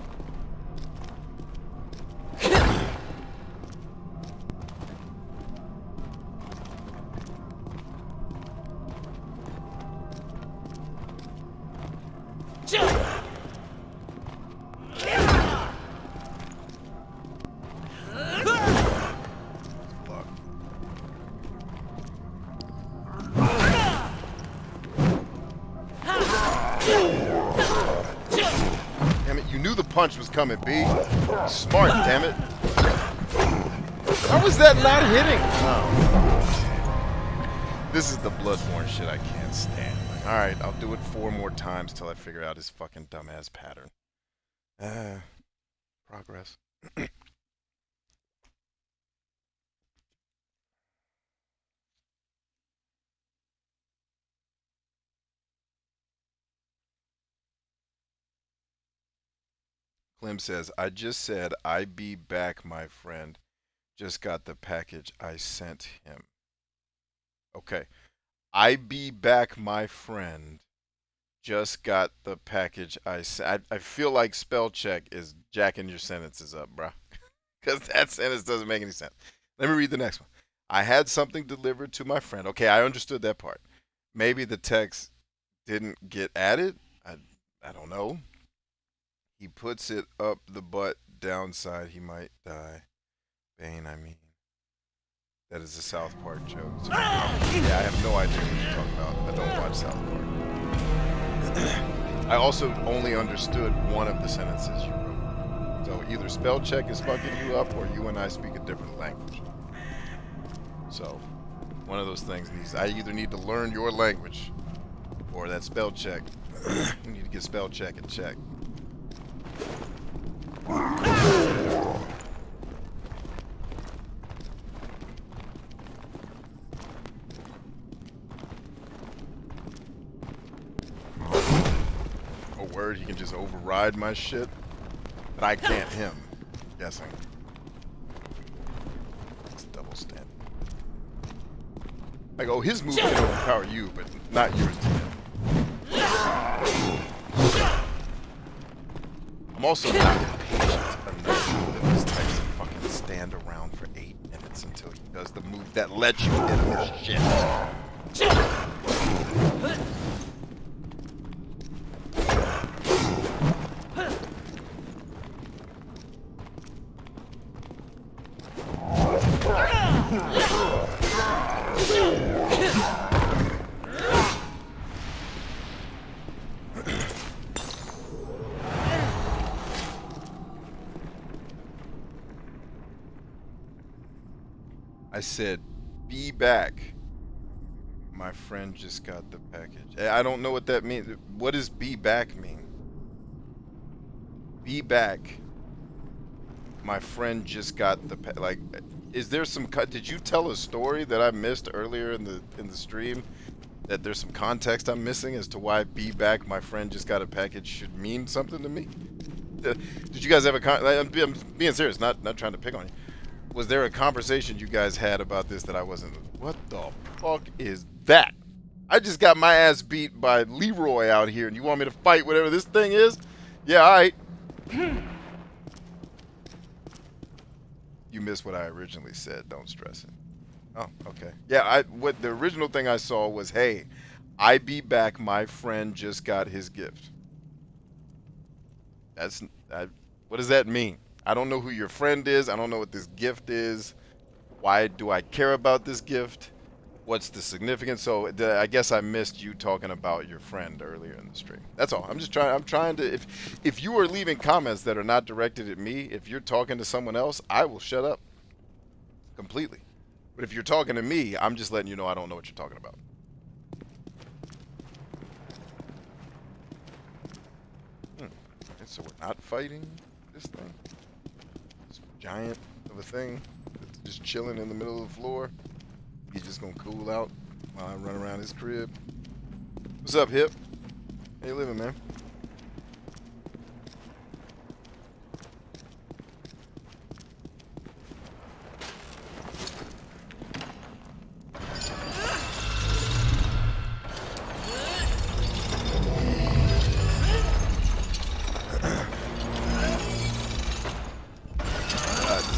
[SPEAKER 1] punch was coming, B. Smart, damn it. How was that not hitting? Oh. This is the Bloodborne shit I can't stand. Like, alright, I'll do it 4 more times till I figure out his fucking dumbass pattern. Progress. Clem says, I just said I be back, my friend. Just got the package I sent him. Okay. I be back, my friend. Just got the package I sent. I feel like spell check is jacking your sentences up, bro. Because that sentence doesn't make any sense. Let me read the next one. I had something delivered to my friend. Okay, I understood that part. Maybe the text didn't get added. I don't know. He puts it up the butt, downside, he might die. Bane, I mean. That is a South Park joke. So, yeah, I have no idea what you're talking about. I don't watch South Park. I also only understood one of the sentences you wrote. So either spell check is fucking you up or you and I speak a different language. So, one of those things needs, I either need to learn your language or that spell check. You need to get spell check and check. Oh, word, he can just override my shit, but I can't him. I'm guessing. It's double stand. Like, oh, his move can overpower you, but not yours to him. I'm also not impatient enough that these types of fucking stand around for 8 minutes until he does the move that lets you hit him with shit. I said, be back. My friend just got the package. I don't know what that means. What does be back mean? Be back. My friend just got the like. Is there some? Did you tell a story that I missed earlier in the stream? That there's some context I'm missing as to why be back. My friend just got a package should mean something to me. Did you guys have a? I'm being serious. Not trying to pick on you. Was there a conversation you guys had about this that I wasn't? What the fuck is that? I just got my ass beat by Leroy out here, and you want me to fight whatever this thing is? Yeah, alright. You missed what I originally said. Don't stress it. Oh, okay. Yeah, what the original thing I saw was, hey, I be back. My friend just got his gift. What does that mean? I don't know who your friend is. I don't know what this gift is. Why do I care about this gift? What's the significance? So I guess I missed you talking about your friend earlier in the stream. That's all. I'm just trying. I'm trying to. If you are leaving comments that are not directed at me, if you're talking to someone else, I will shut up completely. But if you're talking to me, I'm just letting you know I don't know what you're talking about. Okay, so we're not fighting this thing. Giant of a thing that's just chilling in the middle of the floor. He's just gonna cool out while I run around his crib. What's up, Hip? How you living, man?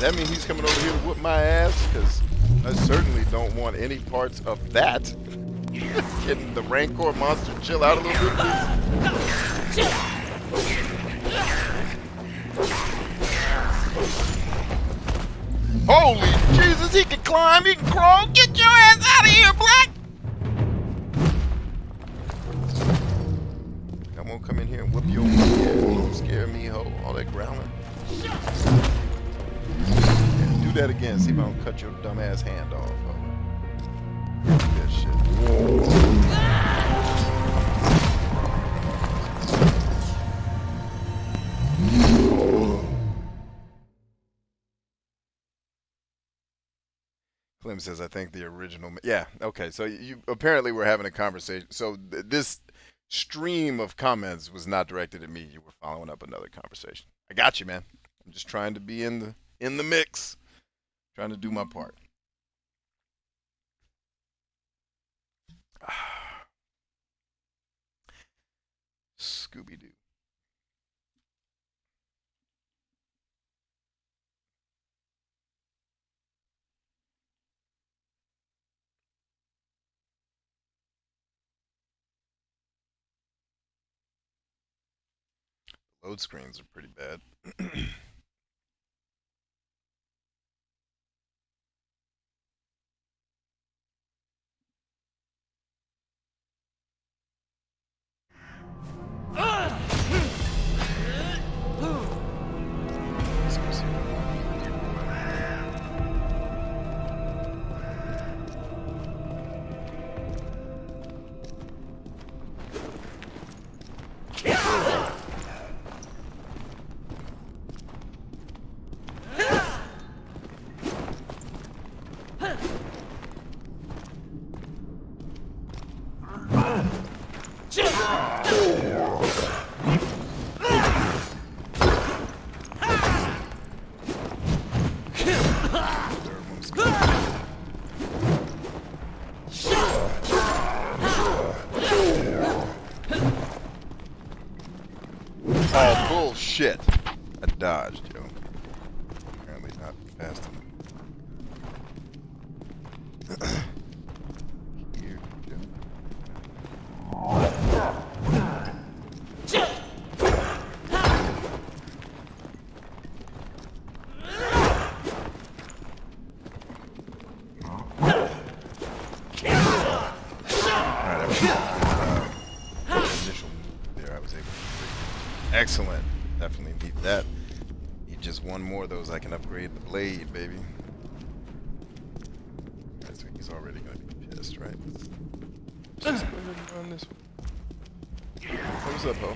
[SPEAKER 1] Does that mean he's coming over here to whoop my ass? Because I certainly don't want any parts of that. Getting the Rancor monster chill out a little bit, please. Holy Jesus, he can climb, he can crawl. Get your ass out of here, Black! I'm gonna come in here and whoop your ass. Scare me, ho. All that growling. Yeah, do that again. See if I don't cut your dumb ass hand off, ho. Do that shit. Clem says, I think the original... Yeah, okay. So you apparently were having a conversation. So this stream of comments was not directed at me. You were following up another conversation. I got you, man. I'm just trying to be in the mix. Trying to do my part. Scooby-Doo. Load screens are pretty bad. Oh, bullshit. I dodged, yo. Apparently not fast enough. Here, excellent. Definitely need that. Need just one more of those. I can upgrade the blade, baby. Right, so he's already gonna be pissed, right? Let's just go ahead and run this one. What's up, ho?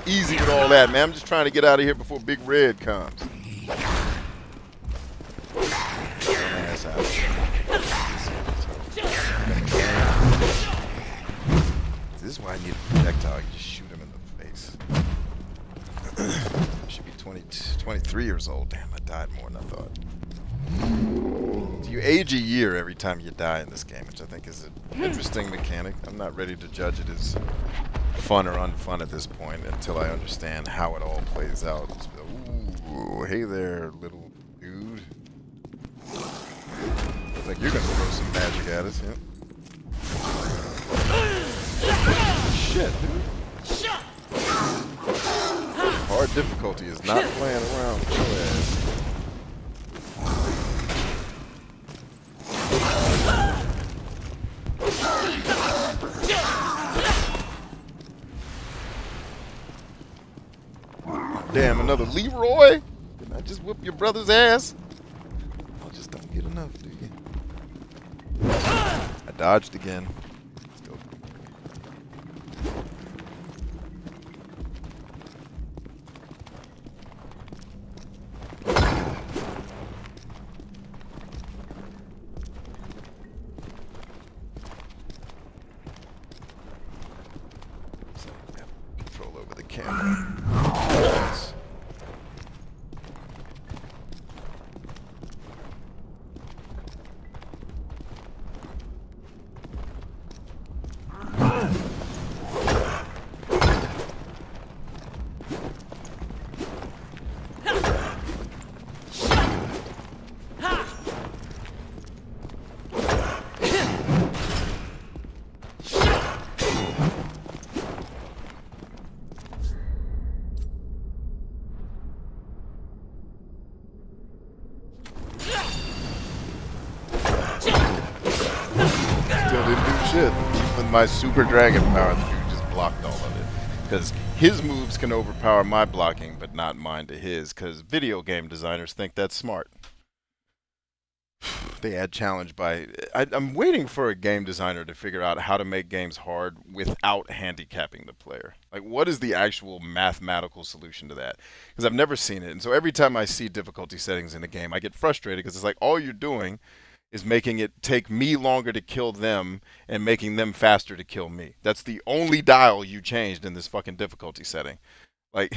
[SPEAKER 1] Easy with all that, man. I'm just trying to get out of here before Big Red comes. Ass out. This is why I need a projectile. I can just shoot him in the face. Should be 23 years old. Damn, I died more than I thought. So you age a year every time you die in this game, which I think is an interesting mechanic. I'm not ready to judge it as fun or unfun at this point until I understand how it all plays out. Ooh, hey there, little dude. Looks like you're gonna throw some magic at us, yeah? Shit, dude. Hard difficulty is not playing around with your ass. Damn, another Leroy? Didn't I just whoop your brother's ass? I just don't get enough, do you? I dodged again. Still. So, yeah, control over the camera. Nice. Still didn't do shit. With my super dragon power, the dude just blocked all of it. Because his moves can overpower my blocking, but not mine to his, because video game designers think that's smart. They add challenge by... I'm waiting for a game designer to figure out how to make games hard without handicapping the player. Like, what is the actual mathematical solution to that? Because I've never seen it. And so every time I see difficulty settings in a game, I get frustrated because it's like all you're doing is making it take me longer to kill them and making them faster to kill me. That's the only dial you changed in this fucking difficulty setting. Like...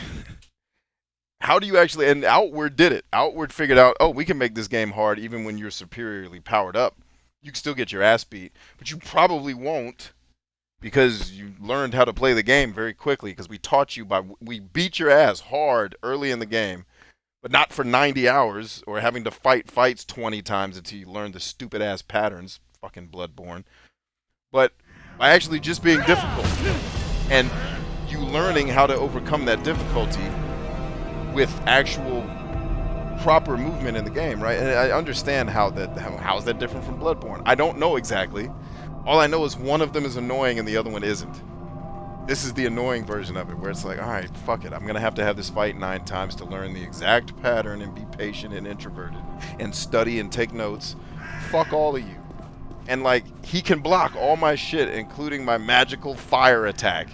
[SPEAKER 1] How do you actually, and Outward did it. Outward figured out, oh, we can make this game hard even when you're superiorly powered up. You can still get your ass beat, but you probably won't because you learned how to play the game very quickly because we taught you we beat your ass hard early in the game, but not for 90 hours or having to fight fights 20 times until you learn the stupid ass patterns, fucking Bloodborne, but by actually just being difficult and you learning how to overcome that difficulty with actual proper movement in the game, right? And I understand how is that different from Bloodborne? I don't know exactly. All I know is one of them is annoying and the other one isn't. This is the annoying version of it, where it's like, all right, fuck it. I'm going to have this fight 9 times to learn the exact pattern and be patient and introverted and study and take notes. Fuck all of you. And, like, he can block all my shit, including my magical fire attack.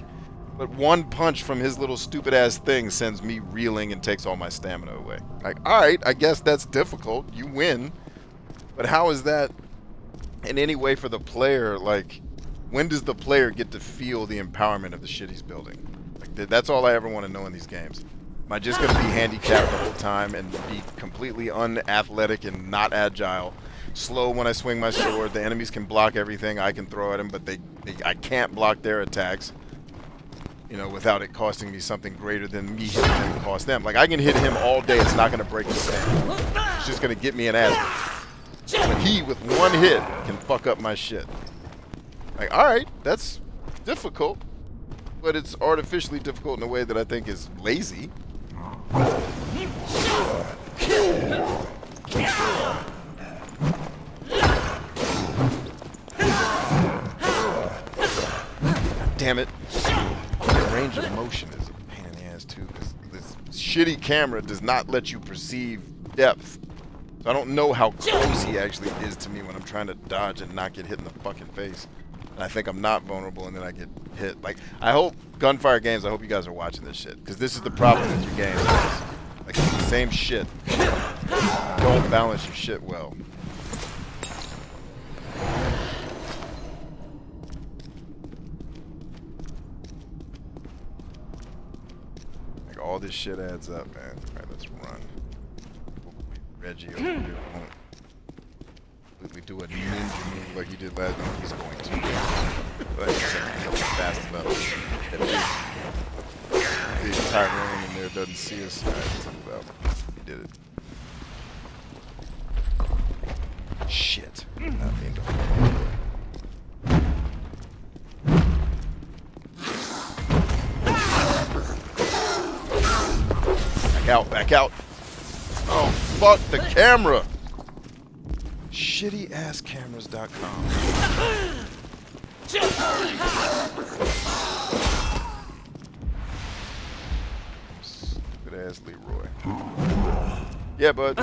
[SPEAKER 1] But one punch from his little stupid-ass thing sends me reeling and takes all my stamina away. Like, alright, I guess that's difficult. You win. But how is that in any way for the player? Like, when does the player get to feel the empowerment of the shit he's building? Like, that's all I ever want to know in these games. Am I just going to be handicapped the whole time and be completely unathletic and not agile? Slow when I swing my sword. The enemies can block everything I can throw at them, but I can't block their attacks. You know, without it costing me something greater than me hitting them cost them. Like, I can hit him all day, it's not going to break the stand. It's just going to get me an ass. But he, with one hit, can fuck up my shit. Like, alright, that's difficult. But it's artificially difficult in a way that I think is lazy. Damn it. Range of motion is a pain in the ass too, because this shitty camera does not let you perceive depth. So I don't know how close he actually is to me when I'm trying to dodge and not get hit in the fucking face. And I think I'm not vulnerable and then I get hit. Like, I hope, Gunfire Games, I hope you guys are watching this shit, because this is the problem with your games. Like, it's the same shit. Don't balance your shit well. All this shit adds up, man. Alright, let's run. Reggie over here won't completely do a ninja move like he did last time. He's going to. But I just have to come fast enough. The entire room in there doesn't see us. Alright, he did it. Shit. Not mean to back out. Oh, fuck the camera. ShittyAssCameras.com. Stupid ass Leroy. Yeah, bud.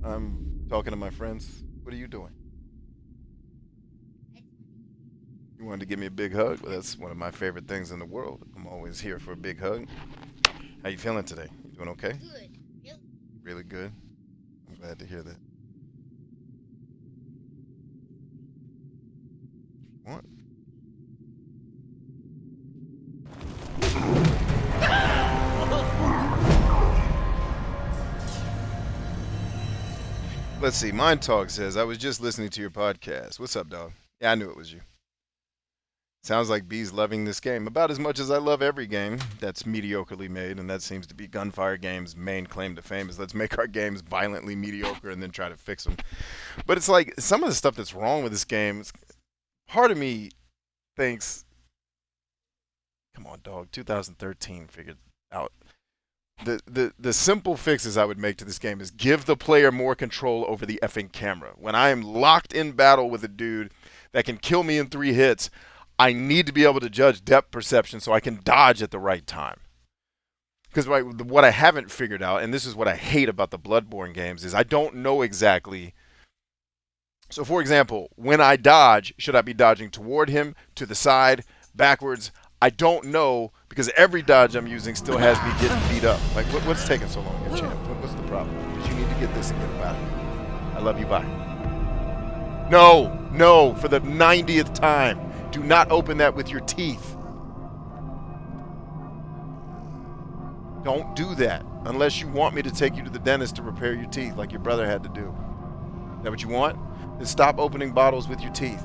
[SPEAKER 1] I'm talking to my friends. What are you doing? You wanted to give me a big hug? Well, that's one of my favorite things in the world. I'm always here for a big hug. How you feeling today? You doing okay?
[SPEAKER 5] Good. Yep.
[SPEAKER 1] Really good? I'm glad to hear that. What? Let's see. Mind Talk says, I was just listening to your podcast. What's up, dog? Yeah, I knew it was you. Sounds like B's loving this game about as much as I love every game that's mediocrely made, and that seems to be Gunfire Games' main claim to fame is let's make our games violently mediocre and then try to fix them. But it's like some of the stuff that's wrong with this game, part of me thinks, come on, dog, 2013 figured out. The simple fixes I would make to this game is give the player more control over the effing camera. When I am locked in battle with a dude that can kill me in 3 hits, I need to be able to judge depth perception so I can dodge at the right time. Because what I haven't figured out, and this is what I hate about the Bloodborne games, is I don't know exactly. So, for example, when I dodge, should I be dodging toward him, to the side, backwards? I don't know, because every dodge I'm using still has me getting beat up. Like, what's taking so long here, champ? What's the problem? Because you need to get this and get about it. I love you, bye. No, for the 90th time. Do not open that with your teeth. Don't do that unless you want me to take you to the dentist to repair your teeth like your brother had to do. Is that what you want? Then stop opening bottles with your teeth.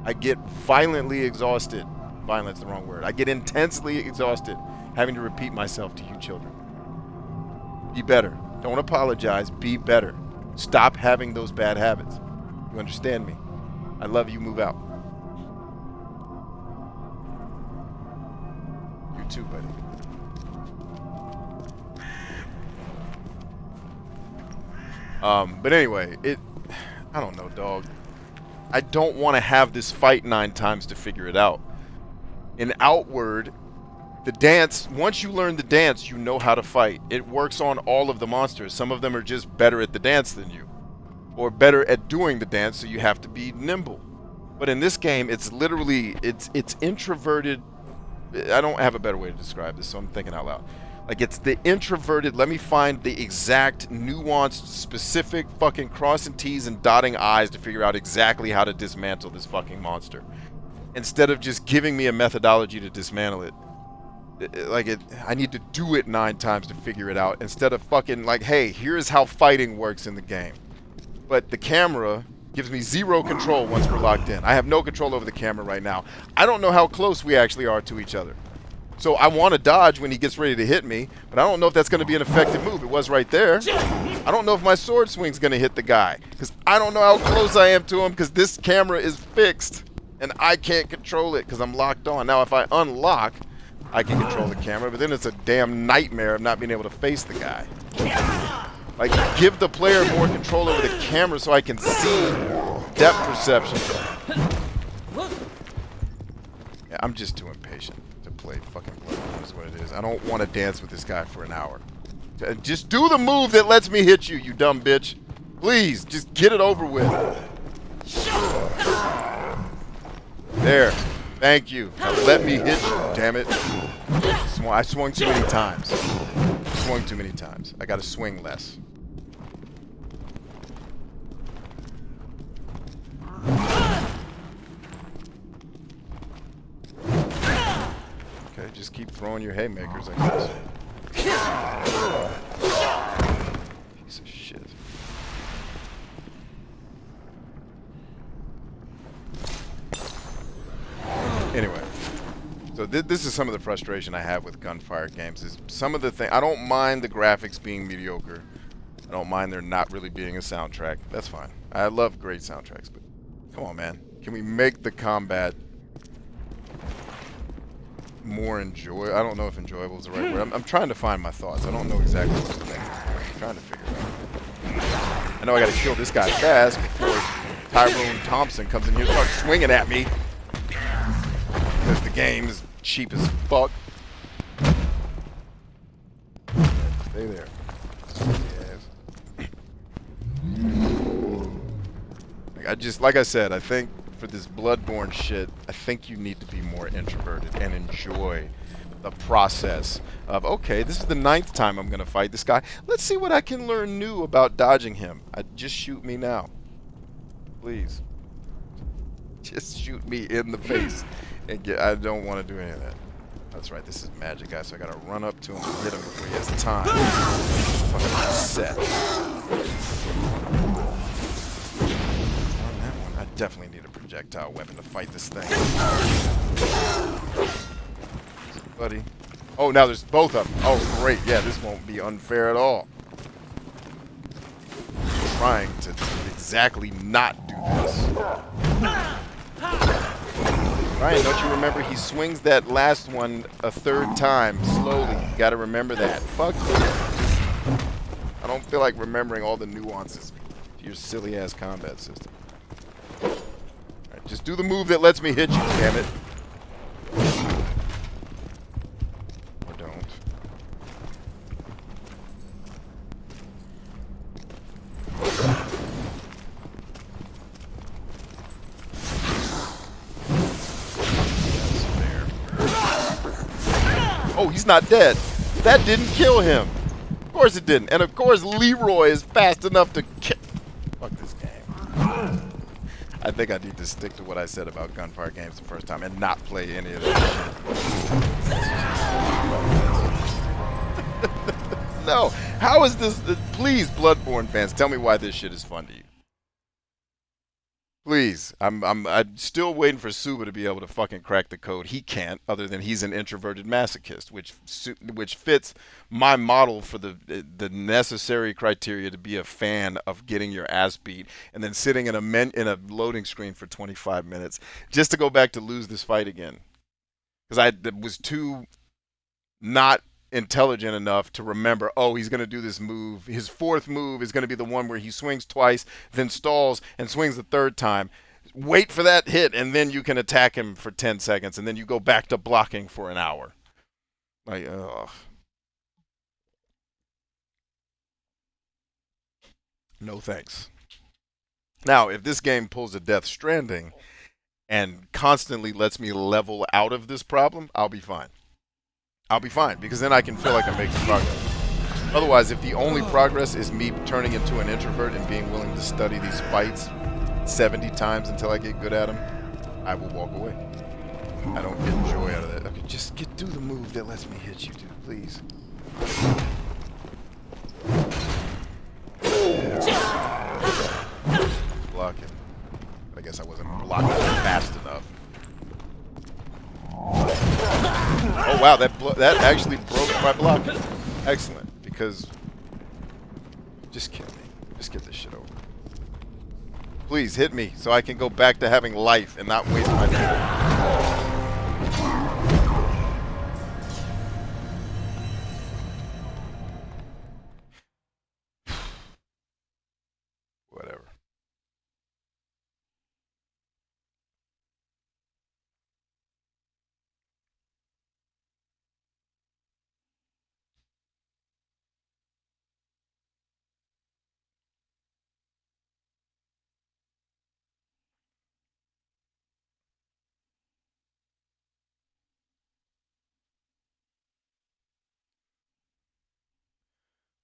[SPEAKER 1] I get violently exhausted. Violent's the wrong word. I get intensely exhausted having to repeat myself to you children. Be better. Don't apologize. Be better. Stop having those bad habits. You understand me? I love you. Move out. You too, buddy. But anyway, I don't know, dog. I don't want to have this fight 9 times to figure it out. In Outward, the dance, once you learn the dance, you know how to fight. It works on all of the monsters. Some of them are just better at the dance than you, or better at doing the dance, so you have to be nimble. But in this game, it's literally, it's introverted. I don't have a better way to describe this, so I'm thinking out loud. Like, it's the introverted, let me find the exact nuanced, specific fucking crossing T's and dotting I's to figure out exactly how to dismantle this fucking monster. Instead of just giving me a methodology to dismantle it. I need to do it 9 times to figure it out. Instead of fucking like, hey, here's how fighting works in the game. But the camera gives me 0 control once we're locked in. I have no control over the camera right now. I don't know how close we actually are to each other. So I want to dodge when he gets ready to hit me, but I don't know if that's going to be an effective move. It was right there. I don't know if my sword swing's going to hit the guy, because I don't know how close I am to him, because this camera is fixed, and I can't control it because I'm locked on. Now, if I unlock, I can control the camera, but then it's a damn nightmare of not being able to face the guy. Like, give the player more control over the camera so I can see depth perception. Yeah, I'm just too impatient to play fucking Bloodborne is what it is. I don't want to dance with this guy for an hour. Just do the move that lets me hit you, you dumb bitch. Please, just get it over with. There. Thank you. Now let me hit you, damn it. I swung too many times. I gotta swing less. Okay, just keep throwing your haymakers, I guess. Piece of shit. Anyway, so this is some of the frustration I have with Gunfire Games. Is some of the thing I don't mind the graphics being mediocre. I don't mind there not really being a soundtrack. That's fine. I love great soundtracks, but come on, man. Can we make the combat more enjoyable? I don't know if enjoyable is the right word. I'm trying to find my thoughts. I don't know exactly what to think. I'm trying to figure it out. I know I gotta kill this guy fast before Tyrone Thompson comes in here and starts swinging at me. Because the game is cheap as fuck. Stay there. Yes. Like I said, I think for this Bloodborne shit, I think you need to be more introverted and enjoy the process of, okay, this is the 9th time I'm gonna fight this guy. Let's see what I can learn new about dodging him. Just shoot me now. Please. Just shoot me in the face. And I don't want to do any of that. That's right, this is magic, guys, so I gotta run up to him and hit him before he has time. Fucking set. On that one, I definitely need a projectile weapon to fight this thing. Buddy. Oh, now there's both of them. Oh, great. Yeah, this won't be unfair at all. I'm trying to exactly not do this. Ryan, don't you remember he swings that last one a 3rd time slowly? You gotta remember that. Fuck you. I don't feel like remembering all the nuances to your silly ass combat system. Alright, just do the move that lets me hit you, damn it. he's not dead. That didn't kill him. Of course it didn't. And of course Leroy is fast enough to kill. Fuck this game. I think I need to stick to what I said about Gunfire Games the first time and not play any of this shit. No. How is this? Please, Bloodborne fans, tell me why this shit is fun to you. Please. I'm still waiting for Suba to be able to fucking crack the code. He can't, other than he's an introverted masochist, which fits my model for the necessary criteria to be a fan of getting your ass beat and then sitting in a loading screen for 25 minutes just to go back to lose this fight again. Because I was too not intelligent enough to remember, oh, he's going to do this move. His fourth move is going to be the one where he swings twice, then stalls and swings the third time. Wait for that hit, and then you can attack him for 10 seconds, and then you go back to blocking for an hour. Like, ugh. No thanks. Now, if this game pulls a Death Stranding and constantly lets me level out of this problem, I'll be fine. I'll be fine, because then I can feel like I'm making progress. Otherwise, if the only progress is me turning into an introvert and being willing to study these fights 70 times until I get good at them, I will walk away. I don't get joy out of that. Okay, just do the move that lets me hit you, dude, please. Blocking. I guess I wasn't blocking fast enough. Oh wow, that actually broke my block. Excellent, because just kill me. Just get this shit over. Please hit me so I can go back to having life and not waste my time. Whatever.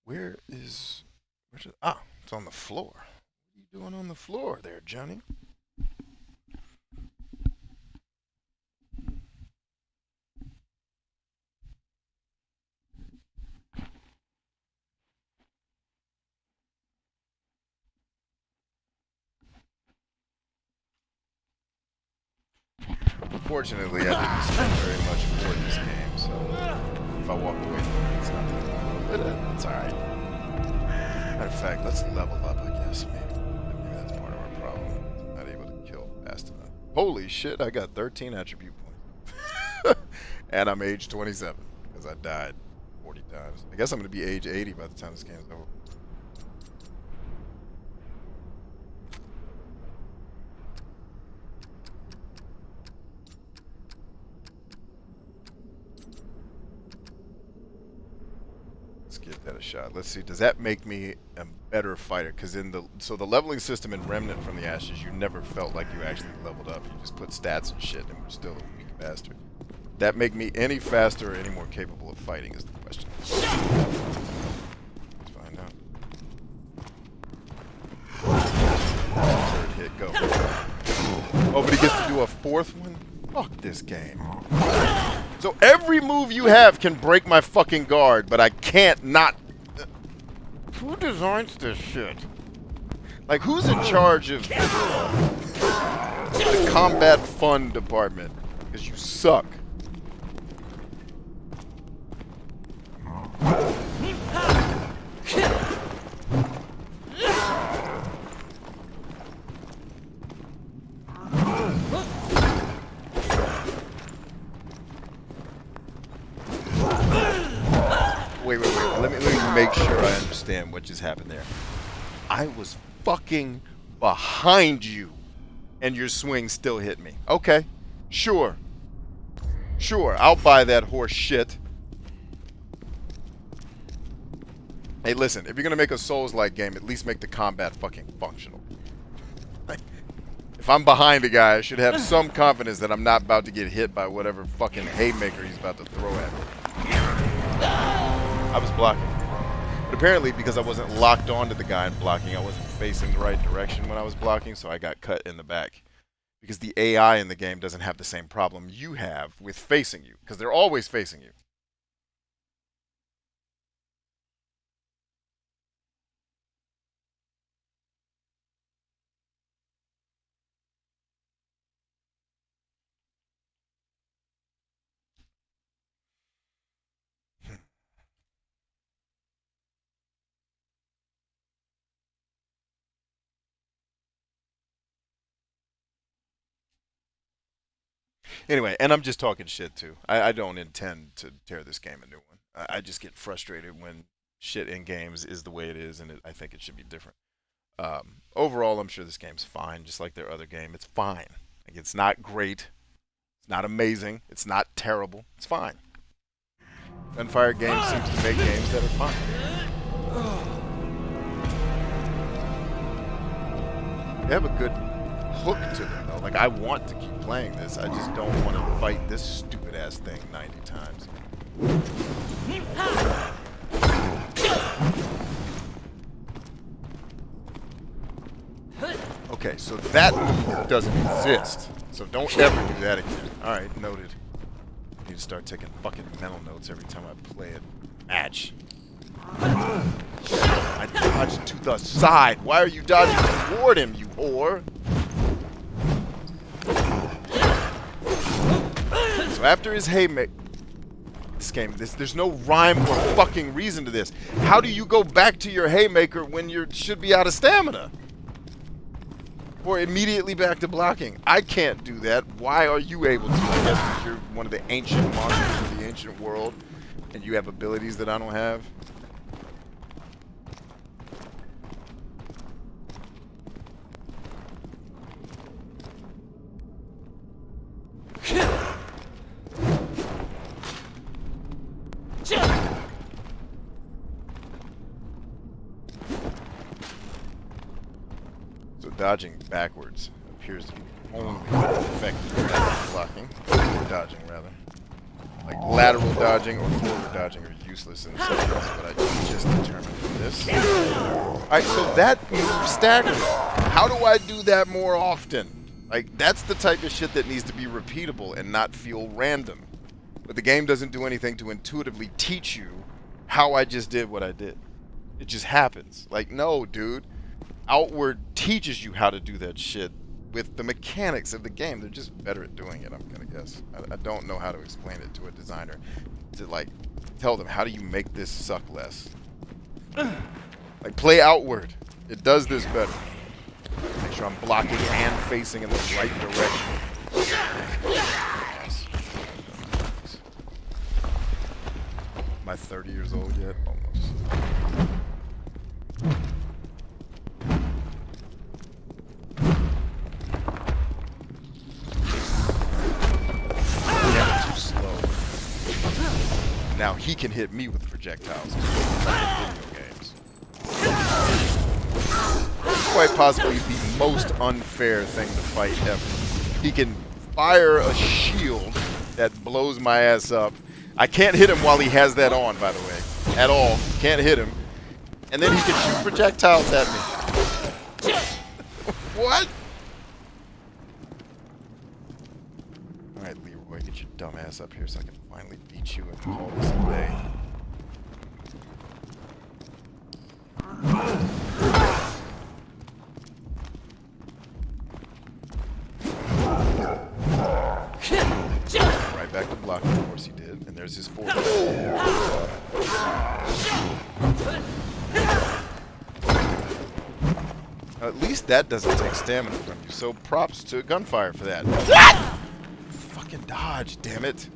[SPEAKER 1] Where's it's on the floor. What are you doing on the floor there, Johnny? Unfortunately, I didn't spend very much for this game, so if I walk away from it, it's not that long. But it's alright. Matter of fact, let's level up, I guess. Maybe that's part of our problem. Not able to kill fast enough. Holy shit, I got 13 attribute points. And I'm age 27, because I died 40 times. I guess I'm going to be age 80 by the time this game's over. Give that a shot. Let's see. Does that make me a better fighter? Because the leveling system in Remnant from the Ashes, you never felt like you actually leveled up. You just put stats and shit, and we're still a weak bastard. That make me any faster or any more capable of fighting is the question. Let's find out. Third hit, go. Oh, but he gets to do a fourth one? Fuck this game. So every move you have can break my fucking guard, but I can't not... Who designs this shit? Like, who's in charge of the combat fun department? Because you suck. Wait. Let me make sure I understand what just happened there. I was fucking behind you, and your swing still hit me. Okay, sure, I'll buy that horse shit. Hey, listen, if you're gonna make a Souls-like game, at least make the combat fucking functional. If I'm behind a guy, I should have some confidence that I'm not about to get hit by whatever fucking haymaker he's about to throw at me. I was blocking. But apparently, because I wasn't locked onto the guy and blocking, I wasn't facing the right direction when I was blocking, so I got cut in the back. Because the AI in the game doesn't have the same problem you have with facing you, because they're always facing you. Anyway, and I'm just talking shit too. I don't intend to tear this game a new one. I just get frustrated when shit in games is the way it is, and I think it should be different. Overall, I'm sure this game's fine, just like their other game. It's fine. Like, it's not great. It's not amazing. It's not terrible. It's fine. Gunfire Games seems to make games that are fine. They have a good hook to them, though. Like, I want to keep playing this. I just don't want to fight this stupid-ass thing 90 times. Okay, so that move doesn't exist. So don't ever do that again. Alright, noted. I need to start taking fucking mental notes every time I play a match. I dodged to the side. Why are you dodging toward him, you whore? So after his haymaker... This game, there's no rhyme or fucking reason to this. How do you go back to your haymaker when you should be out of stamina? Or immediately back to blocking? I can't do that. Why are you able to? I guess because you're one of the ancient monsters of the ancient world, and you have abilities that I don't have. So dodging backwards appears to be only effective at blocking, or dodging rather. Like lateral dodging or forward dodging are useless in some cases, but I just determined this. Alright, so that move staggers. How do I do that more often? Like, that's the type of shit that needs to be repeatable and not feel random. But the game doesn't do anything to intuitively teach you how I just did what I did. It just happens. Like, no, dude. Outward teaches you how to do that shit with the mechanics of the game. They're just better at doing it, I'm gonna guess. I don't know how to explain it to a designer. To, like, tell them, how do you make this suck less? Like, play outward. It does this better. Make sure I'm blocking and facing in the right direction. Yes. Am I 30 years old yet? Almost. Yeah, too slow. Now he can hit me with projectiles. Video games. Quite possibly the most unfair thing to fight ever. He can fire a shield that blows my ass up. I can't hit him while he has that on, by the way. At all. Can't hit him. And then he can shoot projectiles at me. What? Alright, Leroy, get your dumb ass up here so I can finally beat you and call this a day. Right back to blocking, of course he did. And there's his forward. At least that doesn't take stamina from you, so props to Gunfire for that. What? Fucking dodge, damn it.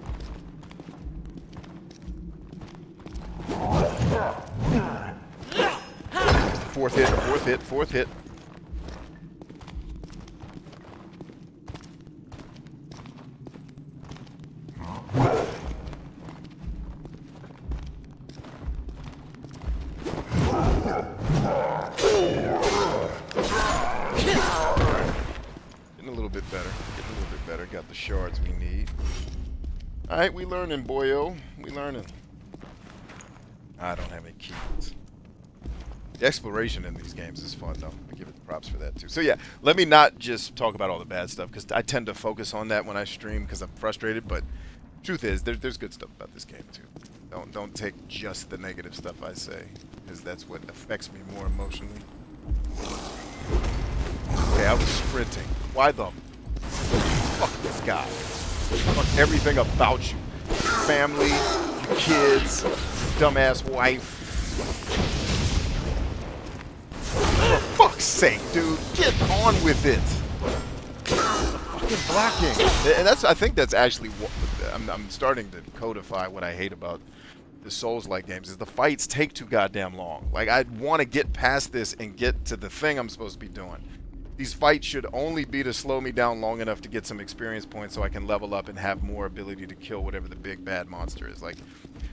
[SPEAKER 1] Fourth hit, fourth hit, fourth hit. Getting a little bit better. Getting a little bit better. Got the shards we need. Alright, we learning, boyo. We learning. I don't have any keys. The exploration in these games is fun, though. I give it props for that, too. So, yeah, let me not just talk about all the bad stuff, because I tend to focus on that when I stream, because I'm frustrated, but truth is, there's good stuff about this game, too. Don't take just the negative stuff I say, because that's what affects me more emotionally. Okay, I was sprinting. Why the fuck this guy? Fuck everything about you. Your family, your kids, dumbass wife. For fuck's sake, dude, get on with it. Fucking blocking. And I think that's actually what I'm starting to codify what I hate about the Souls-like games is the fights take too goddamn long. Like, I want to get past this and get to the thing I'm supposed to be doing. These fights should only be to slow me down long enough to get some experience points so I can level up and have more ability to kill whatever the big bad monster is. Like,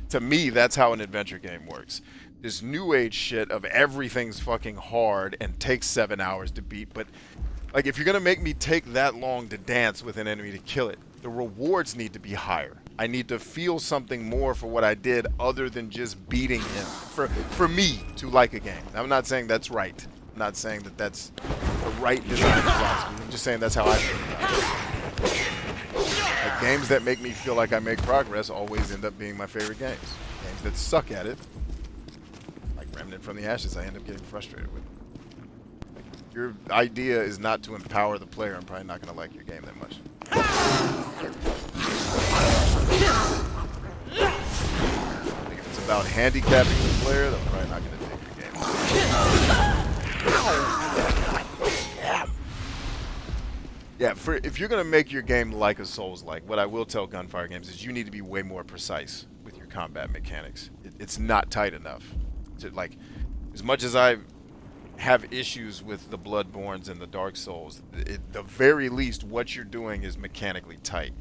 [SPEAKER 1] to me, that's how an adventure game works. This new age shit of everything's fucking hard and takes 7 hours to beat, but like, if you're gonna make me take that long to dance with an enemy to kill it, the rewards need to be higher. I need to feel something more for what I did other than just beating him. For me to like a game. I'm not saying that's right. I'm not saying that that's the right design philosophy. I'm just saying that's how I feel. Like, games that make me feel like I make progress always end up being my favorite games. Games that suck at it, like Remnant from the Ashes, I end up getting frustrated with. Like, if your idea is not to empower the player, I'm probably not going to like your game that much. Like, if it's about handicapping the player, then I'm probably not going to dig your game. Yeah, if you're going to make your game like a Souls-like, what I will tell Gunfire Games is you need to be way more precise with your combat mechanics. It's not tight enough. Like, as much as I have issues with the Bloodborns and the Dark Souls, at the very least, what you're doing is mechanically tight.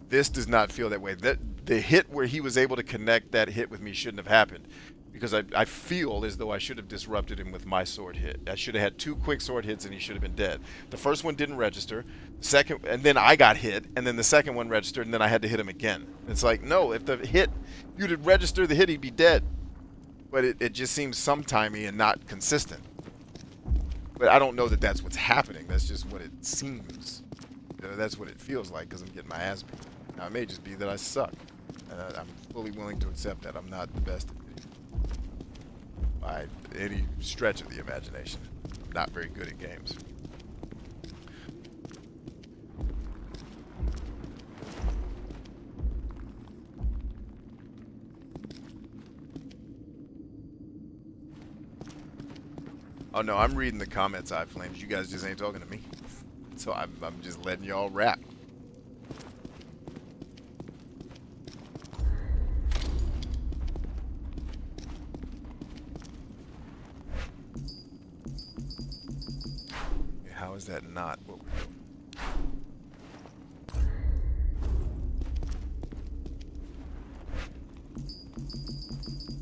[SPEAKER 1] This does not feel that way. The hit where he was able to connect that hit with me shouldn't have happened. Because I feel as though I should have disrupted him with my sword hit. I should have had 2 quick sword hits and he should have been dead. The first one didn't register, the second, and then I got hit, and then the second one registered, and then I had to hit him again. It's like, no, if the hit, you'd have registered the hit, he'd be dead. But it just seems sometimey and not consistent. But I don't know that that's what's happening. That's just what it seems. That's what it feels like because I'm getting my ass beat. Now, it may just be that I suck. And I'm fully willing to accept that I'm not the best at video by any stretch of the imagination. I'm not very good at games. Oh no, I'm reading the comments, iFlames. You guys just ain't talking to me. So I'm just letting y'all rap. How is that not what we're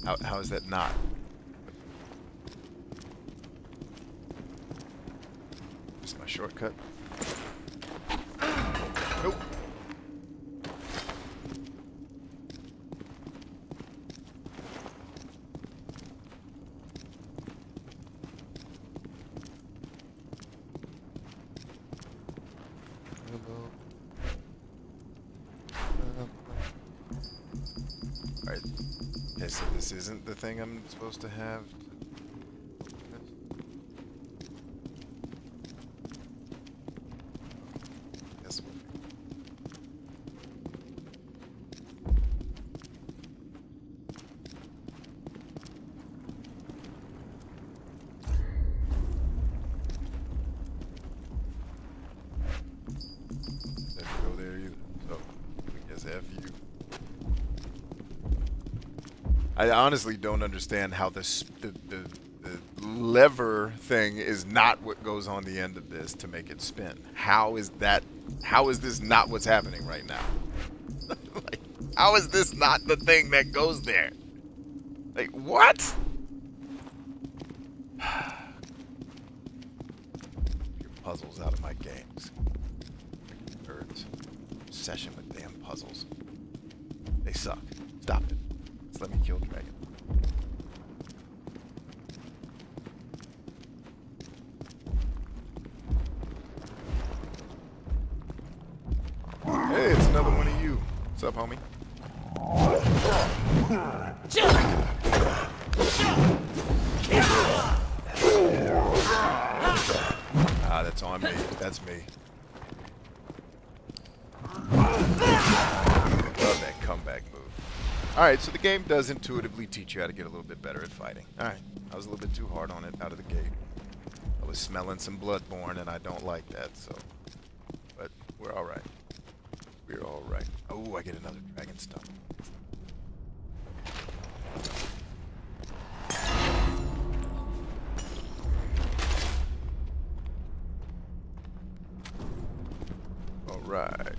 [SPEAKER 1] doing? How is that not? Just my shortcut? Nope. Alright. Okay, so this isn't the thing I'm supposed to have. Guess we'll figure. Doesn't go there either. So I guess F you. I honestly don't understand how the lever thing is not what goes on the end of this to make it spin. How is this not what's happening right now? Like, how is this not the thing that goes there? Like, what? Your puzzles out of my games. Birds. Obsession with damn puzzles. They suck. Stop it. Just let me kill dragon. Hey, it's another one of you. What's up, homie? Ah, that's on me. That's me. Love that comeback move. Alright, so the game does intuitively teach you how to get a little bit better at fighting. Alright, I was a little bit too hard on it out of the gate. I was smelling some Bloodborne, and I don't like that, so... But we're alright. We're alright. Oh, I get another dragon stump. Alright.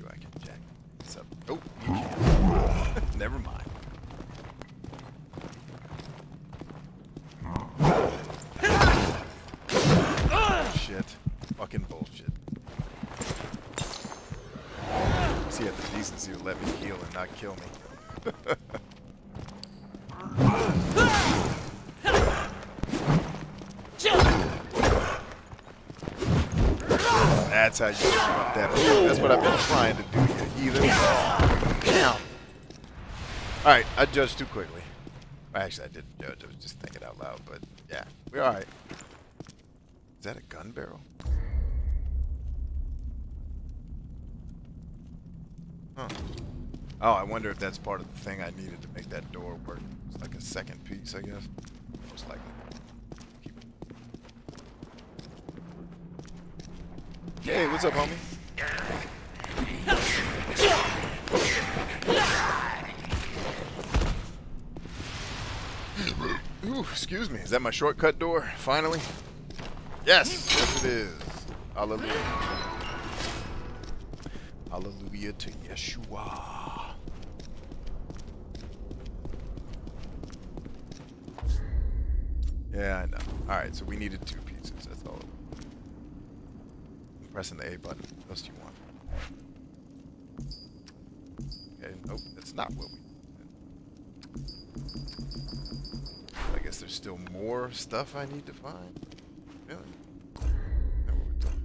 [SPEAKER 1] I can jack this up. Oh, you can't. Never mind. Shit. Fucking bullshit. See, you had the decency to let me heal and not kill me. That's how you disrupt that move. That's what I've been trying to do, you heathen. Damn. Alright, I judged too quickly. Actually, I didn't judge. I was just thinking out loud, but yeah, we're alright. Is that a gun barrel? Huh. Oh, I wonder if that's part of the thing I needed to make that door work. It's like a second piece, I guess. Most likely. Hey, what's up, homie? Ooh, excuse me. Is that my shortcut door? Finally? Yes! Yes, it is. Hallelujah. Hallelujah to Yeshua. Yeah, I know. Alright, so we needed 2 pieces. That's all. Pressing the A button. What else do you want? Okay, nope, that's not what we did. I guess there's still more stuff I need to find. Really? Know what we're doing.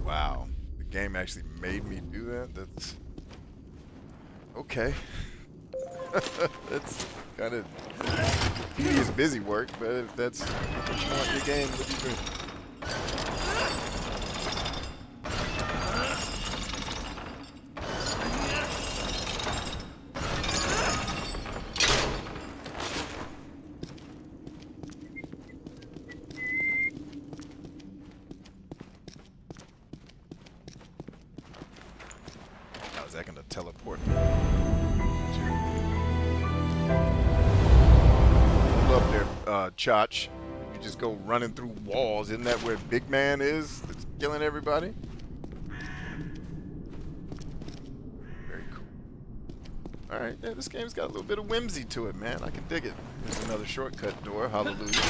[SPEAKER 1] Wow, the game actually made me do that? That's... okay. That's kind of tedious busy work, but if that's what you want your game, what you do? Is that going to teleport me? Hold up there, Chotch. You just go running through walls. Isn't that where Big Man is? That's killing everybody? Very cool. Alright, yeah, this game's got a little bit of whimsy to it, man. I can dig it. There's another shortcut door. Hallelujah.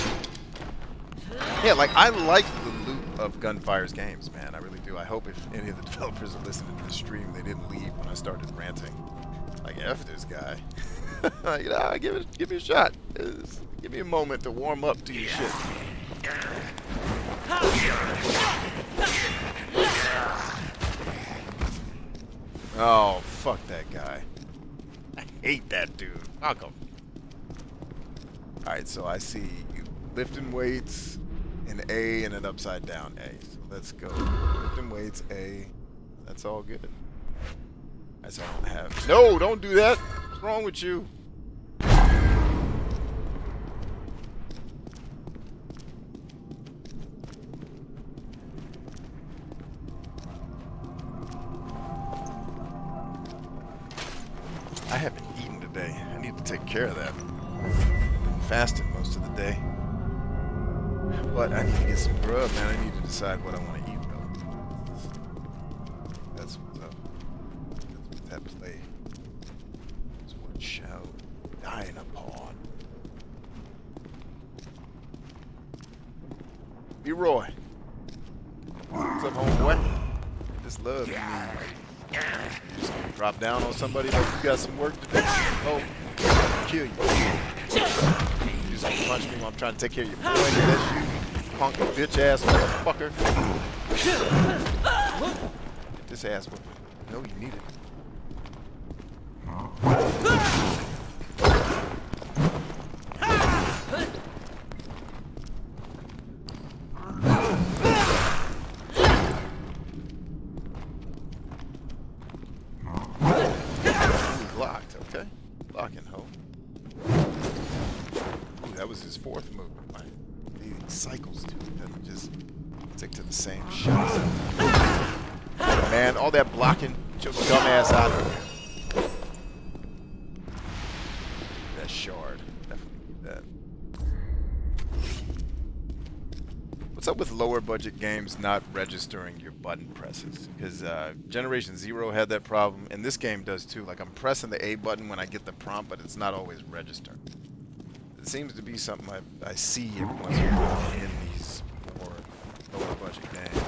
[SPEAKER 1] Yeah, like, I like the loot of Gunfire's games, man. I really do. I hope if any of the developers are listening to the stream, they didn't leave when I started ranting. Like, F this guy. Like, you know, give me a shot. Give me a moment to warm up to your shit. Oh, fuck that guy. I hate that dude. Fuck him. Alright, so I see you lifting weights, an A, and an upside down A. So let's go. Lifting weights, A. That's all good. That's all I have. No, don't do that. What's wrong with you? I haven't eaten today. I need to take care of that. I've been fasting most of the day. But I need to get some grub, man. I need to decide what I want to eat, though. That's what's up. That's what that play. That's what shall dine upon. Leroy. What's up, homeboy? This love you need. You just gonna drop down on somebody like you got some work to do. Oh, I'll kill you. You just gonna punch me while I'm trying to take care of your boy. That's you, punk bitch ass motherfucker. Get this ass whooping. No, you need it. Locked, okay. Lock and hold. Ooh, that was his fourth move. He cycles too. He doesn't just stick to the same shots. Man, all that blocking, get your dumb ass out of here. That shard. Definitely need that. What's up with lower budget games not registering your button presses? Because Generation Zero had that problem, and this game does too. Like, I'm pressing the A button when I get the prompt, but it's not always registering. It seems to be something I see every once in a while in these more lower budget games.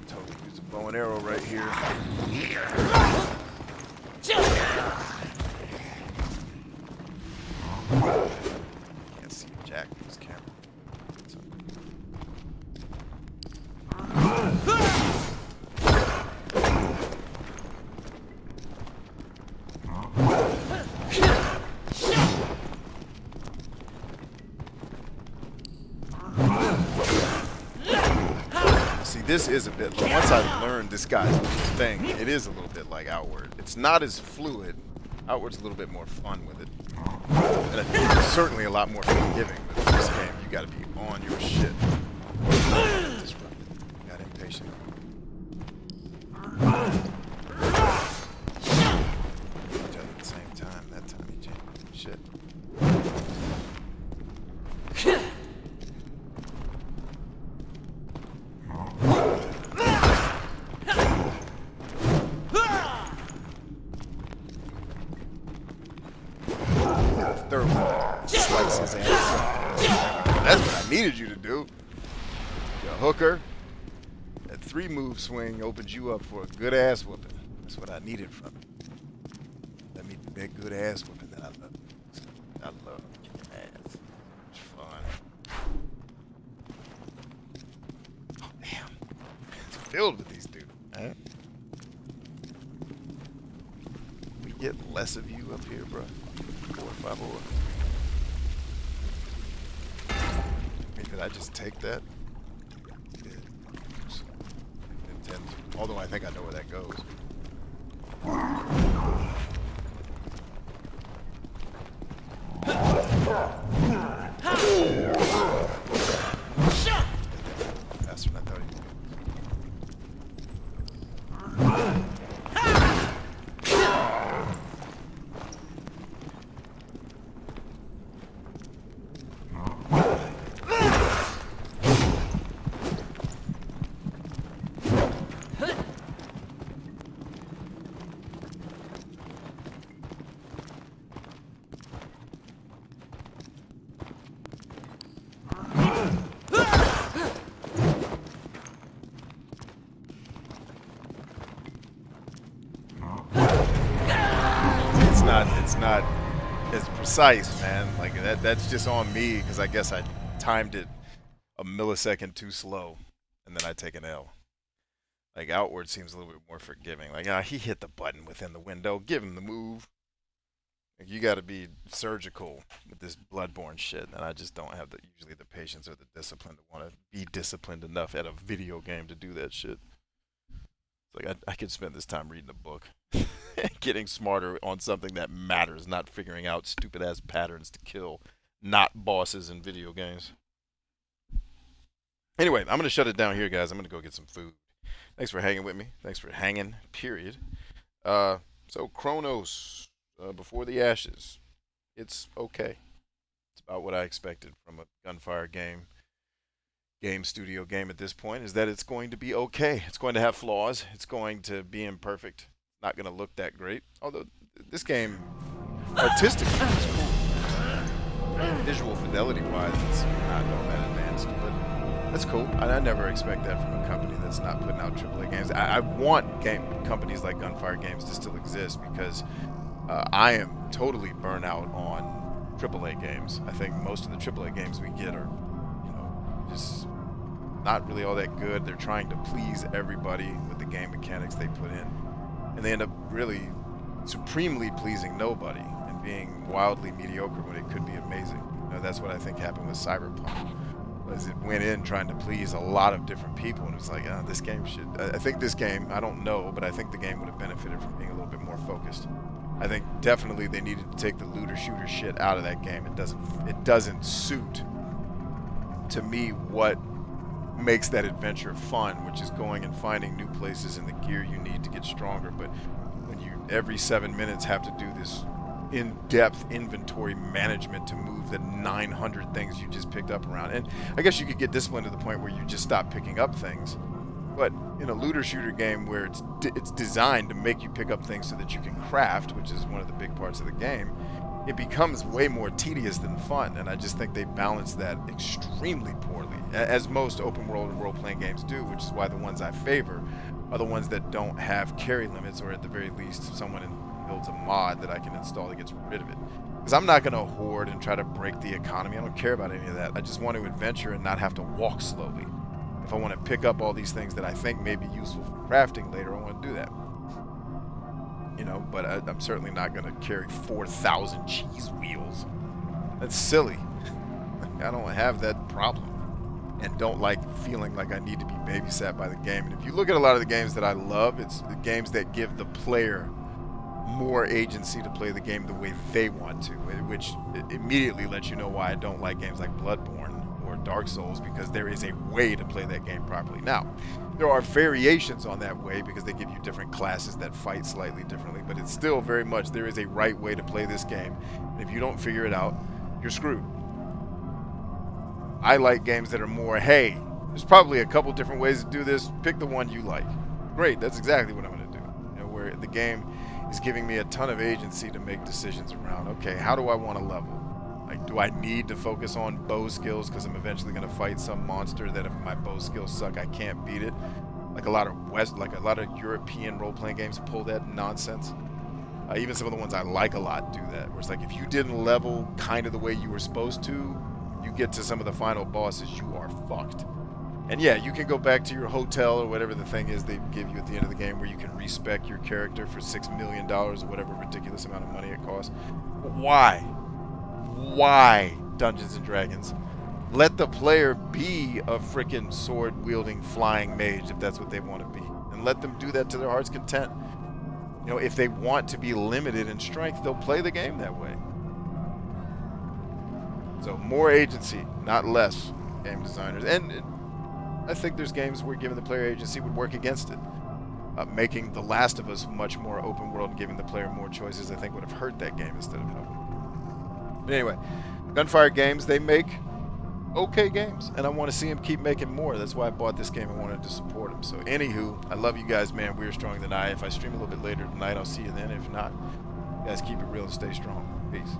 [SPEAKER 1] Totally use a bow and arrow right here. Can't see Jack from this camera. See, this is a bit, once I learned this guy's thing, it is a little bit like Outward. It's not as fluid. Outward's a little bit more fun with it. And it's certainly a lot more forgiving, but in this game, you gotta be on your shit. Disrupted. Got impatient. Each other at the same time. That time he changed shit. Third one. Slice his ass up. That's what I needed you to do. You hooker. That 3-move swing opens you up for a good ass whooping. That's what I needed from you. Let me do that good ass whooping that I love. I love kicking ass. It's fun. Oh, damn. It's filled with these dudes. Right? We get less of you up here, bro. 4 or 5 more. Wait, did I just take that? Yeah. Intend to. Although I think I know where that goes. Faster than I thought he would. It's not as precise, man. Like that's just on me because I guess I timed it a millisecond too slow, and then I take an L. Like Outward seems a little bit more forgiving. Like he hit the button within the window. Give him the move. Like, you got to be surgical with this Bloodborne shit, and I just don't have usually the patience or the discipline to want to be disciplined enough at a video game to do that shit. Like I could spend this time reading a book, getting smarter on something that matters, not figuring out stupid ass patterns to kill not bosses in video games. Anyway, I'm gonna shut it down here, guys. I'm gonna go get some food. Thanks for hanging with me. Thanks for hanging, period. So Chronos, Before the Ashes. It's okay. It's about what I expected from a Gunfire game studio game at this point, is that it's going to be okay. It's going to have flaws. It's going to be imperfect. Not going to look that great. Although this game, artistically, is cool. Visual fidelity-wise, it's not all that advanced, but that's cool. I never expect that from a company that's not putting out AAA games. I want companies like Gunfire Games to still exist because I am totally burnt out on AAA games. I think most of the AAA games we get are, just not really all that good. They're trying to please everybody with the game mechanics they put in, and they end up really supremely pleasing nobody and being wildly mediocre when it could be amazing. That's what I think happened with Cyberpunk. Was it went in trying to please a lot of different people, and it was like, this game should. I think this game, I don't know, but I think the game would have benefited from being a little bit more focused. I think definitely they needed to take the looter shooter shit out of that game. It doesn't suit to me what makes that adventure fun, which is going and finding new places and the gear you need to get stronger. But when you every 7 minutes have to do this in-depth inventory management to move the 900 things you just picked up around, and I guess you could get disciplined to the point where you just stop picking up things. But in a looter shooter game where it's designed to make you pick up things so that you can craft, which is one of the big parts of the game, it becomes way more tedious than fun, and I just think they balance that extremely poorly, as most open world and role-playing games do, which is why the ones I favor are the ones that don't have carry limits, or at the very least someone builds a mod that I can install that gets rid of it. Because I'm not going to hoard and try to break the economy. I don't care about any of that. I just want to adventure and not have to walk slowly. If I want to pick up all these things that I think may be useful for crafting later, I want to do that. But I'm certainly not going to carry 4,000 cheese wheels. That's silly. I don't have that problem. And don't like feeling like I need to be babysat by the game. And if you look at a lot of the games that I love, it's the games that give the player more agency to play the game the way they want to, which immediately lets you know why I don't like games like Bloodborne or Dark Souls, because there is a way to play that game properly. Now, there are variations on that way because they give you different classes that fight slightly differently, but it's still very much there is a right way to play this game, and if you don't figure it out, you're screwed. I like games that are more, hey, there's probably a couple different ways to do this, pick the one you like. Great, that's exactly what I'm going to do. Where the game is giving me a ton of agency to make decisions around, okay, how do I want to level? Like, do I need to focus on bow skills because I'm eventually going to fight some monster that if my bow skills suck, I can't beat it? Like a lot of European role-playing games pull that nonsense. Even some of the ones I like a lot do that, where it's like if you didn't level kind of the way you were supposed to, you get to some of the final bosses, you are fucked. And yeah, you can go back to your hotel or whatever the thing is they give you at the end of the game where you can respec your character for $6 million or whatever ridiculous amount of money it costs. But why? Why Dungeons and Dragons? Let the player be a freaking sword-wielding flying mage if that's what they want to be. And let them do that to their heart's content. If they want to be limited in strength, they'll play the game that way. So more agency, not less, game designers. And I think there's games where giving the player agency would work against it. Making The Last of Us much more open world and giving the player more choices, I think, would have hurt that game instead of helping. But anyway, Gunfire Games, they make okay games, and I want to see them keep making more. That's why I bought this game and wanted to support them. So anywho, I love you guys, man. We're stronger than I. If I stream a little bit later tonight, I'll see you then. If not, you guys keep it real and stay strong. Peace.